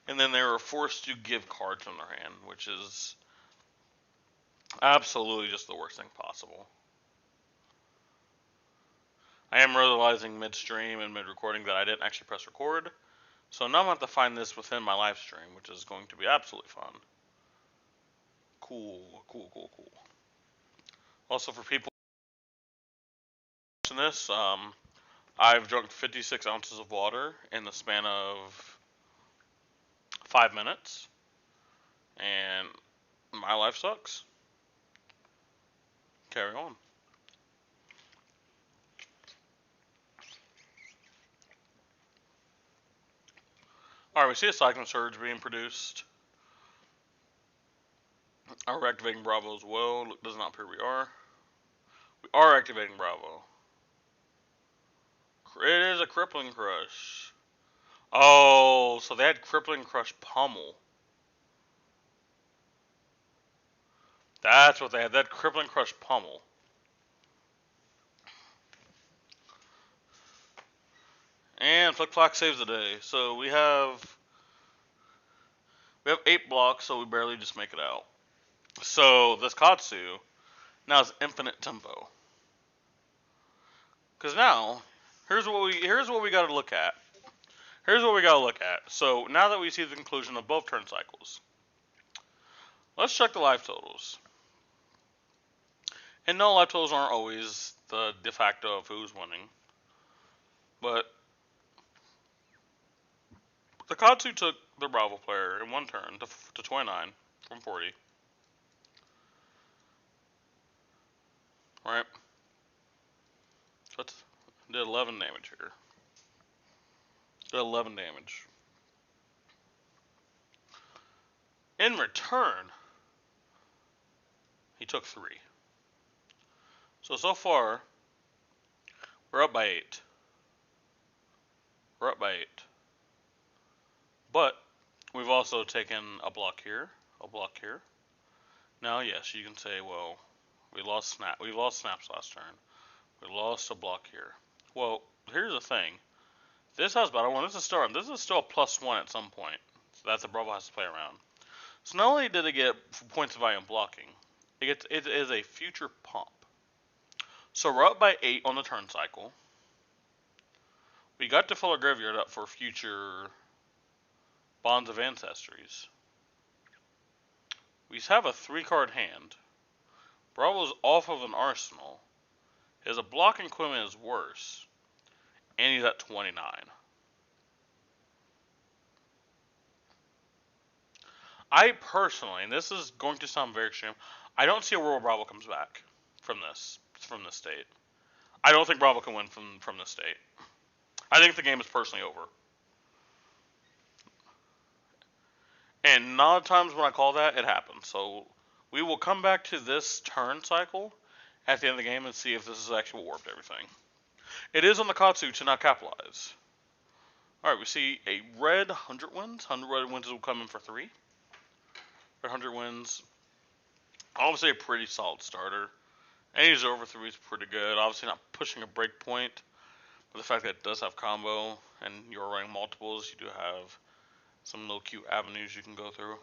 and then they were forced to give cards from their hand, which is absolutely just the worst thing possible. I am realizing midstream and mid-recording that I didn't actually press record, so now I'm going to have to find this within my live stream, which is going to be absolutely fun. Cool. Also, for people watching this, I've drunk 56 ounces of water in the span of 5 minutes, and my life sucks. Carry on. Alright, we see a Cyclone Surge being produced. Are we activating Bravo as well? Does not appear we are. We are activating Bravo. It is a Crippling Crush. Oh, so they had Crippling Crush Pummel. That's what they had. That Crippling Crush Pummel. And Flick Flock saves the day. So we have 8 blocks, so we barely just make it out. So this Katsu now has infinite tempo. Because now, here's what we got to look at. So now that we see the conclusion of both turn cycles, let's check the life totals. And no, life totals aren't always the de facto of who's winning. But the Katsu took the Bravo player in one turn to 29 from 40. Right? So it did 11 damage here. Did 11 damage. In return, he took 3. So far, we're up by 8. But we've also taken a block here. Now, yes, you can say, well, we lost snaps last turn. We lost a block here. Well, here's the thing. This has battle 1. This is still a +1 at some point. So that's the Bravo has to play around. So not only did it get points of value in blocking, it is a future pump. So we're up by 8 on the turn cycle. We got to fill our graveyard up for future Bonds of Ancestries. We have a 3-card hand. Bravo's off of an arsenal. His blocking equipment is worse. And he's at 29. I personally, and this is going to sound very extreme, I don't see a world where Bravo comes back from this state. I don't think Bravo can win from this state. I think the game is personally over. And not a lot of times when I call that, it happens. So we will come back to this turn cycle at the end of the game and see if this is actually what warped everything. It is on the Katsu to not capitalize. Alright, we see a red 100 wins. 100 red wins will come in for 3. Red 100 wins. Obviously a pretty solid starter. Any's over 3 is pretty good. Obviously not pushing a break point. But the fact that it does have combo and you're running multiples, you do have some little cute avenues you can go through.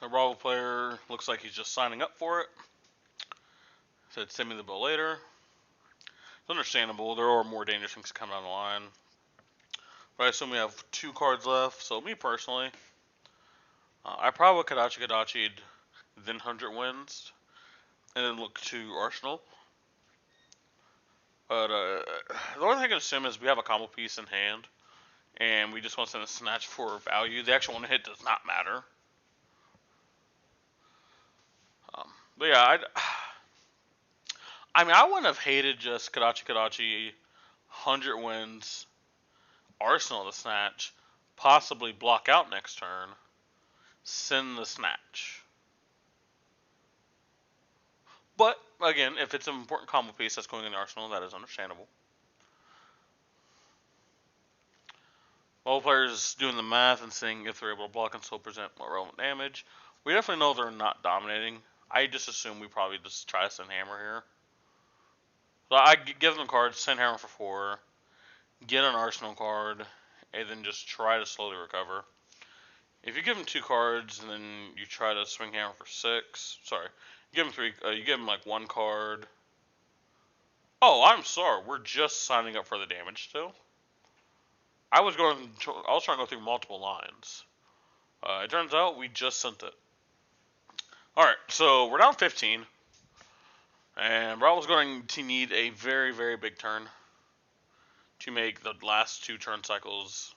The Bravo player looks like he's just signing up for it. Said send me the bill later. It's understandable. There are more dangerous things coming down the line. But I assume we have 2 cards left. So me personally, I probably would Kadachi then 100 wins, and then look to Arsenal. But the only thing I can assume is we have a combo piece in hand, and we just want to send a snatch for value. The actual one hit does not matter. But yeah, I mean, I wouldn't have hated just Kadachi 100 wins, Arsenal the snatch, possibly block out next turn, send the snatch. But again, if it's an important combo piece that's going in the Arsenal, that is understandable. All players doing the math and seeing if they're able to block and still present more relevant damage. We definitely know they're not dominating. I just assume we probably just try to send Hammer here. So I give them cards, send Hammer for 4, get an Arsenal card, and then just try to slowly recover. If you give them 2 cards and then you try to swing Hammer for 6, sorry, you give them 3. You give them like 1 card. Oh, I'm sorry. We're just signing up for the damage still. I was trying to go through multiple lines. It turns out we just sent it. Alright, so we're down 15. And Bravo's going to need a very, very big turn to make the last 2 turn cycles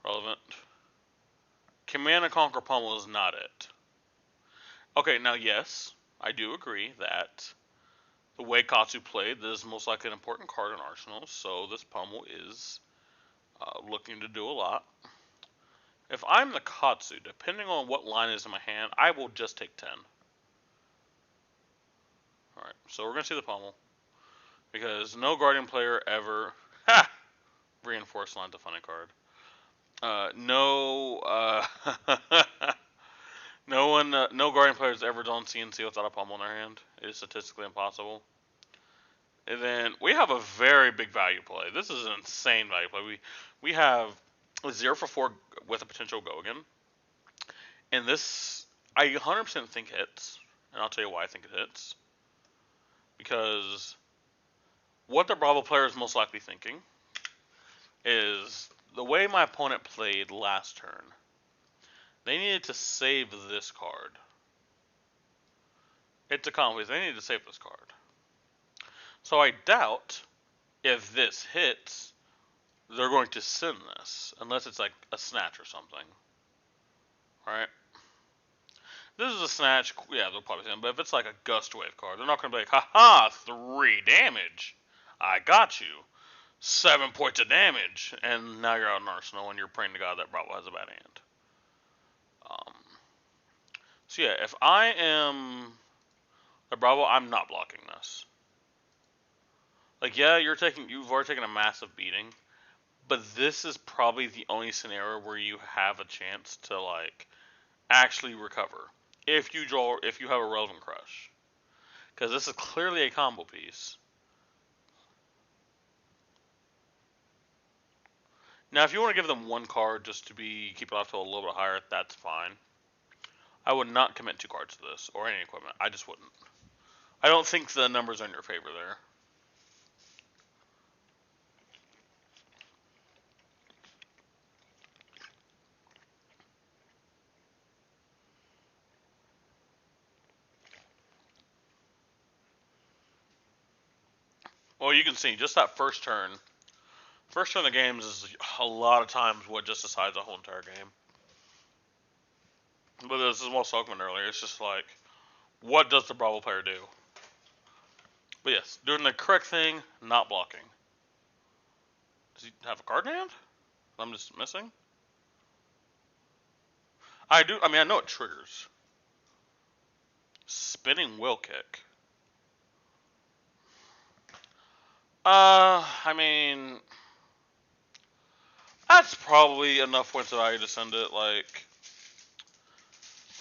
relevant. Command and Conquer Pummel is not it. Okay, now yes, I do agree that the way Katsu played, this is most likely an important card in Arsenal, so this Pummel is looking to do a lot. If I'm the Katsu, depending on what line is in my hand, I will just take 10. Alright, so we're going to see the Pummel. Because no Guardian player ever... Ha! Reinforced line's a funny card. No Guardian player has ever done CNC without a Pummel in their hand. It is statistically impossible. And then we have a very big value play. This is an insane value play. We have a 0 for 4 with a potential go again. And this, I 100% think hits. And I'll tell you why I think it hits. Because what the Bravo player is most likely thinking is the way my opponent played last turn. They needed to save this card. It's a combo. They needed to save this card. So I doubt if this hits, they're going to send this. Unless it's like a snatch or something. Alright? This is a snatch. Yeah, they'll probably send it. But if it's like a gust wave card, they're not going to be like, haha, 3 damage. I got you. 7 points of damage. And now you're out in Arsenal and you're praying to God that Bravo has a bad hand. So yeah, if I am a Bravo, I'm not blocking this. Like, yeah, you've already taken a massive beating, but this is probably the only scenario where you have a chance to like actually recover if you have a relevant crush, because this is clearly a combo piece. Now, if you want to give them 1 card just to keep it off to a little bit higher, that's fine. I would not commit 2 cards to this, or any equipment. I just wouldn't. I don't think the numbers are in your favor there. Well, you can see, just that first turn. First turn of the games is a lot of times what just decides the whole entire game. But this is what I was talking about earlier. It's just like, what does the Bravo player do? But yes, doing the correct thing, not blocking. Does he have a card in hand? I'm just missing. I do. I mean, I know it triggers. Spinning will kick. I mean, that's probably enough points of value to send it. Like,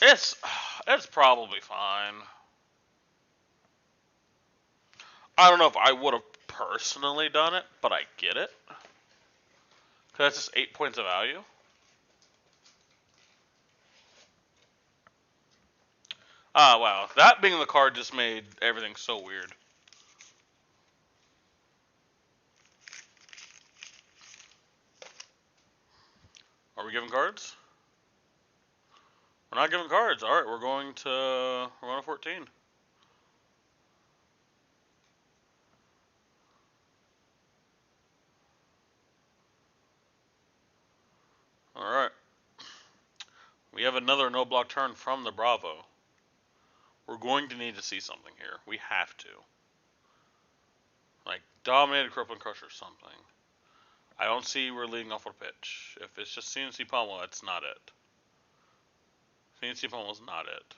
it's it's probably fine. I don't know if I would have personally done it, but I get it. Cause that's just 8 points of value. Ah, wow. That being the card just made everything so weird. Are we giving cards? We're not giving cards. All right, we're going to 14. All right. We have another no block turn from the Bravo. We're going to need to see something here. We have to. Like, dominated crippling crush or something. I don't see we're leading off with a pitch. If it's just CNC Pummel, that's not it. CNC Pummel's not it.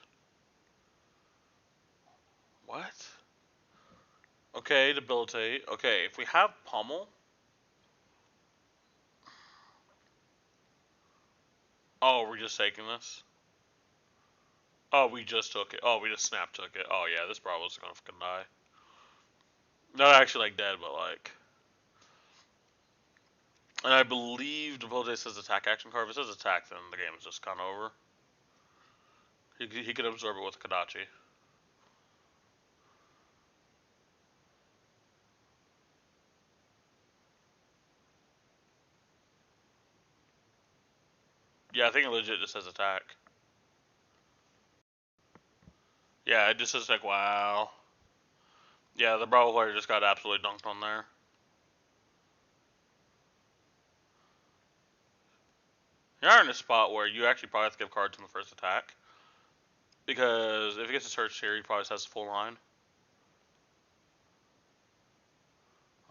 What? Okay, debilitate. Okay, if we have Pummel. Oh, we're just taking this? Oh, we just took it. Oh, we just snap took it. Oh, yeah, this Bravo's gonna fucking die. Not actually, like, dead, but, like. And I believe debilitate says attack action card. If it says attack, then the game is just kind of over. He could absorb it with Kodachi. Yeah, I think it legit just says attack. Yeah, it just says like, wow. Yeah, the Bravo player just got absolutely dunked on there. You're in a spot where you actually probably have to give cards in the first attack. Because if he gets a search here, he probably has a full line.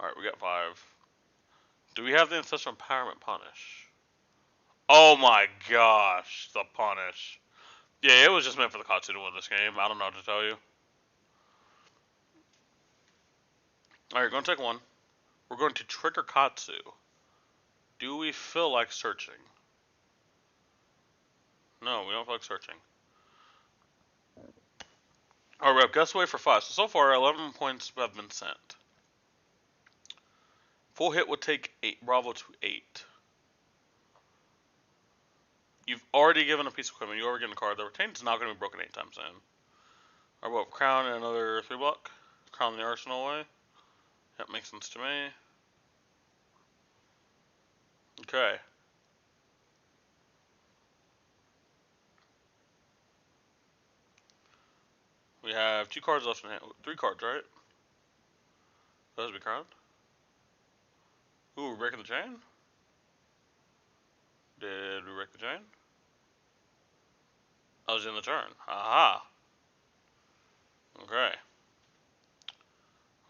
Alright, we got 5. Do we have the Ancestral Empowerment Punish? Oh my gosh, the Punish. Yeah, it was just meant for the Katsu to win this game. I don't know what to tell you. Alright, going to take 1. We're going to trigger Katsu. Do we feel like searching? No, we don't feel like searching. Alright, we have Gust Away for 5. So far, 11 points have been sent. Full hit would take 8, Bravo to 8. You've already given a piece of equipment. You already given a card. The retained is not going to be broken anytime soon. Alright, well, Crown and another 3 block. Crown the Arsenal away. That makes sense to me. Okay. We have 2 cards left in hand. 3 cards, right? Those be crowned. Ooh, we're breaking the chain? Did we break the chain? I was in the turn. Aha. Okay.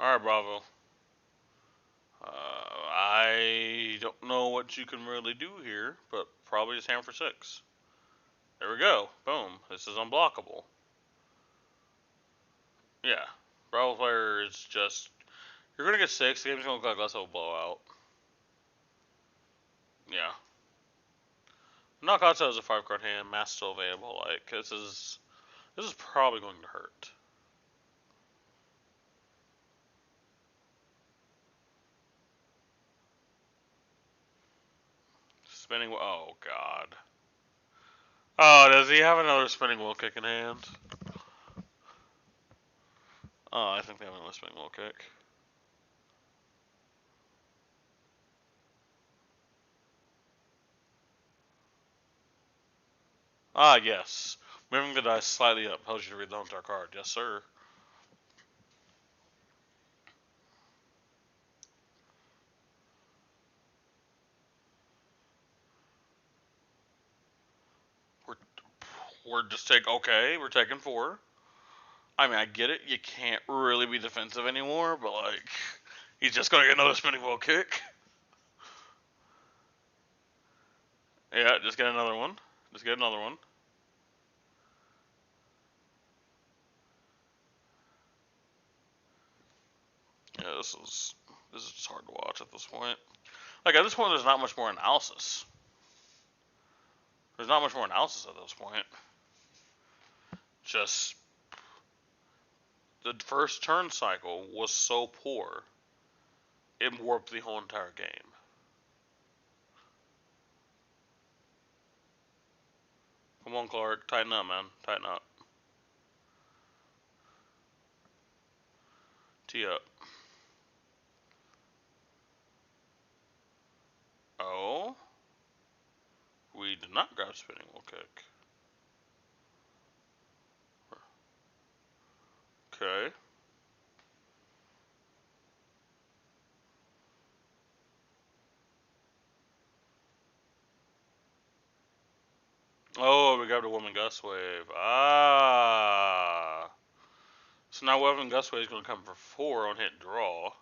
Alright, Bravo. I don't know what you can really do here, but probably just hammer for 6. There we go. Boom. This is unblockable. Yeah. Bravo player is just... You're going to get 6. The game's going to look like less of a blowout. Yeah. Knockouts has a 5-card hand. Mass still available. Like, this is probably going to hurt. Spinning... Oh, God. Oh, does he have another spinning wheel kick in hand? Oh, I think they have another spinning wheel kick. Ah, yes. Moving the dice slightly up helps you to read the entire card. Yes, sir. We're we're taking 4. I mean, I get it. You can't really be defensive anymore, but like, he's just gonna get another spinning wheel kick. Yeah, just get another one. Just get another one. Yeah, this is just hard to watch at this point. Like at this point, there's not much more analysis. There's not much more analysis at this point. Just the first turn cycle was so poor, it warped the whole entire game. Come on, Clark, tighten up, man, tighten up. Tee up. Oh, we did not grab spinning wheel kick. Okay. Oh, we grabbed a woman gust wave. Ah. So now woman gust wave is going to come for 4 on hit draw.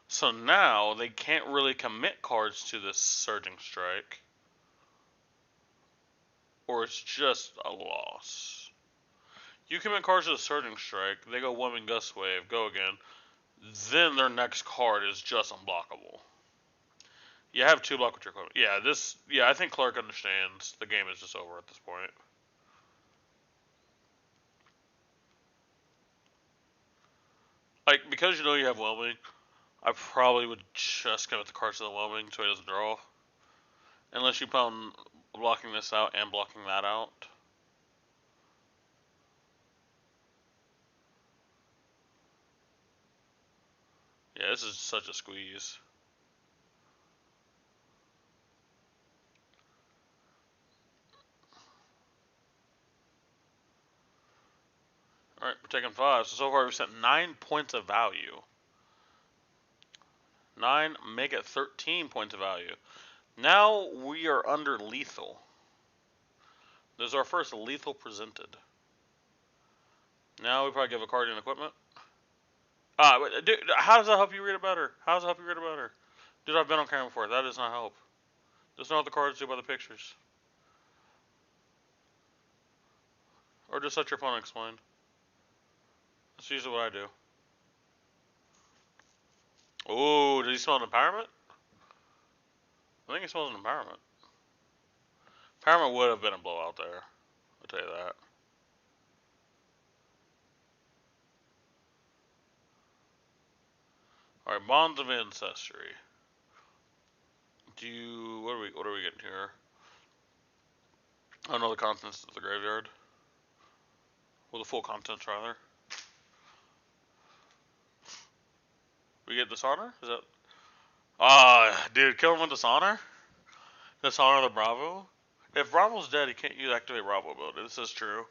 So now they can't really commit cards to this surging strike, or it's just a loss. You commit cards to the surging strike, they go woman gust wave, go again. Then their next card is just unblockable. You have 2 block with your equipment. Yeah, I think Clark understands. The game is just over at this point. Like, because you know you have whelming, I probably would just commit the cards to the whelming so he doesn't draw. Unless you plan on blocking this out and blocking that out. Yeah, this is such a squeeze. Alright, we're taking 5. So far we've sent 9 points of value. 9, make it 13 points of value. Now we are under lethal. This is our first lethal presented. Now we probably give a card in equipment. Dude, how does that help you read it better? How does that help you read it better? Dude, I've been on camera before. That does not help. Does not what the cards do by the pictures. Or just let your opponent explain. That's usually what I do. Oh, did he smell an empowerment? I think he smells an empowerment. Empowerment would have been a blowout there. I'll tell you that. Alright, Bonds of Ancestry. What are we getting here? Oh no, the contents of the graveyard. Well, the full contents rather. We get Dishonor? Is that dude, kill him with Dishonor? Dishonor the Bravo? If Bravo's dead, he can't use activate Bravo ability. This is true.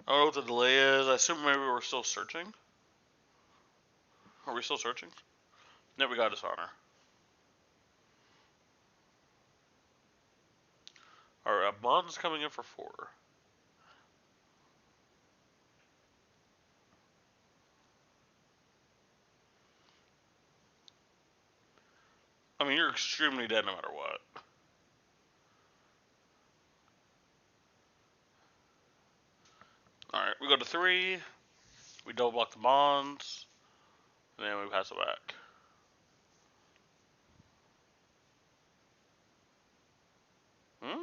I don't know what the delay is. I assume maybe we're still searching. Are we still searching? No, we got Dishonor. Alright, Bond's coming in for 4. I mean, you're extremely dead no matter what. Alright, we go to 3. We double block the Bonds. And then we pass it back. Hmm?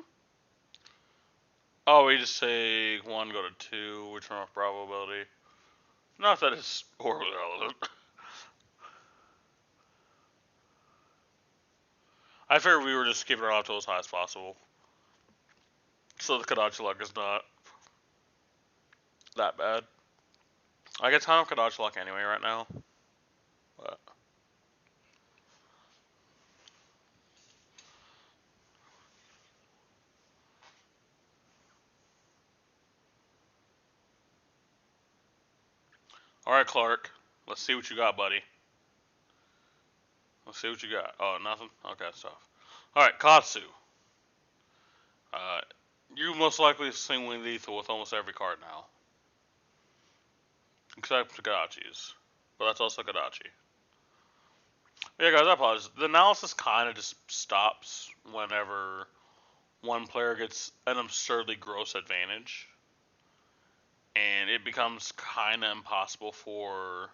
Oh, we just say 1, go to 2. We turn off Bravo ability. Not that it's horribly relevant. I figured we were just keeping our auto as high as possible. So the Kodachi luck is not that bad. I get ton of Kodachi luck anyway right now. But Alright, Clark. Let's see what you got, buddy. Let's see what you got. Oh, nothing? Okay, that's tough. Alright, Katsu. You most likely single lethal with almost every card now. Except Kadachi's. But that's also Kadachi. Yeah, guys, I apologize. The analysis kind of just stops whenever one player gets an absurdly gross advantage. And it becomes kind of impossible for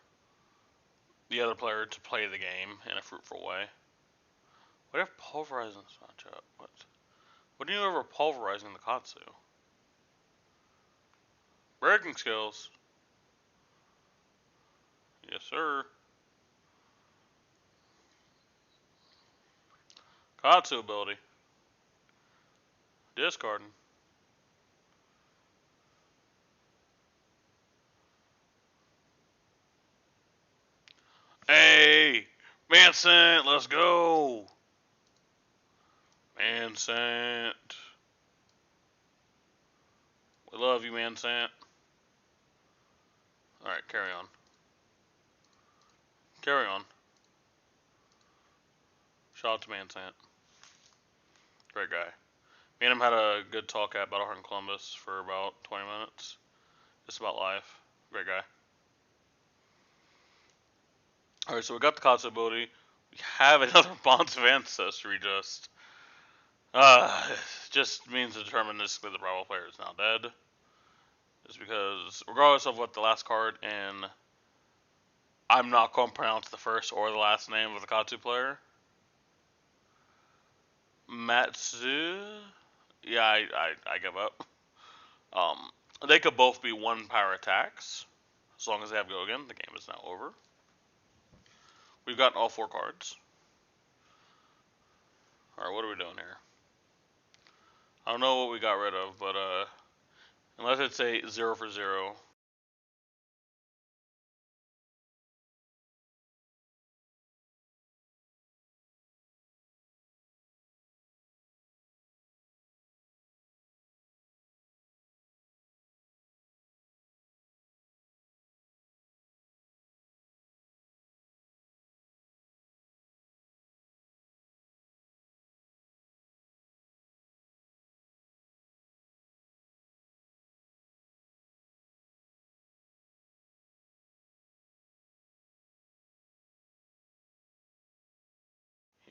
the other player to play the game in a fruitful way. What if pulverizing this matchup? What do you know over pulverizing the Katsu? Breaking skills. Yes, sir. Katsu ability. Discarding. Hey! Mansent, let's go! Mansent. We love you, Mansent. Alright, carry on. Carry on. Shout out to Mansant. Great guy. Me and him had a good talk at Battlehard in Columbus for about 20 minutes. Just about life. Great guy. Alright, so we got the Katsu ability. We have another Bonds of Ancestry just means deterministically the Bravo player is now dead. Just because, regardless of what the last card, and I'm not going to pronounce the first or the last name of the Katsu player. Matsu? Yeah, I give up. They could both be 1 power attacks. As long as they have Gogen, the game is now over. We've gotten all 4 cards. Alright, what are we doing here? I don't know what we got rid of, but unless it's a 0 for 0.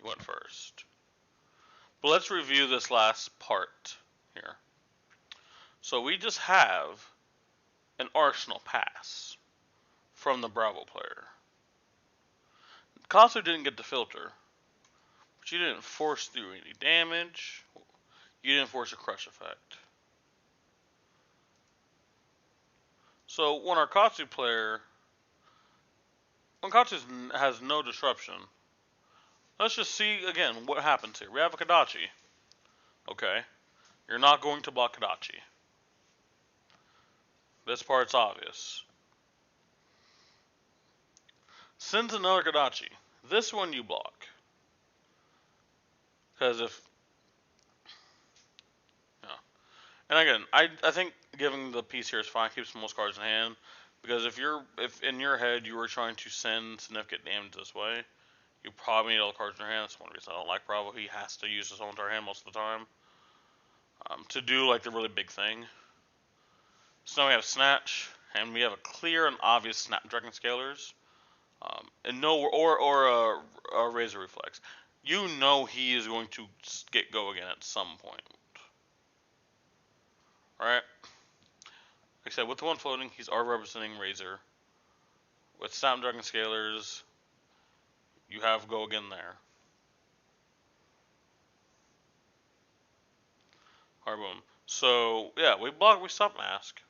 He went first. But let's review this last part here. So we just have an Arsenal pass from the Bravo player. Katsu didn't get the filter, but you didn't force through any damage. You didn't force a crush effect. So when our Katsu player, when Katsu has no disruption, let's just see again what happens here. We have a Kadachi. Okay, you're not going to block Kadachi. This part's obvious. Sends another Kadachi. This one you block. Because if... Yeah. And again, I think giving the piece here is fine. Keeps most cards in hand. Because if in your head you were trying to send significant damage this way, you probably need all the cards in your hand. That's one reason I don't like Bravo. He has to use his whole entire hand most of the time. To do like the really big thing. So now we have Snatch, and we have a clear and obvious Snapdragon Scalers. And no, or a Razor Reflex. You know he is going to get go again at some point. Alright? Like I said, with the one floating, he's already representing Razor. With Snapdragon Scalers, you have go again there. Alright, boom. So, yeah, we stopped Mask.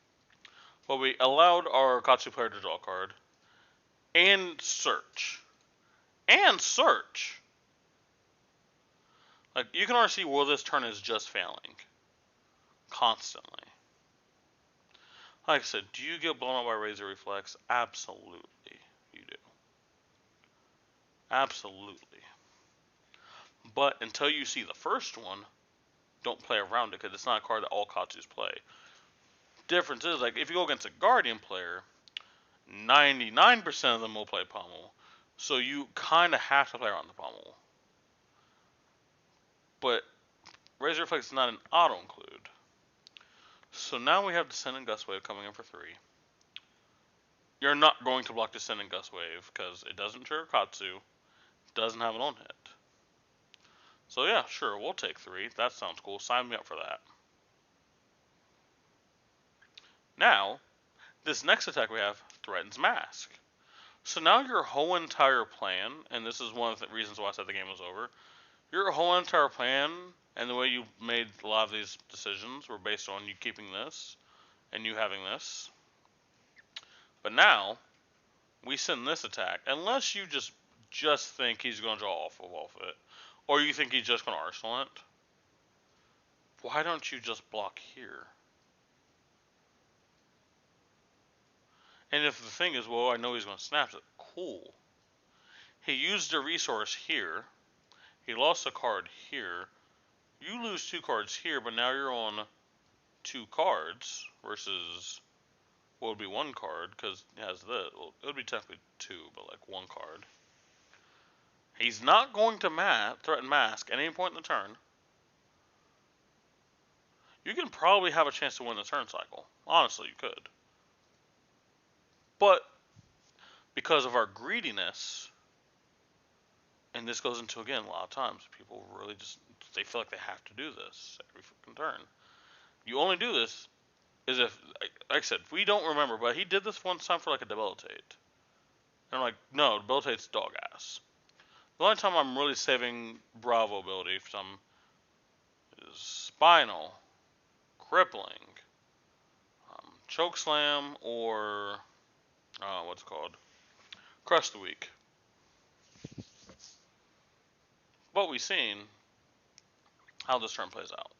But we allowed our Katsu player to draw a card. And search. And search! Like, you can already see where this turn is just failing. Constantly. Like I said, do you get blown up by Razor Reflex? Absolutely, you do. Absolutely. But until you see the first one, don't play around it, because it's not a card that all Katsus play. Difference is, like, if you go against a Guardian player, 99% of them will play pommel. So you kind of have to play around the pommel. But Razor Reflex is not an auto include. So now we have Descend and Gust Wave coming in for 3. You're not going to block Descend and Gust Wave because it doesn't trigger Katsu, doesn't have an on hit. So yeah, sure, we'll take 3. That sounds cool. Sign me up for that. Now, this next attack we have threatens Mask. So now your whole entire plan, and this is one of the reasons why I said the game was over, your whole entire plan and the way you made a lot of these decisions were based on you keeping this and you having this. But now, we send this attack, unless you just think he's going to draw off of it, or you think he's just going to Arsenal it. Why don't you just block here? And if the thing is, well, I know he's going to snap it, cool. He used a resource here. He lost a card here. You lose 2 cards here, but now you're on 2 cards versus what would be 1 card because he has this. Well, it would be technically 2, but like 1 card. He's not going to threaten Mask at any point in the turn. You can probably have a chance to win the turn cycle. Honestly, you could. But because of our greediness, and this goes into, again, a lot of times, people really they feel like they have to do this every fucking turn. You only do this is if, like I said, we don't remember, but he did this one time for like a debilitate. And I'm like, no, debilitate's dog ass. The only time I'm really saving Bravo ability for some is Spinal, Crippling, Chokeslam, or what's it called? Crush the Weak. But we've seen how this turn plays out.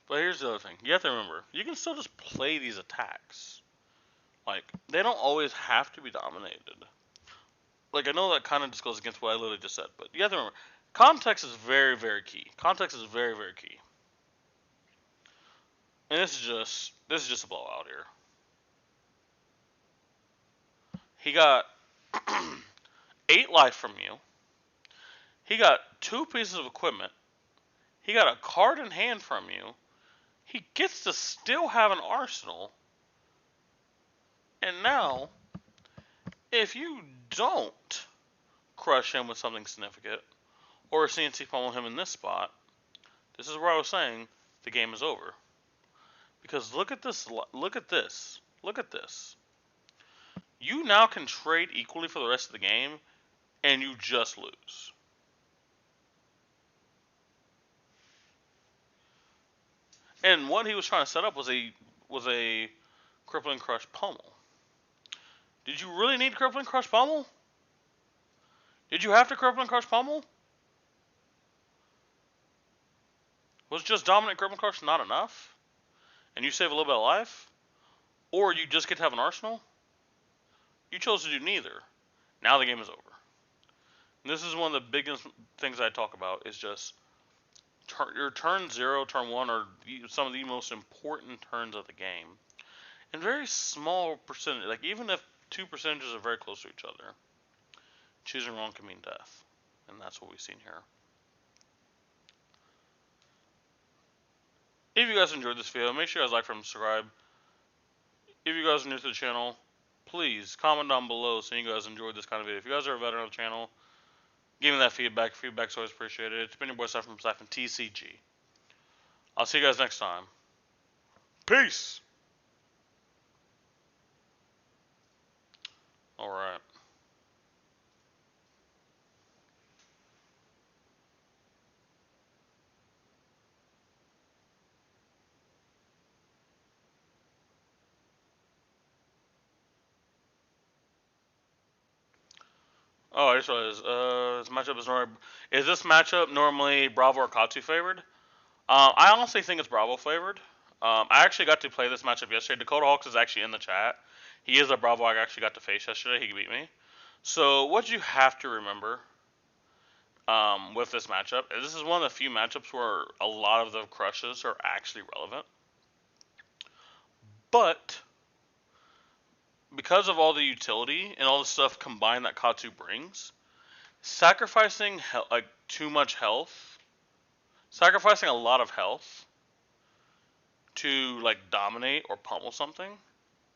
But here's the other thing. You have to remember, you can still just play these attacks. Like, they don't always have to be dominated. Like, I know that kind of just goes against what I literally just said, but you have to remember, context is very, very key. Context is very, very key. And this is just a blowout here. He got 8 life from you. He got 2 pieces of equipment. He got a card in hand from you. He gets to still have an arsenal. And now, if you don't crush him with something significant, or CNC pummel him in this spot, this is where I was saying the game is over. Because look at this, look at this, look at this. You now can trade equally for the rest of the game, and you just lose. And what he was trying to set up was a Crippling Crush pummel. Did you really need Crippling Crush pummel? Did you have to Crippling Crush pummel? Was just Dominant Crippling Crush not enough? And you save a little bit of life? Or you just get to have an arsenal? You chose to do neither. Now the game is over. And this is one of the biggest things I talk about, is just your turn 0, turn 1 are some of the most important turns of the game. And very small percentage, like even if 2 percentages are very close to each other, choosing wrong can mean death. And that's what we've seen here. If you guys enjoyed this video, make sure you guys like and subscribe. If you guys are new to the channel, please comment down below saying you guys enjoyed this kind of video. If you guys are a veteran of the channel, give me that feedback. Feedback's always appreciated. It's been your boy Siphon from Siphon TCG. I'll see you guys next time. Peace! Alright. Oh, I just realized, this matchup is this matchup normally Bravo or Katsu favored? I honestly think it's Bravo favored. I actually got to play this matchup yesterday. Dakota Hawks is actually in the chat. He is a Bravo I actually got to face yesterday. He beat me. So what you have to remember with this matchup, this is one of the few matchups where a lot of the crushes are actually relevant. But because of all the utility and all the stuff combined that Katsu brings, sacrificing like too much health, sacrificing a lot of health to like dominate or pummel something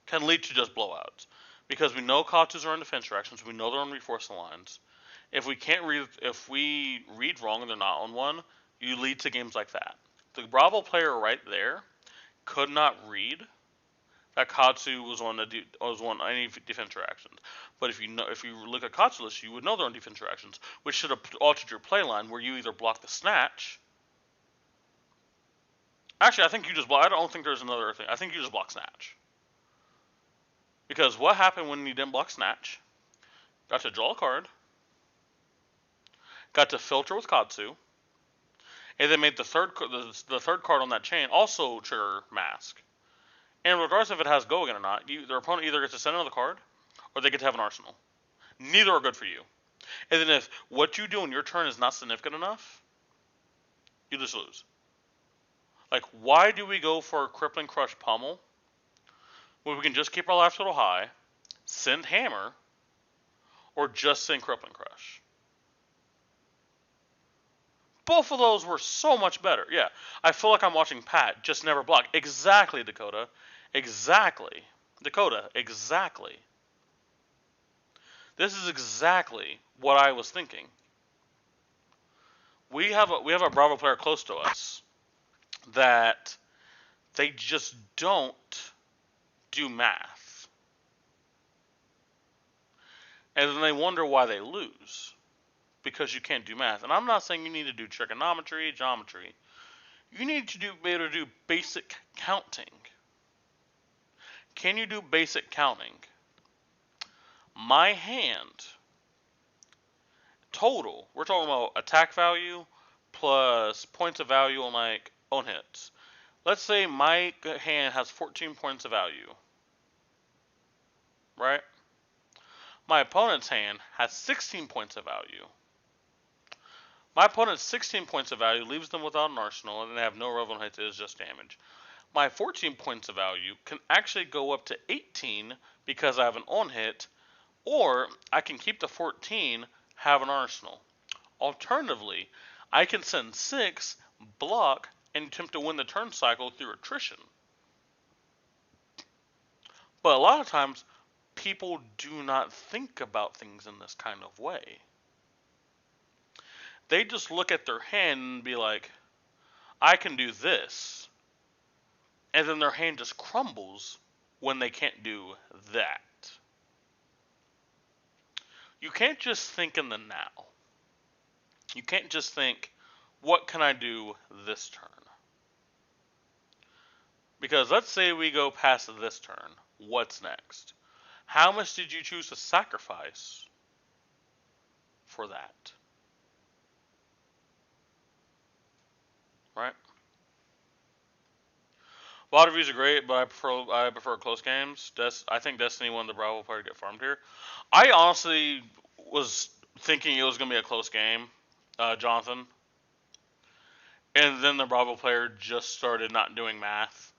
can lead to just blowouts. Because we know Katsus are in defense reactions, we know they're on reinforcing lines. If we read wrong and they're not on one, you lead to games like that. The Bravo player right there could not read that Katsu was on any defense reactions. But if you look at Katsu list, you would know they're on defense reactions, which should have altered your play line where you either block the snatch. Actually, I think you just block. I don't think there's another thing. I think you just block snatch. Because what happened when you didn't block snatch? Got to draw a card. Got to filter with Katsu. And then made the third card on that chain also trigger mask. And regardless if it has go again or not, their opponent either gets to send another card, or they get to have an arsenal. Neither are good for you. And then if what you do in your turn is not significant enough, you just lose. Like, why do we go for Crippling Crush Pummel when we can just keep our life total high, send Hammer, or just send Crippling Crush? Both of those were so much better. Yeah, I feel like I'm watching Pat just never block. Exactly, Dakota. Exactly. Dakota, exactly. This is exactly what I was thinking. We have a Bravo player close to us that they just don't do math. And then they wonder why they lose. Because you can't do math. And I'm not saying you need to do trigonometry, geometry. You need to be able to do basic counting. Can you do basic counting? My hand, total, we're talking about attack value plus points of value on like own hits. Let's say my hand has 14 points of value. Right? My opponent's hand has 16 points of value. My opponent's 16 points of value leaves them without an arsenal, and they have no relevant hits, it is just damage. My 14 points of value can actually go up to 18 because I have an on hit, or I can keep the 14, have an arsenal. Alternatively, I can send 6, block, and attempt to win the turn cycle through attrition. But a lot of times, people do not think about things in this kind of way. They just look at their hand and be like, I can do this. And then their hand just crumbles when they can't do that. You can't just think in the now. You can't just think, what can I do this turn? Because let's say we go past this turn. What's next? How much did you choose to sacrifice for that? Right? A lot of views are great, but I prefer close games. I think Destiny won the Bravo player to get farmed here. I honestly was thinking it was going to be a close game, Jonathan. And then the Bravo player just started not doing math.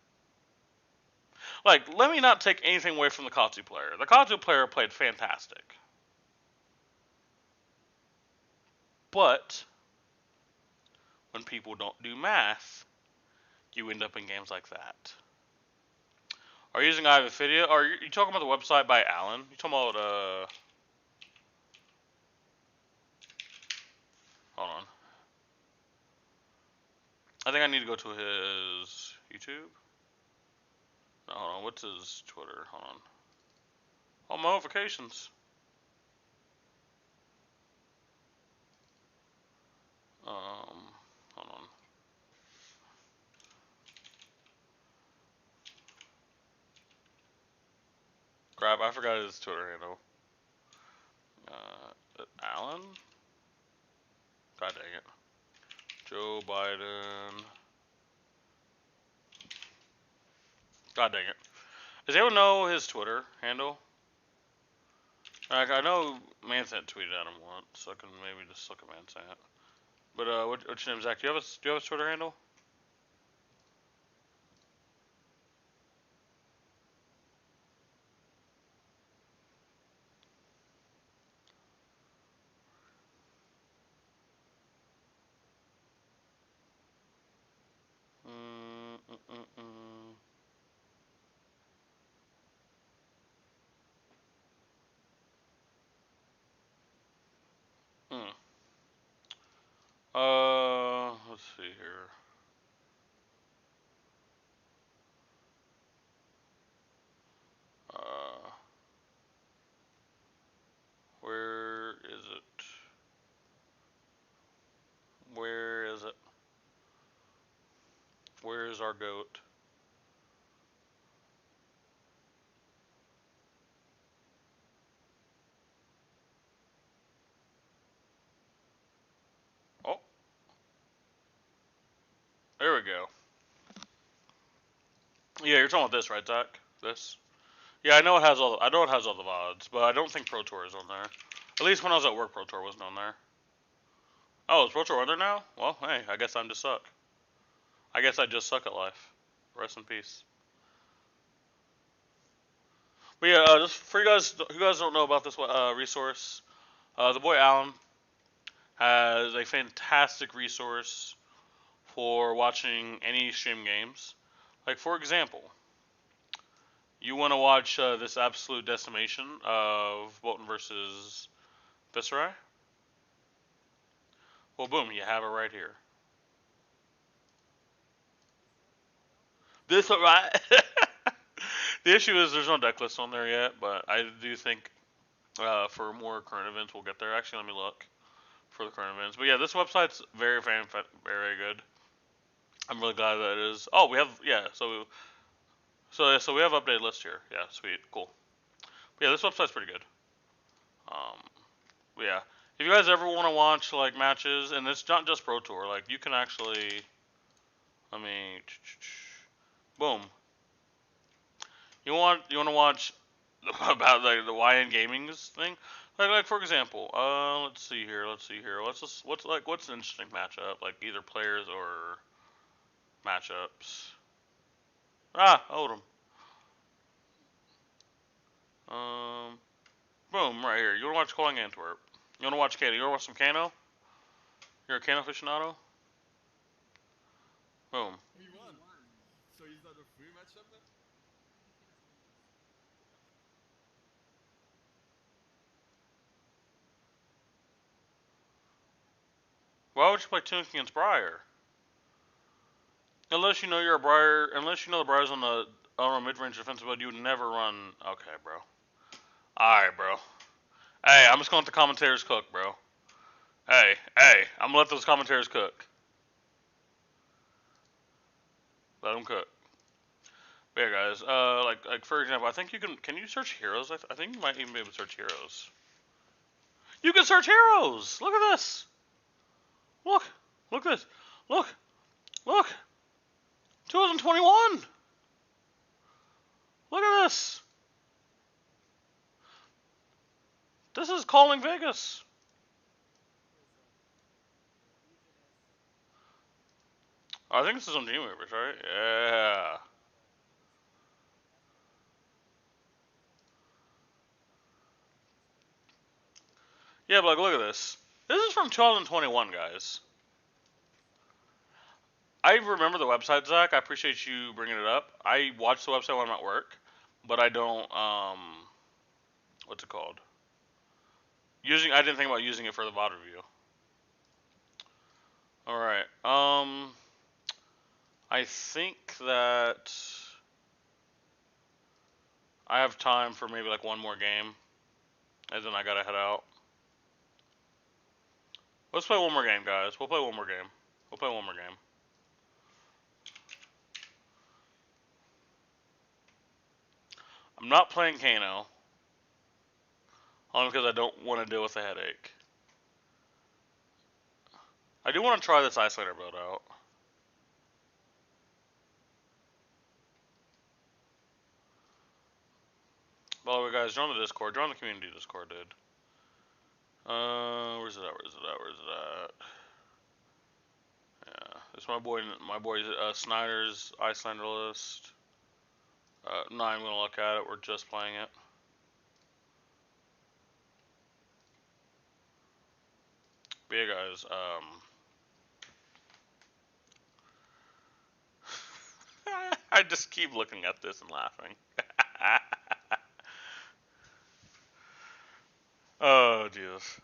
Like, let me not take anything away from the Katsu player. The Katsu player played fantastic. But when people don't do math, you end up in games like that. Are you using iVidia? Are you talking about the website by Alan? You talking about hold on. I think I need to go to his YouTube. No, hold on. What's his Twitter? Hold on. All my notifications. Hold on. Crap, I forgot his Twitter handle. Alan? God dang it. Joe Biden. God dang it. Does anyone know his Twitter handle? Like, I know Mansant tweeted at him once, so I can maybe just look at Mansant. But what's your name, Zach? Do you have a Twitter handle? our goat. Oh, there we go. Yeah, you're talking about this, right, Zach? This? Yeah, I know it has all. I know it has all the VODs, but I don't think Pro Tour is on there. At least when I was at work, Pro Tour wasn't on there. Oh, is Pro Tour on there now? Well, hey, I guess I'm just suck. I guess I just suck at life. Rest in peace. But yeah, just for you guys who guys don't know about this resource, the boy Alan has a fantastic resource for watching any stream games. Like for example, you want to watch this absolute decimation of Bolton versus Viserai? Well, boom, you have it right here. This right? The issue is there's no deck list on there yet, but I do think for more current events we'll get there. Actually, let me look for the current events. But yeah, this website's very good. I'm really glad that it is. Oh, we have so we have updated list here. Yeah, sweet, cool. But yeah, this website's pretty good. Um, but yeah, if you guys ever want to watch like matches, and it's not just Pro Tour, like you can actually, let me, boom. You want to watch about like the YN Gaming's thing? Like for example, let's see here. What's an interesting matchup? Like either players or matchups. Ah, Odom. Um, boom, right here. You want to watch Calling Antwerp? You want to watch Kano? You want to watch some Kano? You're a Kano aficionado? Boom. We won. So is that a free matchup then? Why would you play Tunic against Briar? Unless you know you're a Briar, unless you know the Briar's on the mid-range defensive mode, you would never run. Okay, bro. All right, bro. Hey, I'm just gonna let the commentators cook, bro. Hey, I'm gonna let those commentators cook. Let them cook. But yeah, guys. Like for example, I think you can. Can you search heroes? I think you might even be able to search heroes. You can search heroes. Look at this. Look at this. Look. 2021. Look at this. This is Calling Vegas. I think this is on Dreamweavers, right? Yeah. Yeah, but like, look at this. This is from 2021, guys. I remember the website, Zach. I appreciate you bringing it up. I watch the website when I'm at work, but I don't. What's it called? I didn't think about using it for the VOD review. All right. I think that I have time for maybe like one more game, and then I gotta head out. Let's play one more game, guys. We'll play one more game. I'm not playing Kano, only because I don't want to deal with the headache. I do want to try this Icelander build out. By the way, guys, join the Discord. Join the community Discord, dude. Where's it at? Yeah, it's my boy Snyder's Icelander list. Not even gonna look at it. We're just playing it. But yeah, guys. I just keep looking at this and laughing. Oh, Jesus.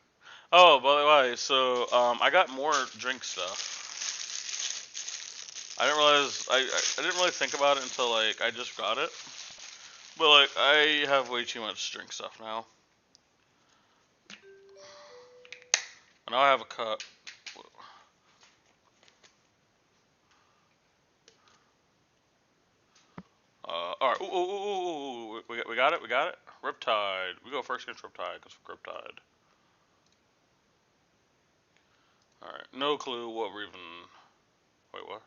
Oh, by the way, so I got more drink stuff. I didn't realize I didn't really think about it until like I just got it. But like I have way too much drink stuff now. And now I have a cup. got it. We got it. Riptide. We go first against Riptide because of Riptide. Alright, no clue what we're even... Wait, what?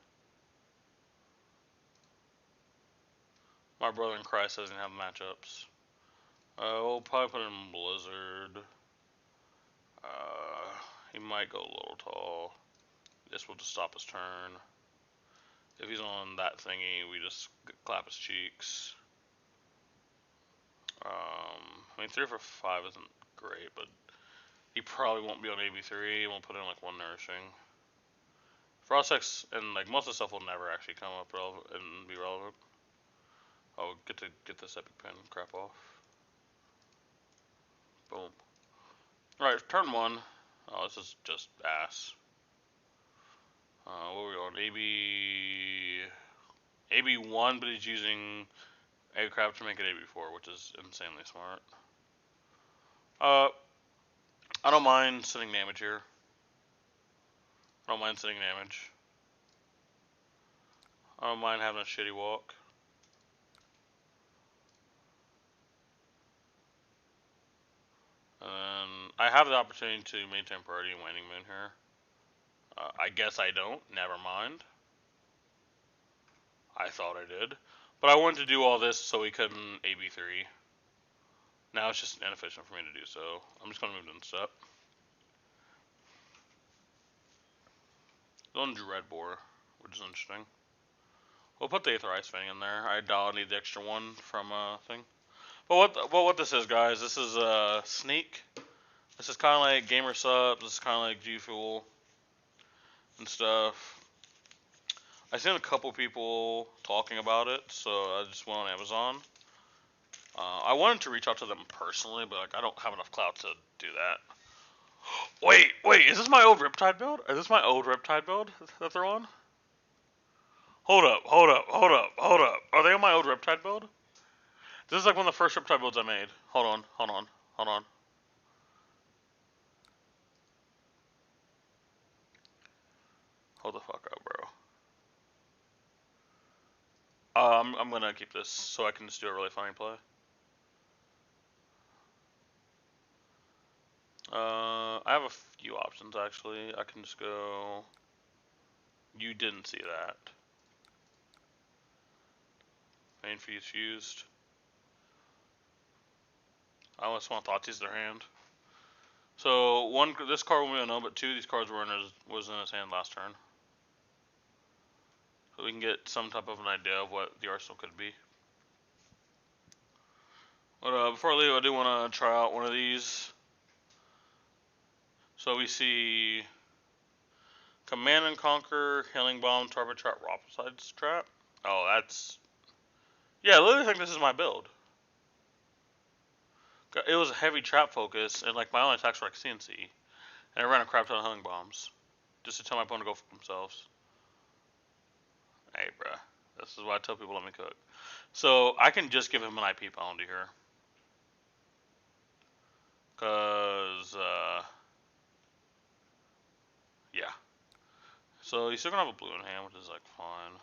My brother in Christ doesn't have matchups. We'll probably put in Blizzard. He might go a little tall. This will just stop his turn. If he's on that thingy, we just clap his cheeks. I mean, 3 for 5 isn't great, but he probably won't be on AB3. We'll put in like 1 Nourishing. Frost Hex and like most of the stuff will never actually come up and be relevant. Oh, get this epic pen crap off. Boom. Alright, turn 1. Oh, this is just ass. What are we on? AB1, but he's using Aircraft to make it AB4, which is insanely smart. I don't mind sitting damage here. I don't mind sitting damage. I don't mind having a shitty walk. And then I have the opportunity to maintain priority in Waning Moon here. I guess I don't. Never mind. I thought I did. But I wanted to do all this so we couldn't AB3. Now it's just inefficient for me to do so. I'm just going to move to the step. Going Dreadbore, which is interesting. We'll put the Aether Ice Fang in there. I doubt I need the extra 1 from thing. But what this is, guys, this is Sneak. This is kind of like Gamer Subs. This is kind of like G Fuel and stuff. I've seen a couple people talking about it, so I just went on Amazon. I wanted to reach out to them personally, but like I don't have enough clout to do that. Wait, is this my old Riptide build? Is this my old Riptide build that they're on? Hold up. Are they on my old Riptide build? This is like one of the first Riptide builds I made. Hold on. Hold the fuck up, bro. I'm gonna keep this so I can just do a really funny play. I have a few options actually. I can just go. You didn't see that. Main Fuse fused. I almost want Thoughtseize their hand. So 1, this card we don't know, but 2 of these cards was in his hand last turn. So we can get some type of an idea of what the arsenal could be. But before I leave, I do want to try out one of these. So we see Command and Conquer, Healing Bomb, Torpid Trap, Rhapsodize Trap. Oh, that's... Yeah, I literally think this is my build. It was a heavy trap focus, and like my only attacks were like CNC. And I ran a crap ton of Healing Bombs. Just to tell my opponent to go for themselves. Hey, bruh. This is why I tell people let me cook. So, I can just give him an IP penalty here. Because, yeah. So, he's still going to have a blue in hand, which is, like, fine.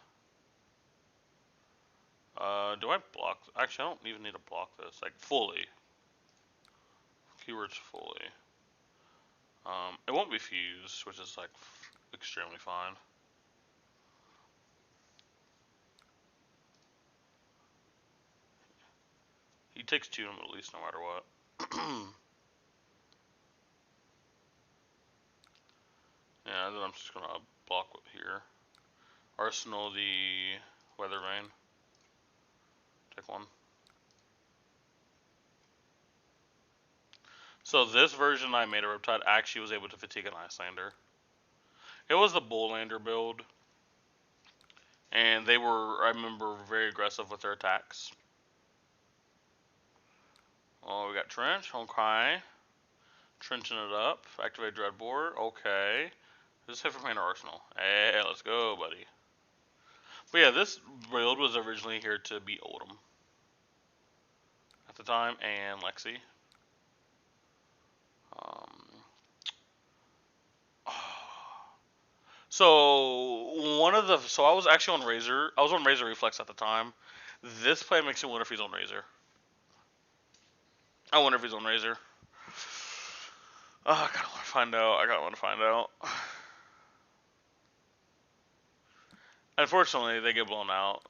Do I block? Actually, I don't even need to block this. Like, fully. Keywords fully. It won't be fused, which is, like, extremely fine. He takes 2 at least, no matter what. Yeah, then I'm just gonna block here. Arsenal the Weather Vane. Take 1. So this version I made of Riptide actually was able to fatigue an Icelander. It was the Bullander build. And they were, I remember, very aggressive with their attacks. Oh, we got Trench. Okay. Trenching it up. Activate Dreadbore. Okay. This is hit from Hand Arsenal. Hey, let's go, buddy. But yeah, this build was originally here to beat Oldhim at the time, and Lexi. So I was actually on Razor. I was on Razor Reflex at the time. This play makes me wonder if he's on Razor. I wonder if he's on Razor. Oh, I kind of want to find out. I kind of want to find out. Unfortunately, they get blown out,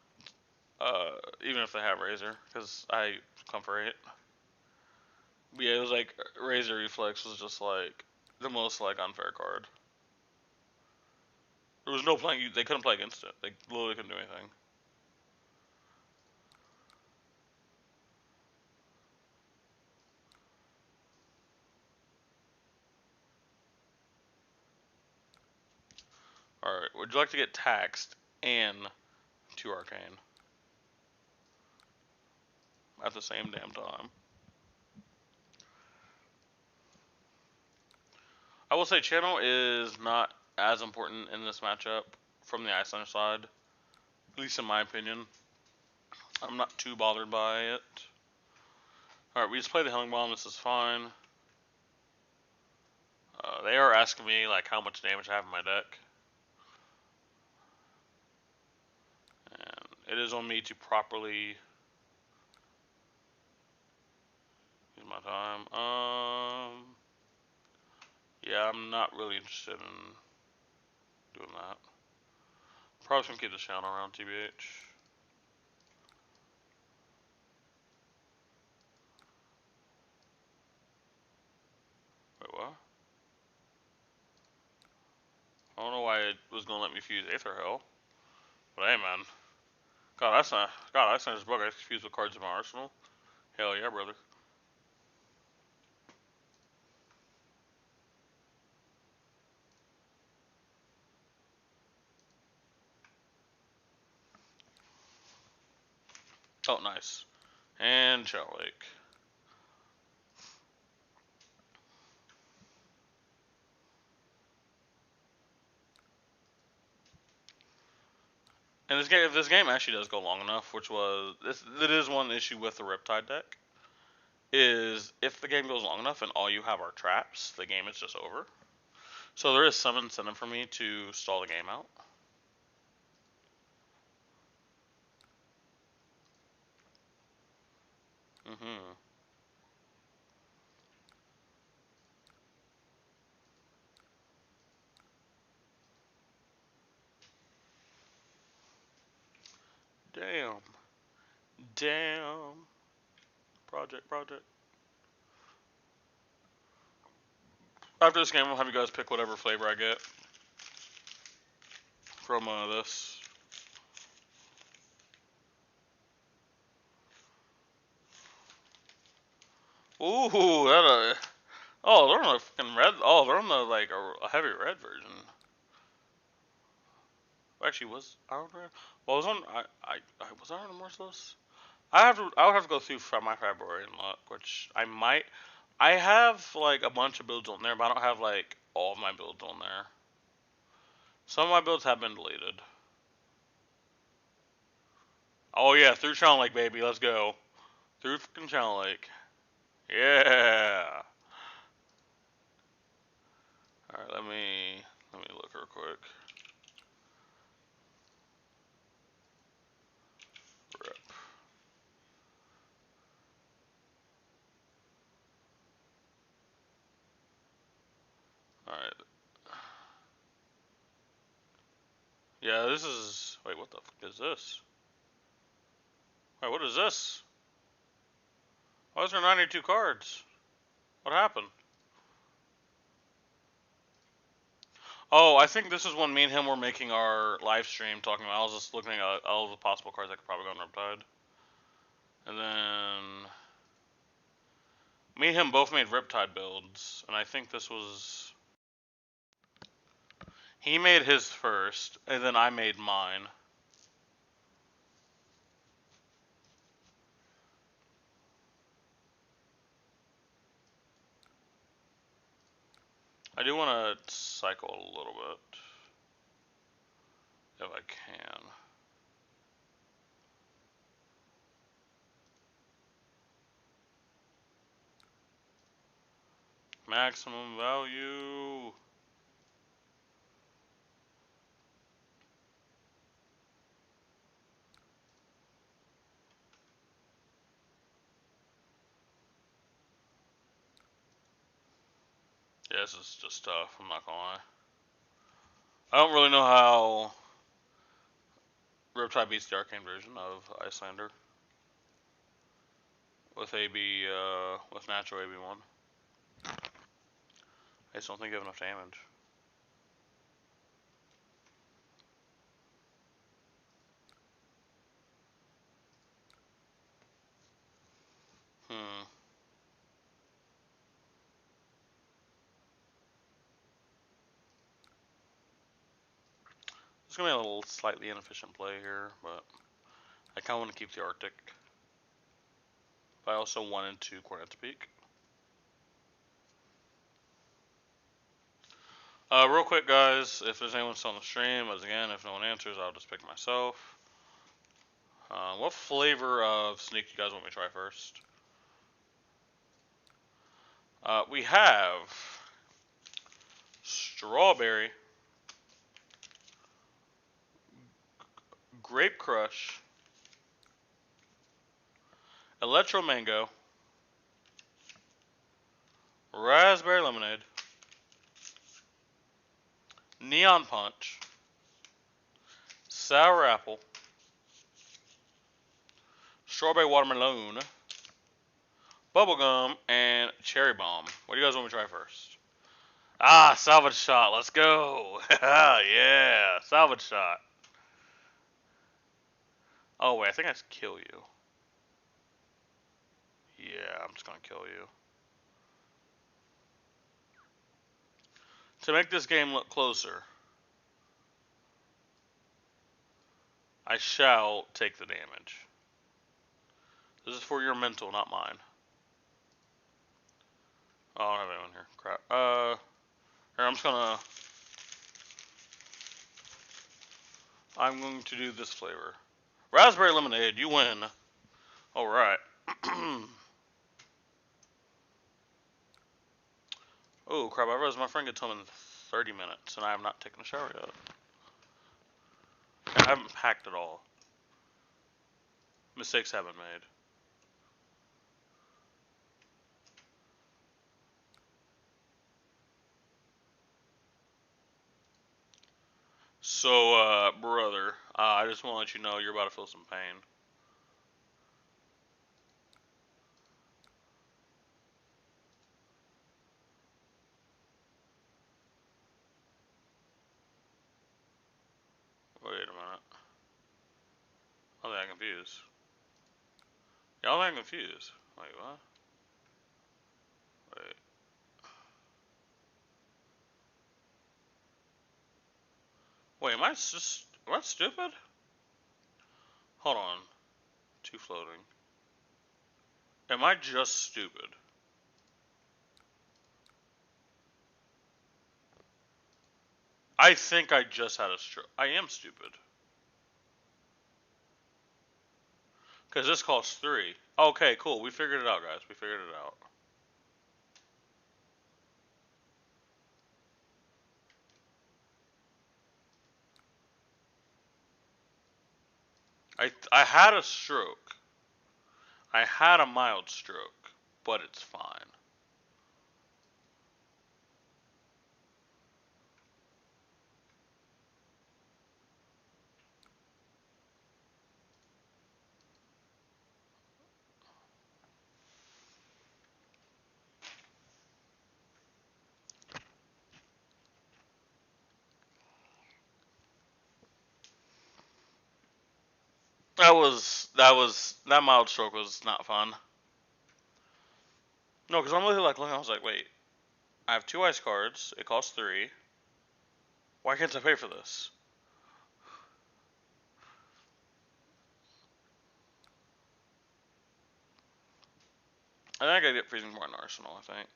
even if they have Razor, because I comfort it. But yeah, it was like Razor Reflex was just like the most like unfair card. There was no playing. They couldn't play against it. They literally couldn't do anything. All right. Would you like to get taxed and 2 arcane at the same damn time? I will say channel is not as important in this matchup from the Iyslander side, at least in my opinion. I'm not too bothered by it. Alright, we just play the Healing Bomb. This is fine. They are asking me like how much damage I have in my deck. And it is on me to properly use my time. Yeah, I'm not really interested in doing that. Probably gonna keep the channel around, TBH. Wait, what? I don't know why it was gonna let me fuse Aether Hell. But hey, man. God, that's not just broke. I confused with cards in my arsenal. Hell yeah, brother. Oh, nice. And Shell Lake. And if this game actually does go long enough, which was it is one issue with the Riptide deck, is if the game goes long enough and all you have are traps, the game is just over. So there is some incentive for me to stall the game out. Mm-hmm. Damn. Damn. Project. After this game, I'll have you guys pick whatever flavor I get from this. Ooh, that oh, they're on the fucking red. Oh, they're on the like a heavy red version. Actually, was Iron Red? Well, I was on. I was I on Merciless. I would have to go through from my February and look, which I might. I have like a bunch of builds on there, but I don't have like all of my builds on there. Some of my builds have been deleted. Oh yeah, through Channel Lake, baby. Let's go. Through fucking Channel Lake. Yeah. All right, let me look real quick. Rip. All right. Yeah, this is. Wait, what the fuck is this? Wait, what is this? Why is there 92 cards? What happened? Oh, I think this is when me and him were making our live stream talking about. I was just looking at all the possible cards that could probably go on Riptide. And then me and him both made Riptide builds, and I think this was. He made his first, and then I made mine. I do want to cycle a little bit, if I can. Maximum value. Yeah, this is just tough. I'm not gonna lie. I don't really know how Riptide beats the arcane version of Icelander with with natural AB1. I just don't think you have enough damage. Hmm. It's gonna be a little slightly inefficient play here, but I kind of want to keep the Arctic. But I also wanted to Cornet to peak. Real quick, guys, if there's anyone still on the stream, as again, if no one answers, I'll just pick myself. What flavor of sneak do you guys want me to try first? We have strawberry, grape crush, electro mango, raspberry lemonade, neon punch, sour apple, strawberry watermelon, bubblegum, and cherry bomb. What do you guys want me to try first? Ah, salvage shot. Let's go. Yeah, salvage shot. Oh, wait, I think I just kill you. Yeah, I'm just going to kill you. To make this game look closer, I shall take the damage. This is for your mental, not mine. Oh, I don't have anyone here. Crap. Here, I'm going to do this flavor. Raspberry lemonade, you win. Alright. Oh, crap, I realized my friend gets home in 30 minutes, and I have not taken a shower yet. I haven't packed at all. Mistakes have been made. So, brother, I just want to let you know you're about to feel some pain. Wait a minute. I think I'm confused. Y'all think I'm confused. Wait, what? Wait. Wait, am I stupid? Hold on. Two floating. Am I just stupid? I think I just had a stroke. I am stupid. Because this costs 3. Okay, cool. We figured it out, guys. We figured it out. I had a stroke. I had a mild stroke, but it's fine. That mild stroke was not fun. No, because I'm literally like looking. I was like, wait, I have 2 ice cards. It costs 3. Why can't I pay for this? I think I gotta get Freezing Point Arsenal. I think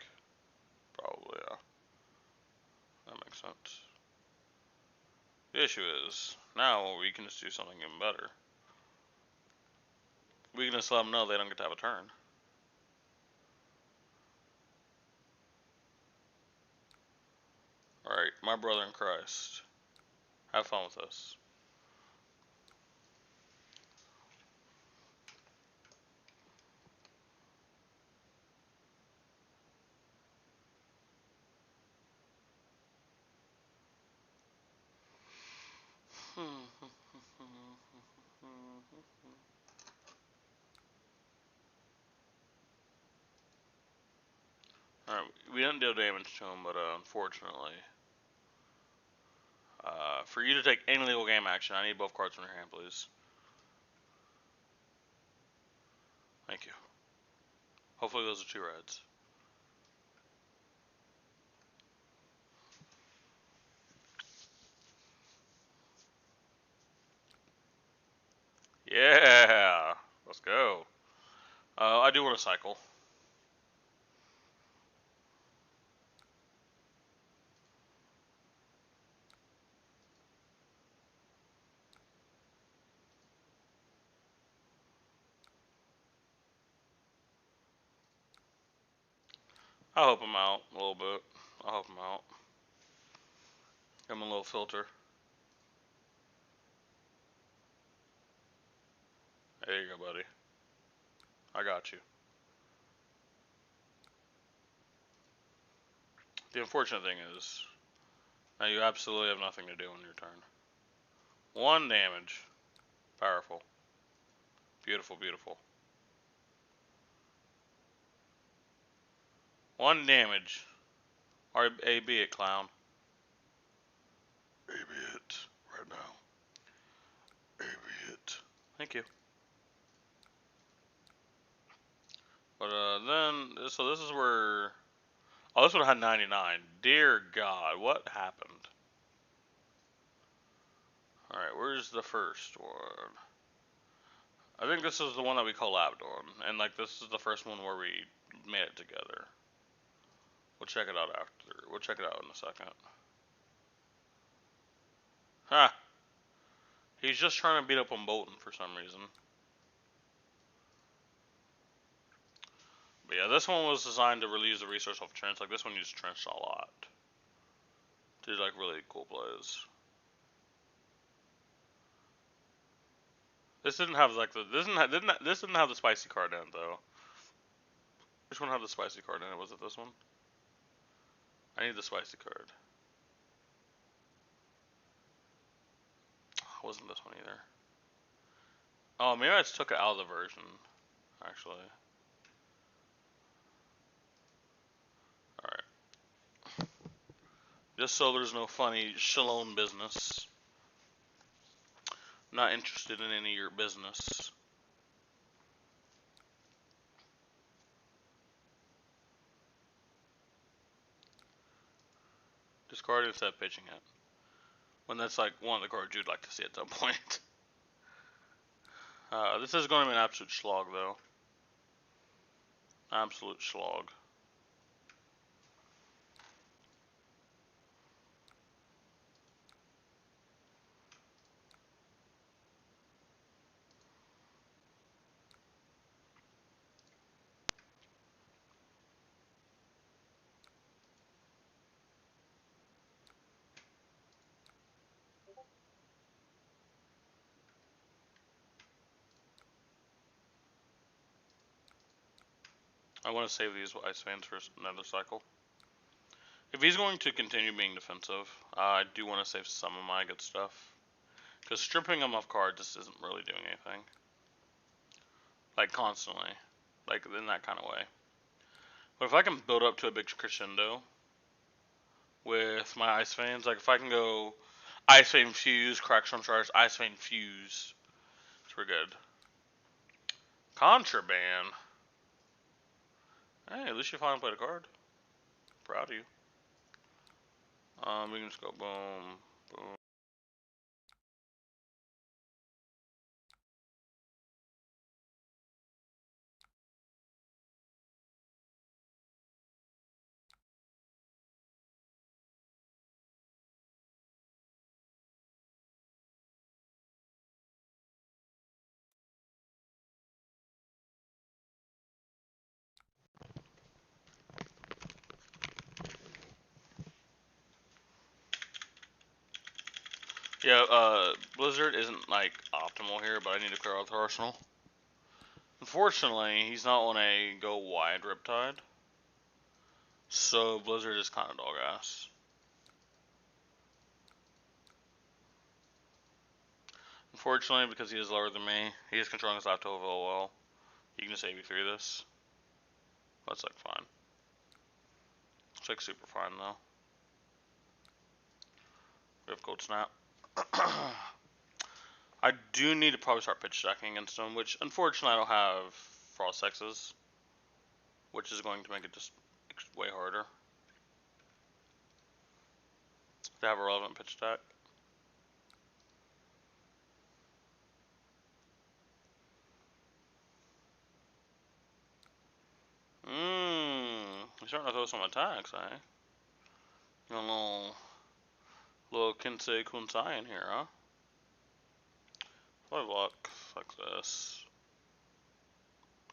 probably yeah. That makes sense. The issue is now we can just do something even better. We can just let them know they don't get to have a turn. Alright, my brother in Christ. Have fun with this. Alright, we didn't deal damage to him, but unfortunately. For you to take any legal game action, I need both cards from your hand, please. Thank you. Hopefully those are 2 reds. Yeah! Let's go. I do want to cycle. I'll help him out a little bit. I'll help him out. Give him a little filter. There you go, buddy. I got you. The unfortunate thing is, now you absolutely have nothing to do on your turn. 1 damage. Powerful. Beautiful, beautiful. 1 damage. A be it, clown. A be it. Right now. A be it. Thank you. But then, so this is where... Oh, this one had 99. Dear God, what happened? Alright, where's the first one? I think this is the one that we collabed on. And, like, this is the first one where we made it together. We'll check it out after. We'll check it out in a second. Ha! He's just trying to beat up on Bolton for some reason. But yeah, this one was designed to relieve the resource off Trench. Like, this one used Trench a lot. Did, like, really cool plays. This didn't have, like, this didn't have the spicy card in it, though. Which one had the spicy card in it? Was it this one? I need the spicy card. It wasn't this one either. Oh, maybe I just took it out of the version, actually. Alright. Just so there's no funny Shalom business. Not interested in any of your business. Discard instead of pitching it. When that's like one of the cards you'd like to see at some point. This is going to be an absolute slog, though. Absolute slog. I want to save these Ice Fans for another cycle. If he's going to continue being defensive, I do want to save some of my good stuff. Because stripping him of cards just isn't really doing anything. Like, constantly. Like, in that kind of way. But if I can build up to a big crescendo with my Ice Fans, like if I can go Ice Vein Fuse, Crackstorm Charge, Ice Vein Fuse, we're good. Contraband. Hey, at least you finally played a card. Proud of you. We can just go boom, boom. Yeah, Blizzard isn't like optimal here, but I need to clear out the arsenal. Unfortunately, he's not on a go wide Riptide, so Blizzard is kind of dog ass. Unfortunately, because he is lower than me, he is controlling his Laptop well. He can just AB3 this. That's like fine. Optic's super fine though. We have Cold Snap. I do need to probably start pitch stacking against him, which unfortunately I don't have Frost X's, which is going to make it just way harder to have a relevant pitch stack. He's starting to throw some attacks, eh? A little Kensei Kunsai in here, huh? 5 luck. Fuck this.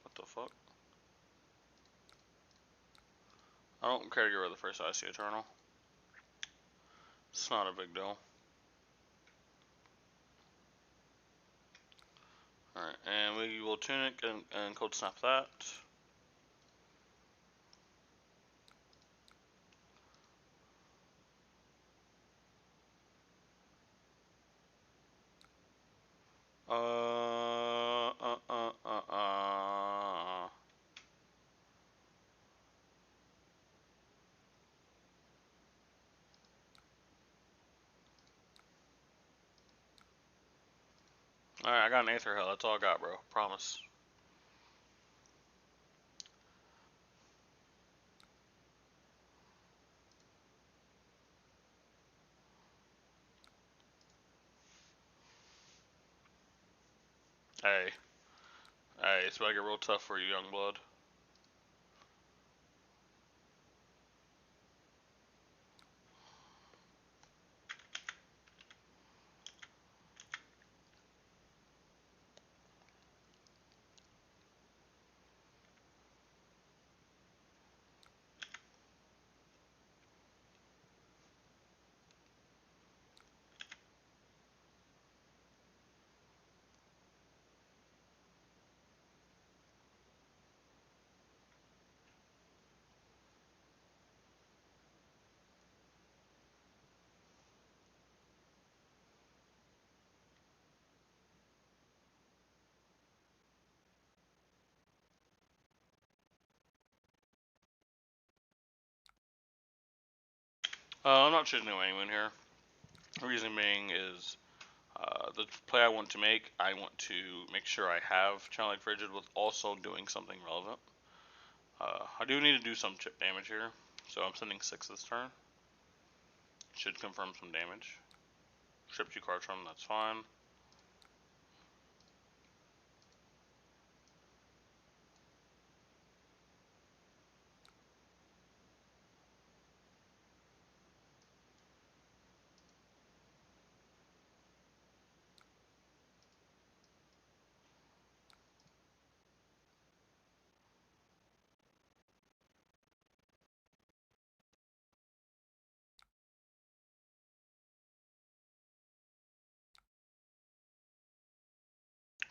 What the fuck? I don't care to get rid of the first Icy Eternal. It's not a big deal. Alright, and we will Tunic and Cold Snap that. Uh, uh, uh, uh, uh. Alright, I got an Aether Hell. That's all I got, bro. Promise. Hey. Hey, it's about to get real tough for you, young blood. I'm not choosing anyone here. The reason being is the play I want to make, I want to make sure I have Channel Lake Frigid with also doing something relevant. I do need to do some chip damage here, so I'm sending 6 this turn. Should confirm some damage. Strip 2 cards from, that's fine.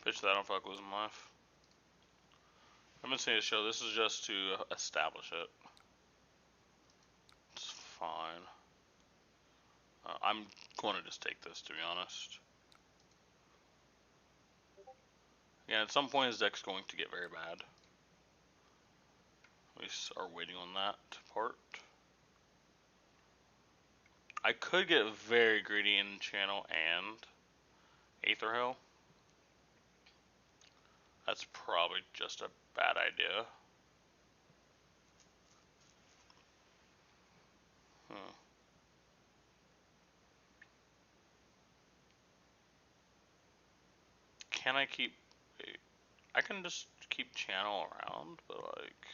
Pitch that, I don't fuck losing life. I'm gonna say a show, this is just to establish it. It's fine. I'm going to just take this, to be honest. Yeah, at some point his deck's going to get very bad. We are waiting on that part. I could get very greedy in channel and Aether Hell. That's probably just a bad idea. Can I keep... I can just keep channel around, but like...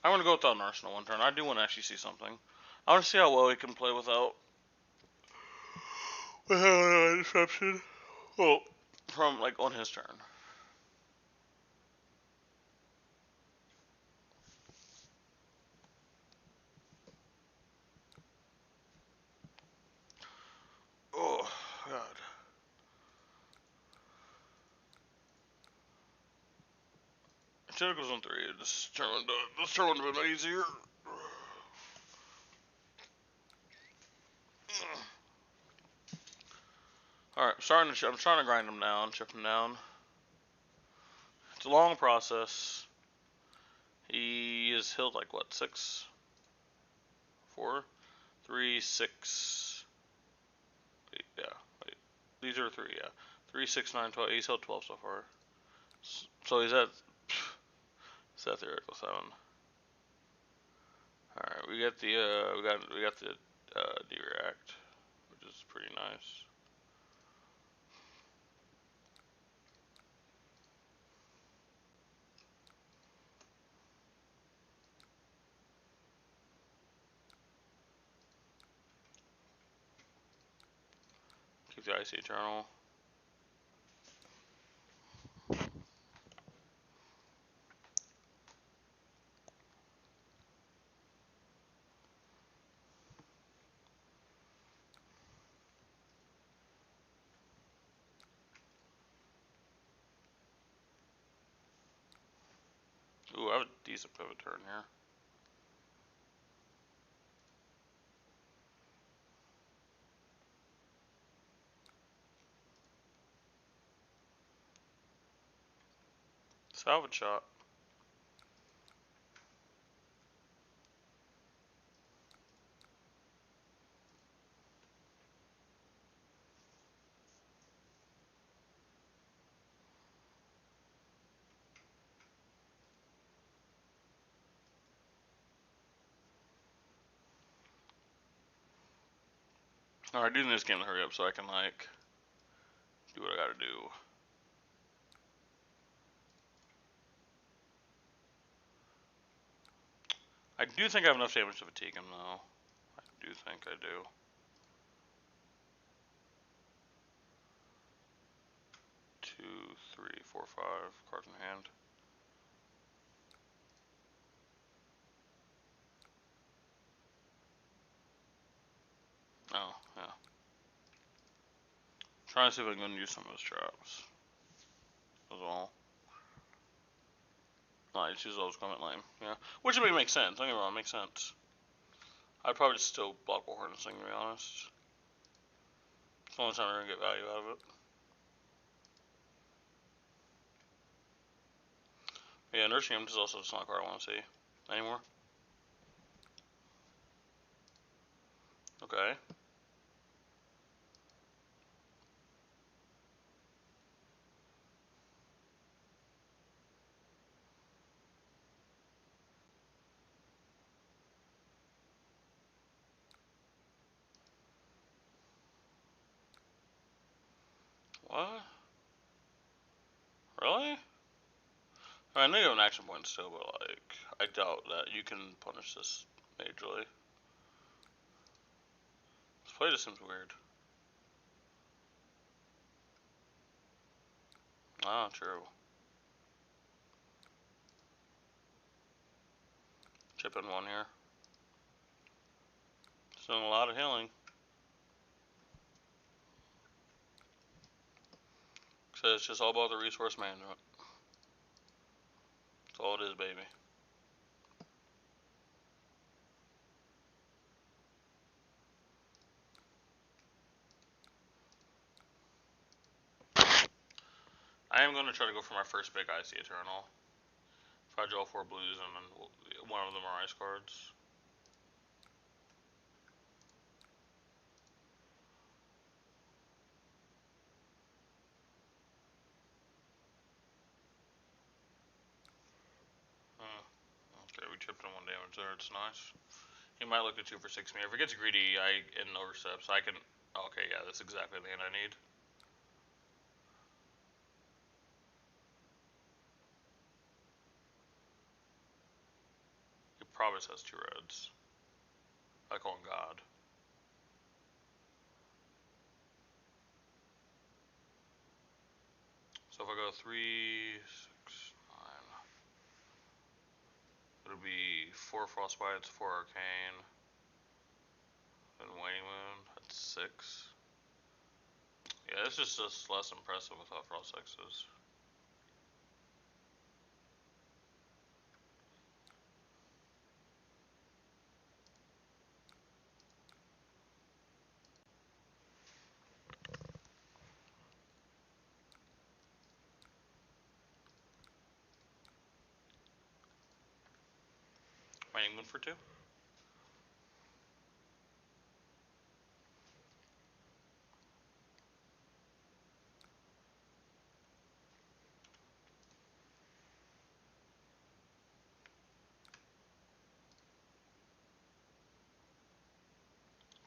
I want to go without an Arsenal one turn. I do want to actually see something. I want to see how well he can play without disruption. Oh, from like on his turn. Oh god. If it goes on 3, this turn would have been easier. Alright, I'm trying to grind him down, chip him down. It's a long process. He is healed like what, 6? 4? 3, 6. Wait, yeah, wait. These are 3, yeah. 3, 6, 9, 12. He's healed 12 so far. So he's at theoretical 7. Alright, we got the D-React, which is pretty nice. Keep the Icy Eternal. Ooh, I have a decent pivot turn here. Salvage shot. Alright, do this game to hurry up so I can, like, do what I gotta do. I do think I have enough damage to fatigue him, though. I do think I do. 2, 3, 4, 5 cards in hand. Oh, yeah. Trying to see if I can use some of those traps. That's all. No, I just use those comment lame. Yeah. Which would make sense. Don't get me wrong, makes sense. I'd probably just still block War Harnessing, to be honest. It's the only time I'm gonna get value out of it. Yeah, Nursing Him is also just not a card I want to see anymore. Okay. What? Really? I know you have an action point still, but like, I doubt that you can punish this majorly. This play just seems weird. Ah, true. Chip in 1 here. It's doing a lot of healing. So it's just all about the resource management. That's all it is, baby. I am going to try to go for my first big Icy Eternal. If I draw 4 blues and then one of them are ice cards. Okay, we chipped in 1 damage there. It's nice. He might look to 2 for 6 me. If it gets greedy, I get an overstep, so I can. Okay, yeah, that's exactly the hand I need. He probably has 2 reds. I call him God. So if I go 3, 6, 9, it'll be 4 Frostbites, 4 Arcane, and Waning Moon. That's 6. Yeah, this is just less impressive without Frost X's. My England for 2.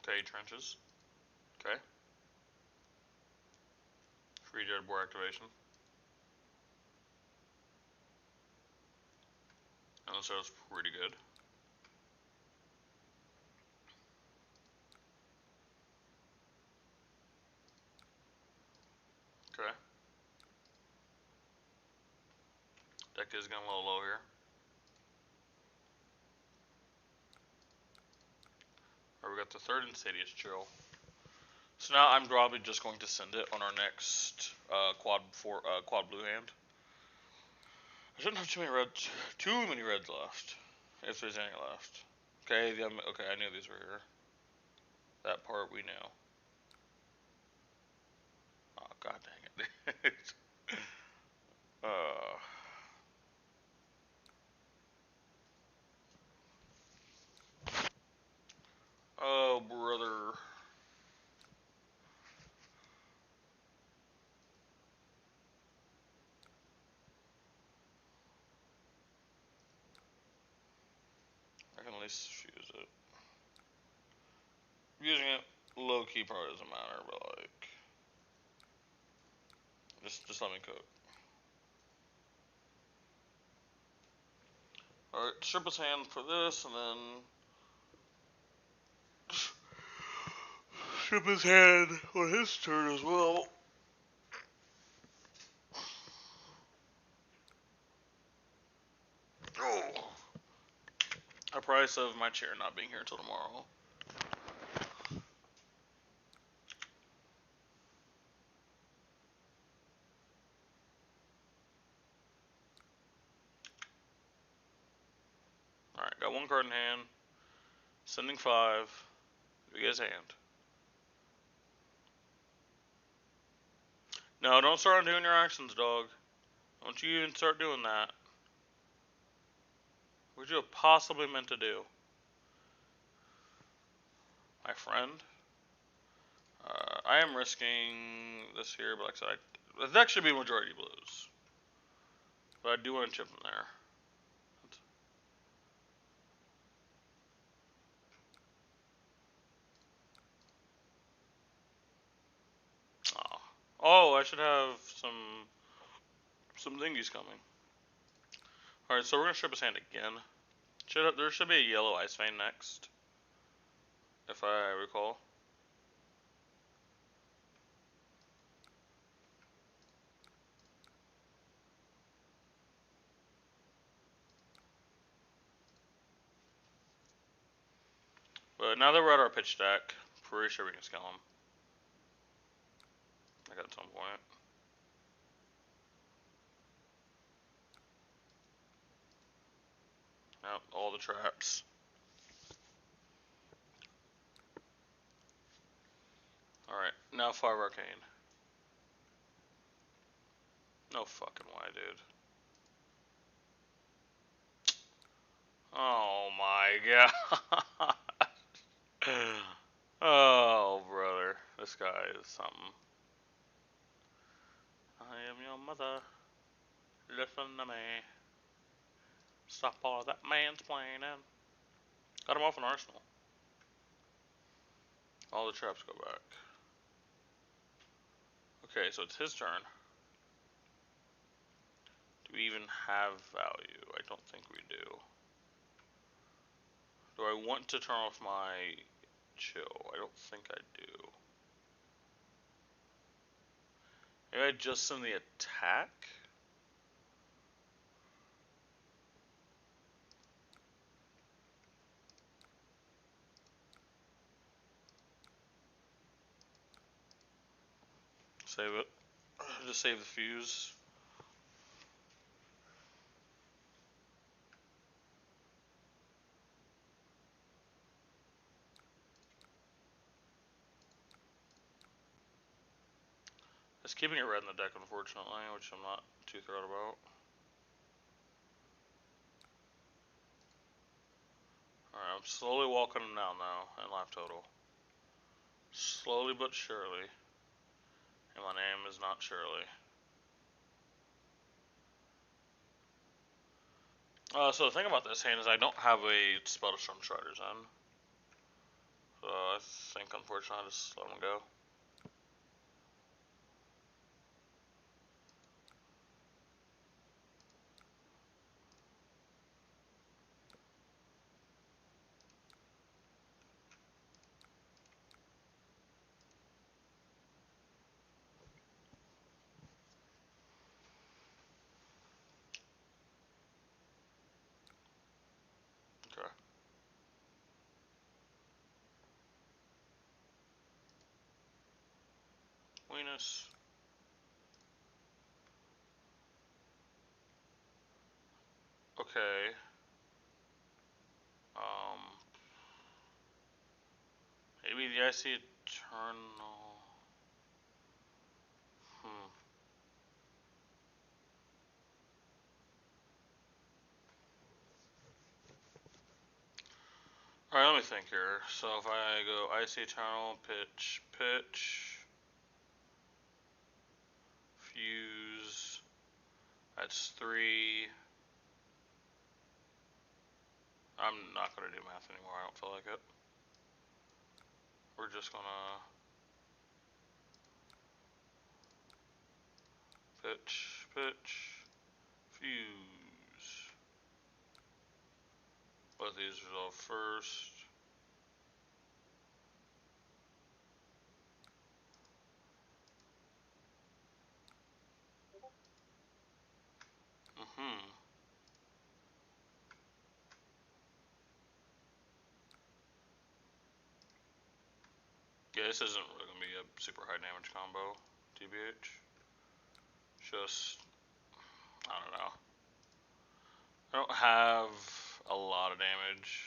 Okay, trenches. Okay. Free dead boar activation. And this was pretty good. Okay. Deck is getting a little low here. Alright, we got the third Insidious Chill. So now I'm probably just going to send it on our next quad blue hand. I shouldn't have too many reds left, if there's any left. Okay, okay, I knew these were here. That part we knew. Oh, god dang it. uh, oh, brother. I can at least use it. Using it low-key probably doesn't matter, but like... Just let me cook. Alright, strip his hand for this, and then... strip his hand on his turn as well. Oh! A price of my chair not being here until tomorrow. Alright, got one card in hand. Sending 5. You guys hand. No, don't start doing your actions, dog. Don't you even start doing that. What would you have possibly meant to do? My friend? I am risking this here, but like I said, the deck should be majority blues. But I do want to chip them there. Oh. Oh, I should have some thingies coming. Alright, so we're gonna strip his hand again. There should be a yellow Ice Vein next, if I recall. But now that we're at our pitch deck, pretty sure we can scale him. Like at some point. Yep, all the traps. Alright, now 5 Arcane. No fucking way, dude. Oh my god. Oh, brother. This guy is something. I am your mother. Listen to me. Stop all that mansplaining. Got him off an arsenal. All the traps go back. Okay, so it's his turn. Do we even have value? I don't think we do. Do I want to turn off my chill? I don't think I do. Maybe I just send the attack? Save it. Just save the fuse. It's keeping it red in the deck, unfortunately, which I'm not too thrilled about. I'm slowly walking them down now in life total. Slowly but surely. And my name is not Shirley. So the thing about this hand is I don't have a spell to Storm Striders in. So I think unfortunately I just let them go. Okay. Venus. Okay. Um. Maybe the Icy Eternal. Alright, let me think here. So if I go Icy Eternal, pitch, fuse, that's 3. I'm not gonna do math anymore, I don't feel like it. We're just gonna pitch, fuse. Both these resolve first. Yeah, this isn't really gonna be a super high damage combo, TBH. Just, I don't know. I don't have a lot of damage.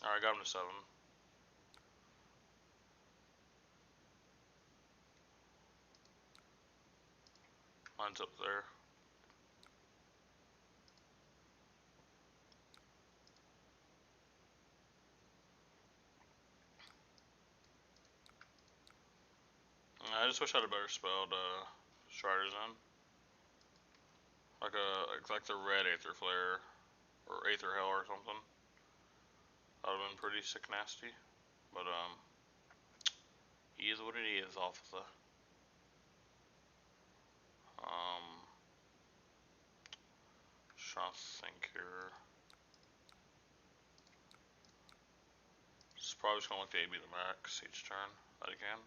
Alright, got him to 7. Mine's up there. I just wish I had a better spell to Striders in. Like the red Aether Flare or Aether Hell or something. That would have been pretty sick nasty. But he is what it is, officer. Just trying to think here. It's probably just gonna look to AB the max each turn that I can.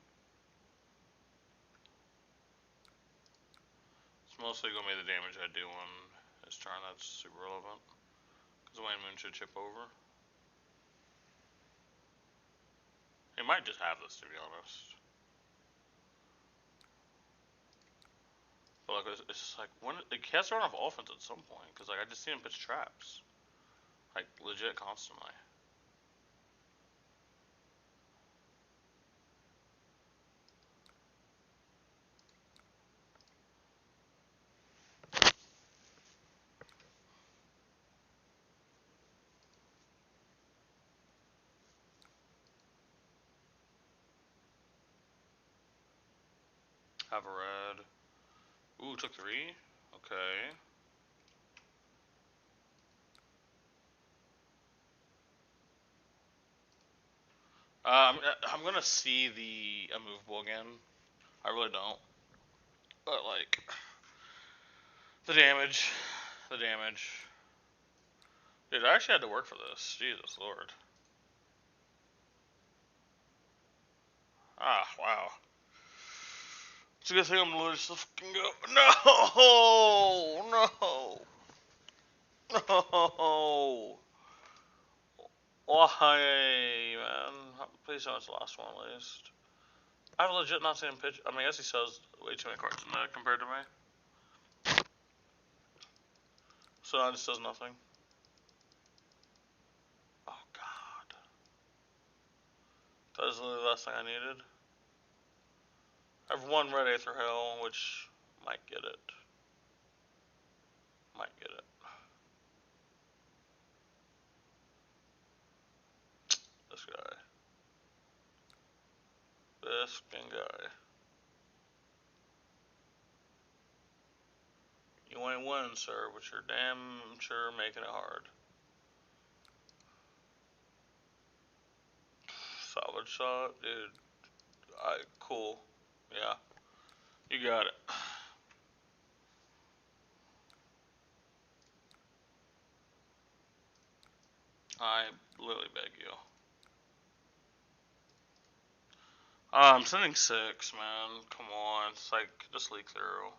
It's mostly gonna be the damage I do on this turn that's super relevant. Because Wayne Moon should chip over. He might just have this, to be honest. But like, it's just like, when it has to run off offense at some point. Because like, I just see him pitch traps. Like, legit constantly. Have a red. Ooh, took 3? Okay. I'm gonna see the immovable again. I really don't. But like, the damage. Dude, I actually had to work for this. Jesus Lord. Ah, wow. It's a good thing I'm gonna let this fucking go. No! Why, man? Please tell me it's the last one at least. I've legit not seen him pitch. I mean, I guess he sells way too many cards in that compared to me. So now it just does nothing. Oh god. That is literally the last thing I needed. I have one red Aether Hail, which might get it. Might get it. This guy. This fucking guy. You ain't winning, sir, but you're damn sure making it hard. Salvage shot, dude. Cool. Yeah. You got it. I literally beg you. I'm sending 6, man. Come on. It's like, just leak through.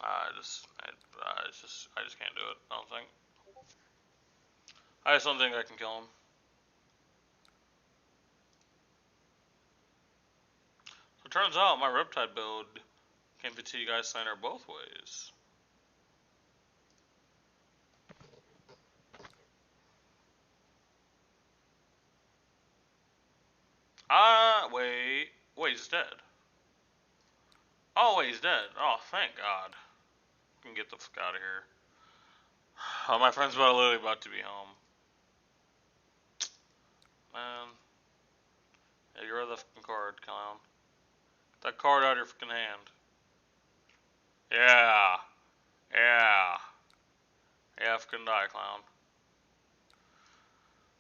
I just can't do it. I don't think. I just don't think I can kill him. So it turns out my Riptide build can fatigue Ice Slander both ways. Wait. Wait, he's dead. Oh, wait, he's dead. Oh, thank God. I can get the fuck out of here. Oh, my friend's literally about to be home. Man. Yeah, you're the fucking card, clown. Get that card out of your fucking hand. Yeah. Yeah. Yeah, fucking die, clown.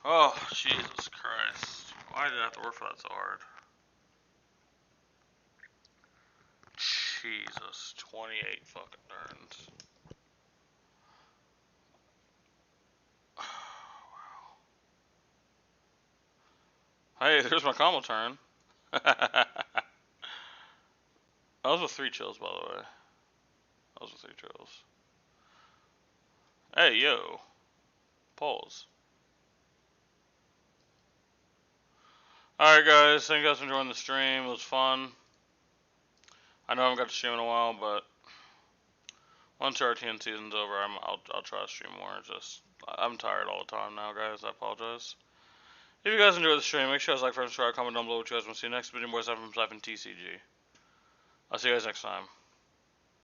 Oh, Jesus Christ. Why did I have to work for that so hard? Jesus, 28 fucking turns. Hey, there's my combo turn. Those were 3 chills, by the way. Those were 3 chills. Hey, yo. Pause. Alright, guys. Thank you guys for joining the stream. It was fun. I know I haven't got to stream in a while, but once our RTN season's over, I'll try to stream more. I'm tired all the time now, guys. I apologize. If you guys enjoyed the stream, make sure you guys like, subscribe, comment down below what you guys want to see next. Video more stuff from TCG. I'll see you guys next time.